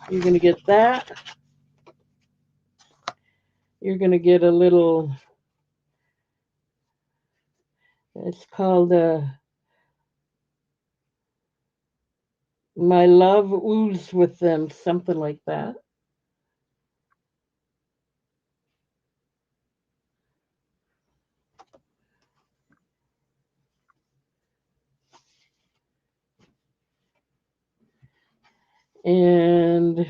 You're going to get that. You're going to get a little, it's called My Love Ooze with Them, something like that. And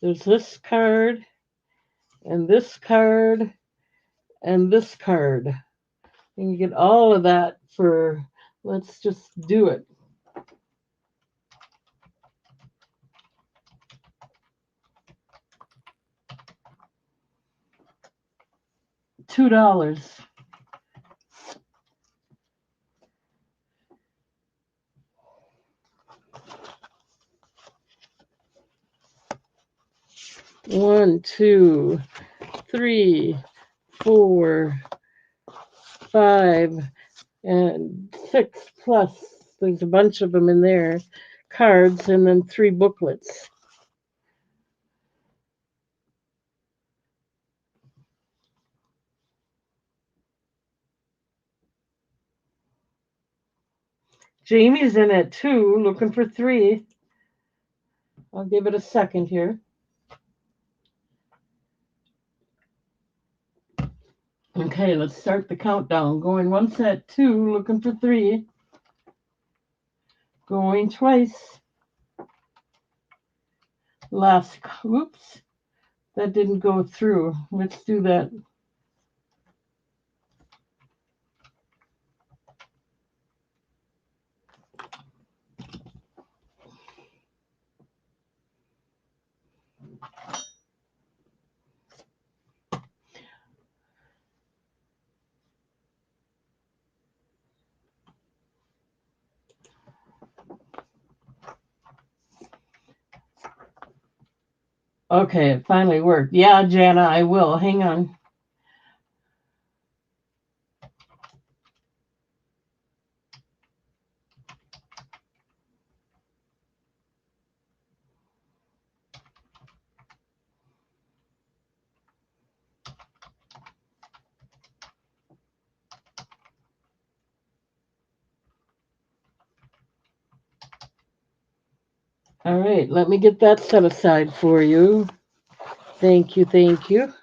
there's this card, and this card, and this card. And you get all of that for, let's just do it. $2. One, two, 3, 4, 5, and 6 plus. There's a bunch of them in there. Cards, and then 3 booklets. Jamie's in at 2, looking for 3. I'll give it a second here. Okay, let's start the countdown. Going once at 2, looking for 3. Going twice. Last, oops, that didn't go through. Let's do that. Okay, it finally worked. Yeah, Jana, I will. Hang on. All right, let me get that set aside for you. Thank you, thank you.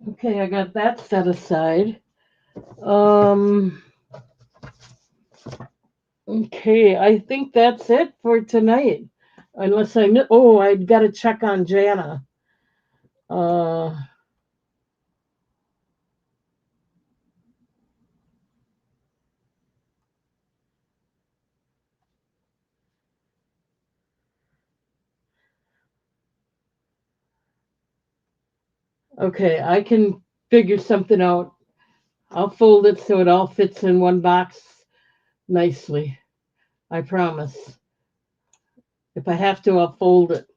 Okay, I got that set aside. Um, okay, I think that's it for tonight. Unless oh, I got to check on Jana. Uh, okay, I can figure something out. I'll fold it so it all fits in one box nicely. I promise. If I have to, I'll fold it.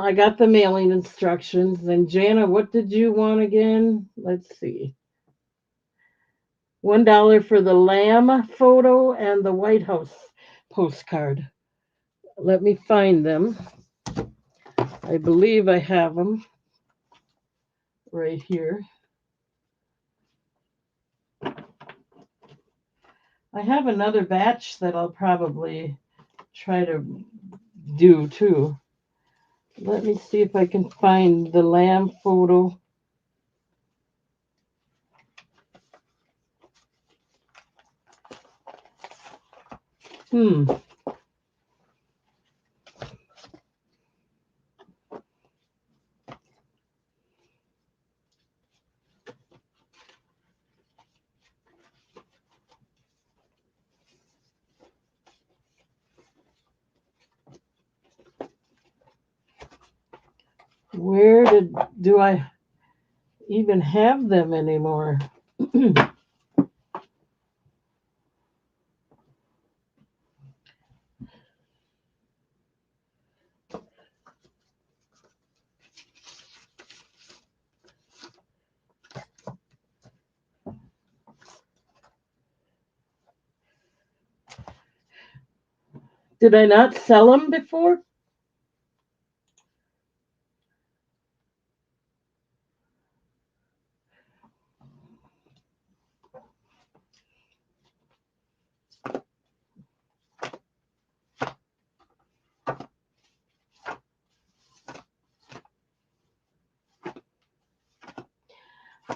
I got the mailing instructions. And Jana, what did you want again? Let's see. $1 for the lamb photo and the White House postcard. Let me find them. I believe I have them right here. I have another batch that I'll probably try to do too. Let me see if I can find the lamb photo. Hmm. Where do I even have them anymore? Did I not sell them before?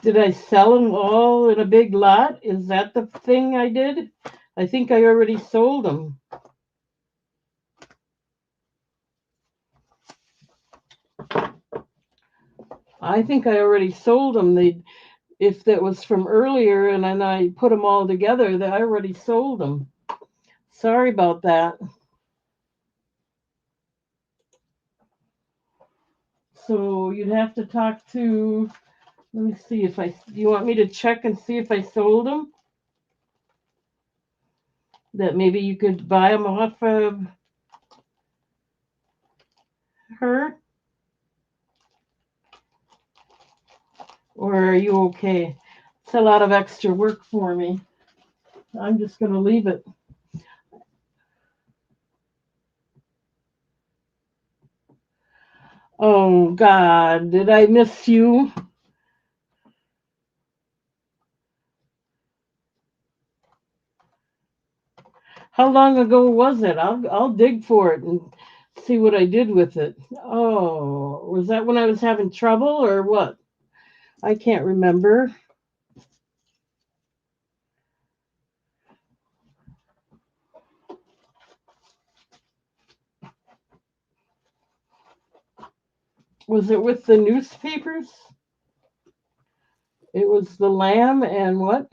Did I sell them all in a big lot? Is that the thing I did? I think I already sold them. I think I already sold them. If that was from earlier and then I put them all together, that I already sold them. Sorry about that. So you'd have to talk to. Let me see if I. You want me to check and see if I sold them? That maybe you could buy them off of her, or are you okay? It's a lot of extra work for me. I'm just gonna leave it. Oh God, did I miss you? How long ago was it? I'll dig for it and see what I did with it. Oh, was that when I was having trouble or what? I can't remember. Was it with the newspapers? It was the lamb and what?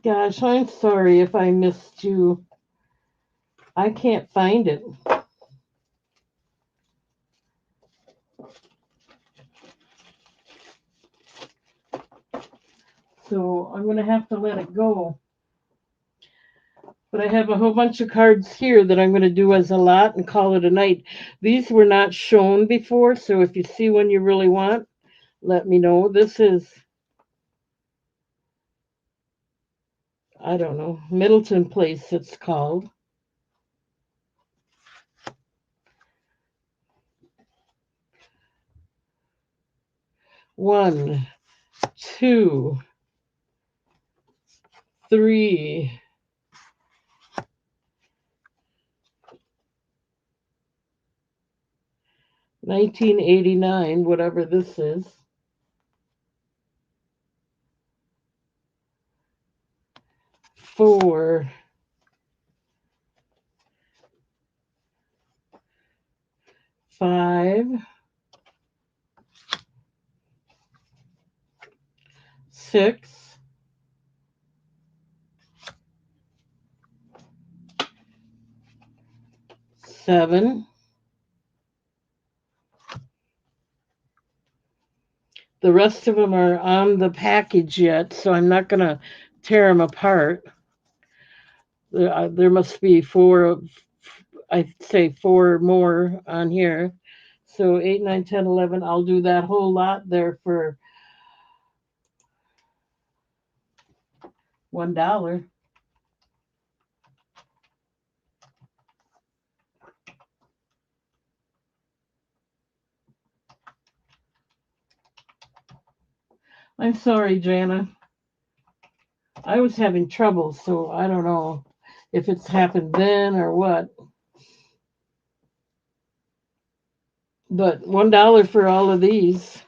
Gosh, I'm sorry if I missed you. I can't find it. So I'm going to have to let it go. But I have a whole bunch of cards here that I'm going to do as a lot and call it a night. These were not shown before, so if you see one you really want, let me know. This is, I don't know, Middleton Place, it's called. One, two, three, 1989, whatever this is. Four, five, six, seven. The rest of them are on the package yet, so I'm not going to tear them apart. There must be four, I'd say four more on here. So 8, 9, 10, 11. I'll do that whole lot there for $1. I'm sorry, Jana. I was having trouble, so I don't know if it's happened then or what. But $1 for all of these.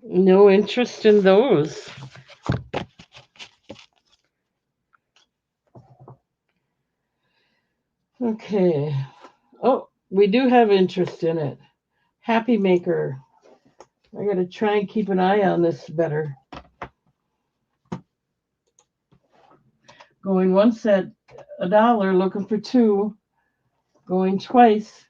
No interest in those. Okay. Oh, we do have interest in it. Happy Maker. I got to try and keep an eye on this better. Going once at $1, looking for two. Going twice.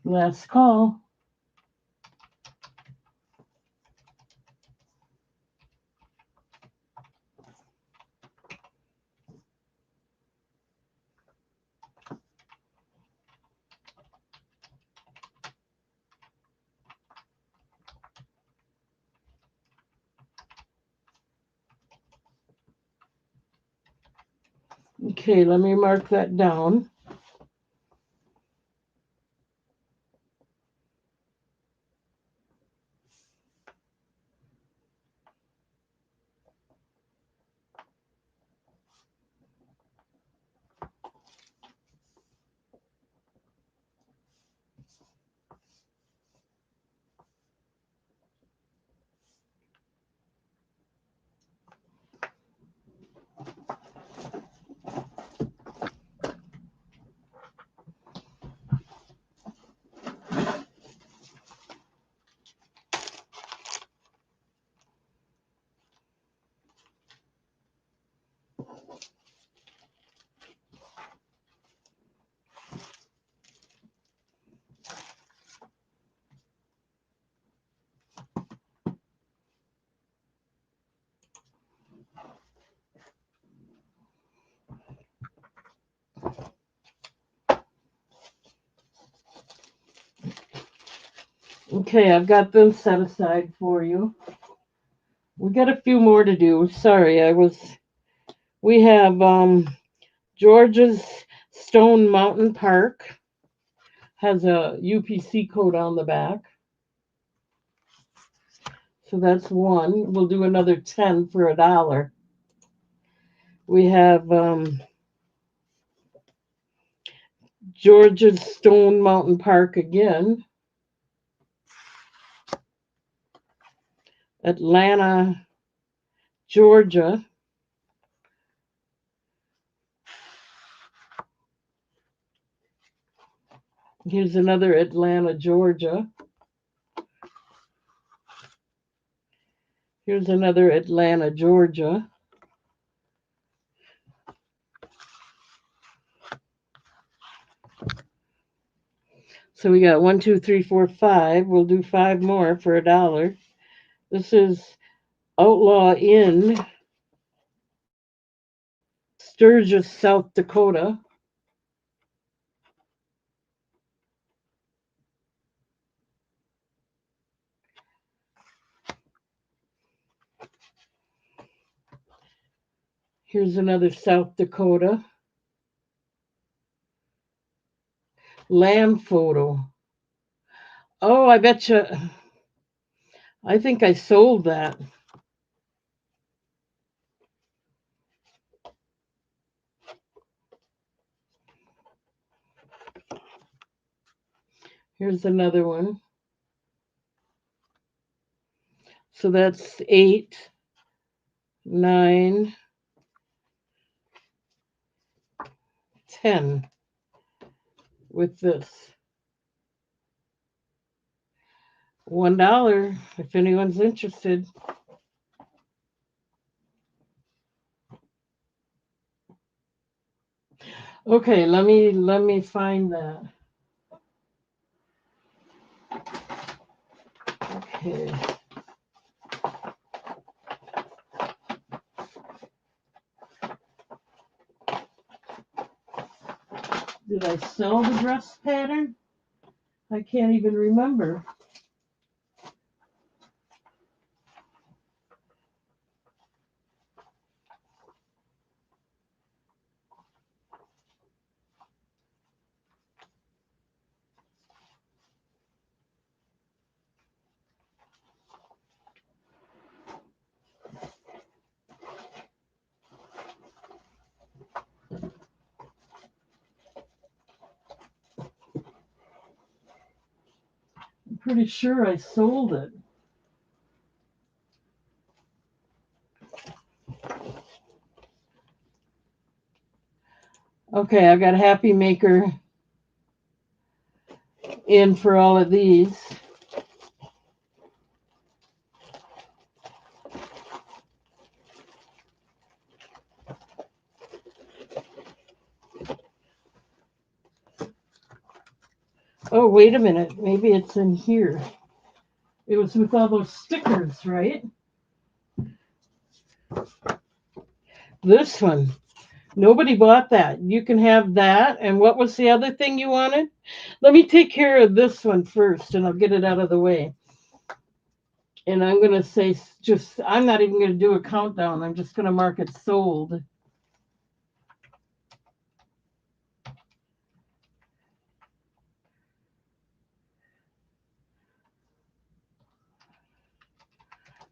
Last call. Okay, let me mark that down. Okay, I've got them set aside for you. We got a few more to do. Sorry, we have Georgia's Stone Mountain Park has a UPC code on the back. So that's one. We'll do another 10 for $1. We have Georgia's Stone Mountain Park again. Atlanta, Georgia. Here's another Atlanta, Georgia. Here's another Atlanta, Georgia. So we got 1, 2, 3, 4, 5. We'll do 5 more for $1. This is Outlaw Inn, Sturgis, South Dakota. Here's another South Dakota. Lamb photo. Oh, I bet you. I think I sold that. Here's another one. So that's 8, 9, 10 with this. $1 if anyone's interested. Okay, let me find that. Okay. Did I sell the dress pattern? I can't even remember. I'm pretty sure I sold it. Okay, I got Happy Maker in for all of these. Oh, wait a minute. Maybe it's in here. It was with all those stickers, right? This one. Nobody bought that. You can have that. And what was the other thing you wanted? Let me take care of this one first and I'll get it out of the way. And I'm going to say I'm not even going to do a countdown. I'm just going to mark it sold.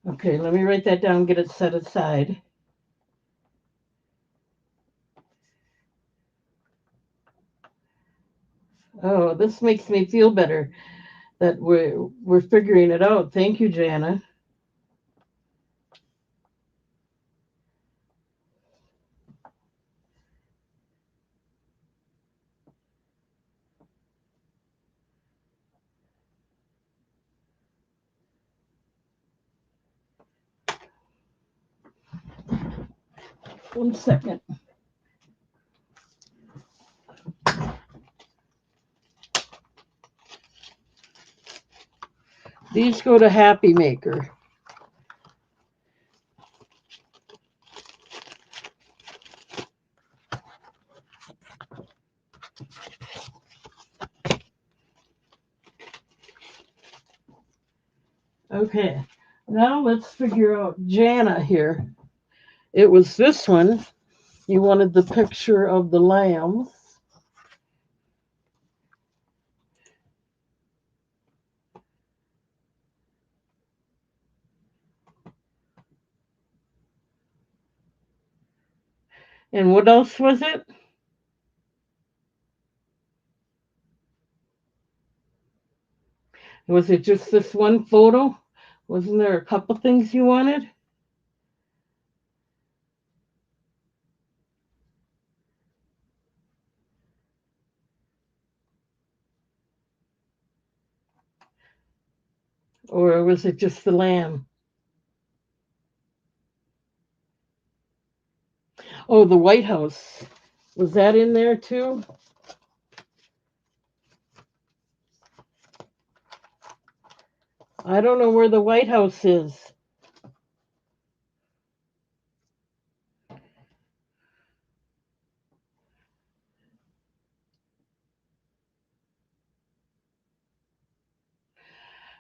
Okay, let me write that down, get it set aside. Oh, this makes me feel better that we're figuring it out. Thank you, Jana. One second. These go to Happy Maker. Okay, now let's figure out Jana here. It was this one. You wanted the picture of the lambs. And what else was it? Was it just this one photo? Wasn't there a couple things you wanted? Or was it just the lamb? Oh, the White House. Was that in there too? I don't know where the White House is.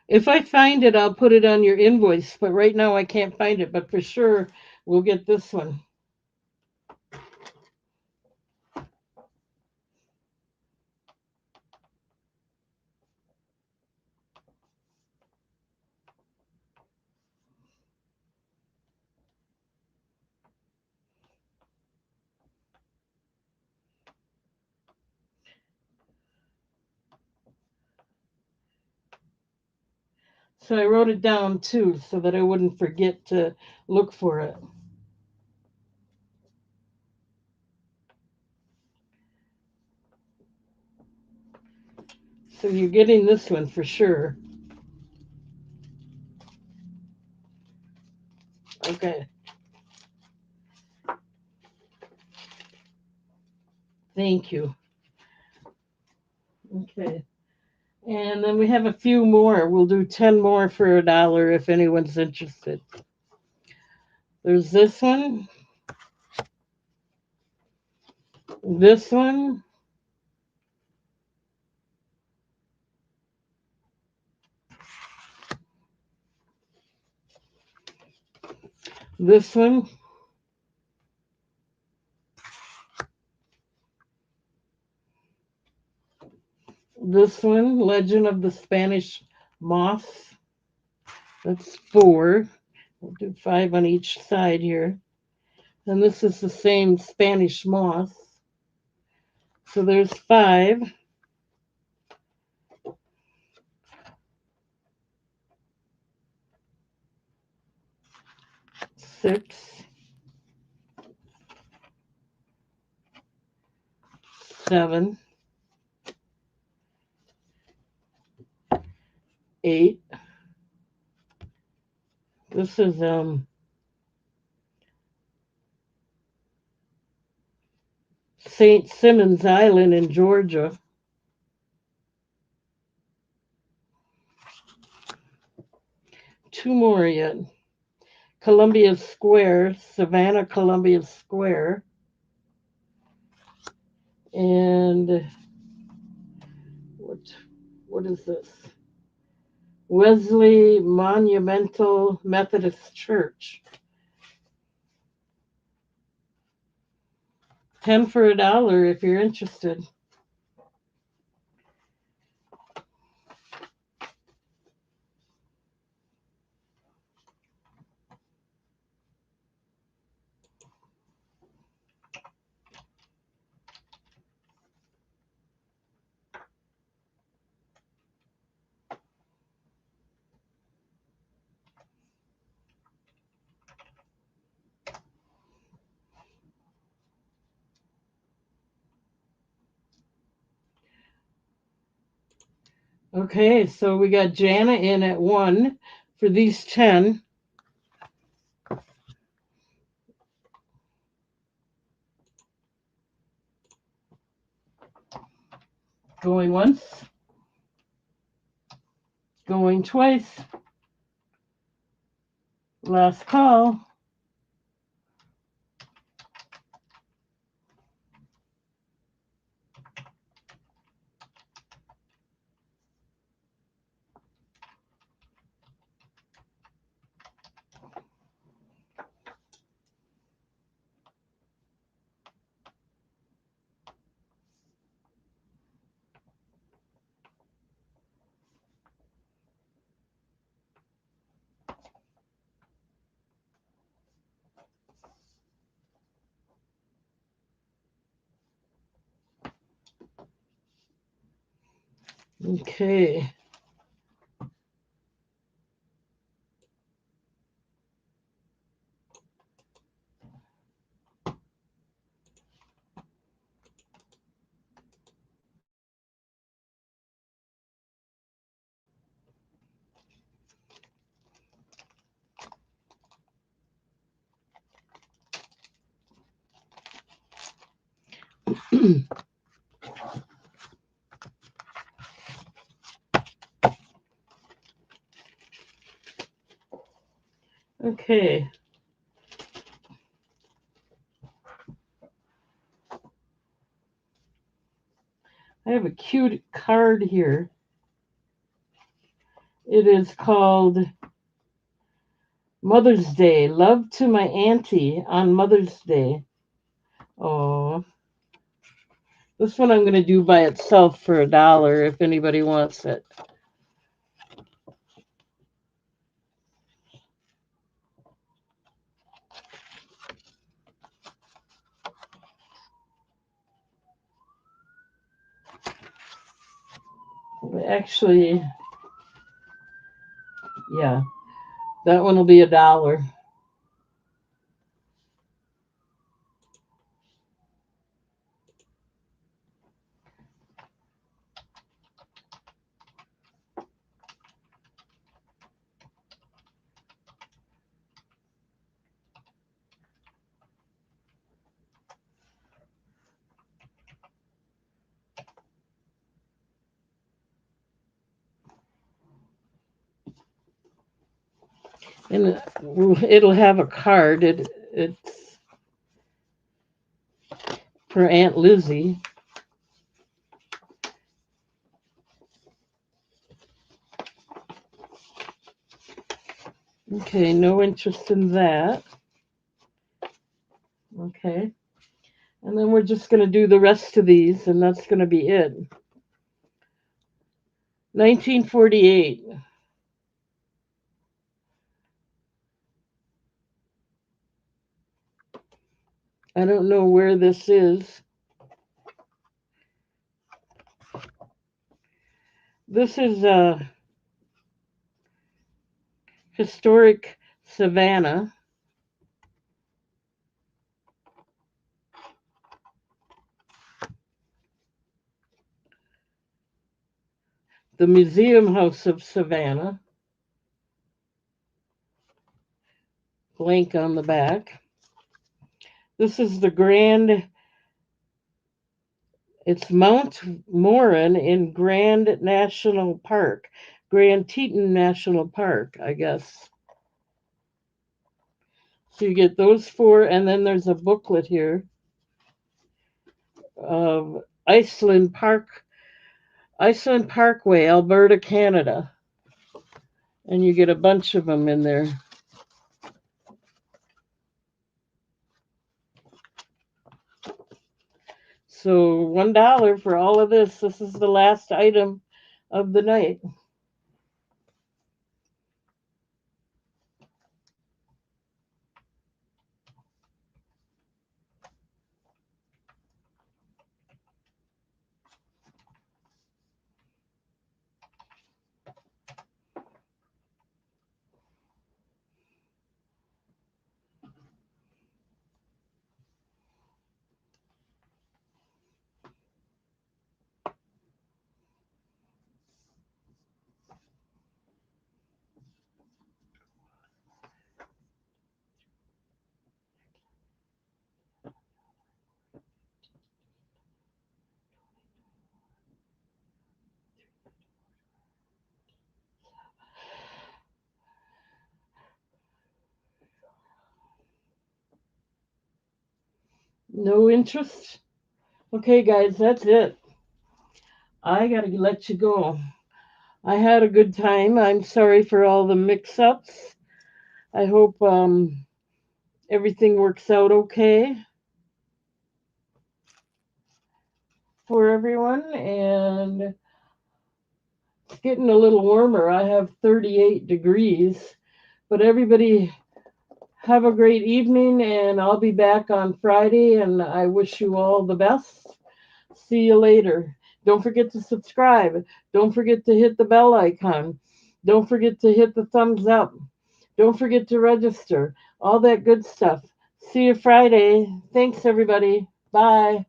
If I find it, I'll put it on your invoice, but right now I can't find it, but for sure we'll get this one. So I wrote it down too so that I wouldn't forget to look for it. So you're getting this one for sure. Okay. Thank you. Okay. And then we have a few more. We'll do 10 more for $1 if anyone's interested. There's this one, this one, this one, this one, Legend of the Spanish Moss. That's 4. We'll do 5 on each side here. And this is the same Spanish moss. So there's 5. 6, 7, 8. This is St. Simons Island in Georgia. Two more yet. Columbia Square, Savannah, Columbia Square. And what is this? Wesley Monumental Methodist Church. 10 for $1 if you're interested. Okay, so we got Jana in at 1 for these 10. Going once. Going twice. Last call. Okay. Okay. I have a cute card here. It is called Mother's Day. Love to my auntie on Mother's Day. Oh, this one I'm going to do by itself for $1 if anybody wants it. Actually, yeah, that one will be $1. And it'll have a card. It's for Aunt Lizzie. Okay, no interest in that. Okay. And then we're just going to do the rest of these, and that's going to be it. 1948. I don't know where this is. This is historic Savannah. The Museum House of Savannah. Blank on the back. This is the it's Mount Morin in Grand National Park. Grand Teton National Park, I guess. So you get those four, and then there's a booklet here of Iceland Parkway, Alberta, Canada. And you get a bunch of them in there. So $1 for all of this. This is the last item of the night. No interest? Okay, guys, that's it. I got to let you go. I had a good time. I'm sorry for all the mix ups. I hope everything works out okay for everyone. And it's getting a little warmer. I have 38 degrees. But everybody, have a great evening, and I'll be back on Friday. And I wish you all the best. See you later. Don't forget to subscribe. Don't forget to hit the bell icon. Don't forget to hit the thumbs up. Don't forget to register. All that good stuff. See you Friday. Thanks, everybody. Bye.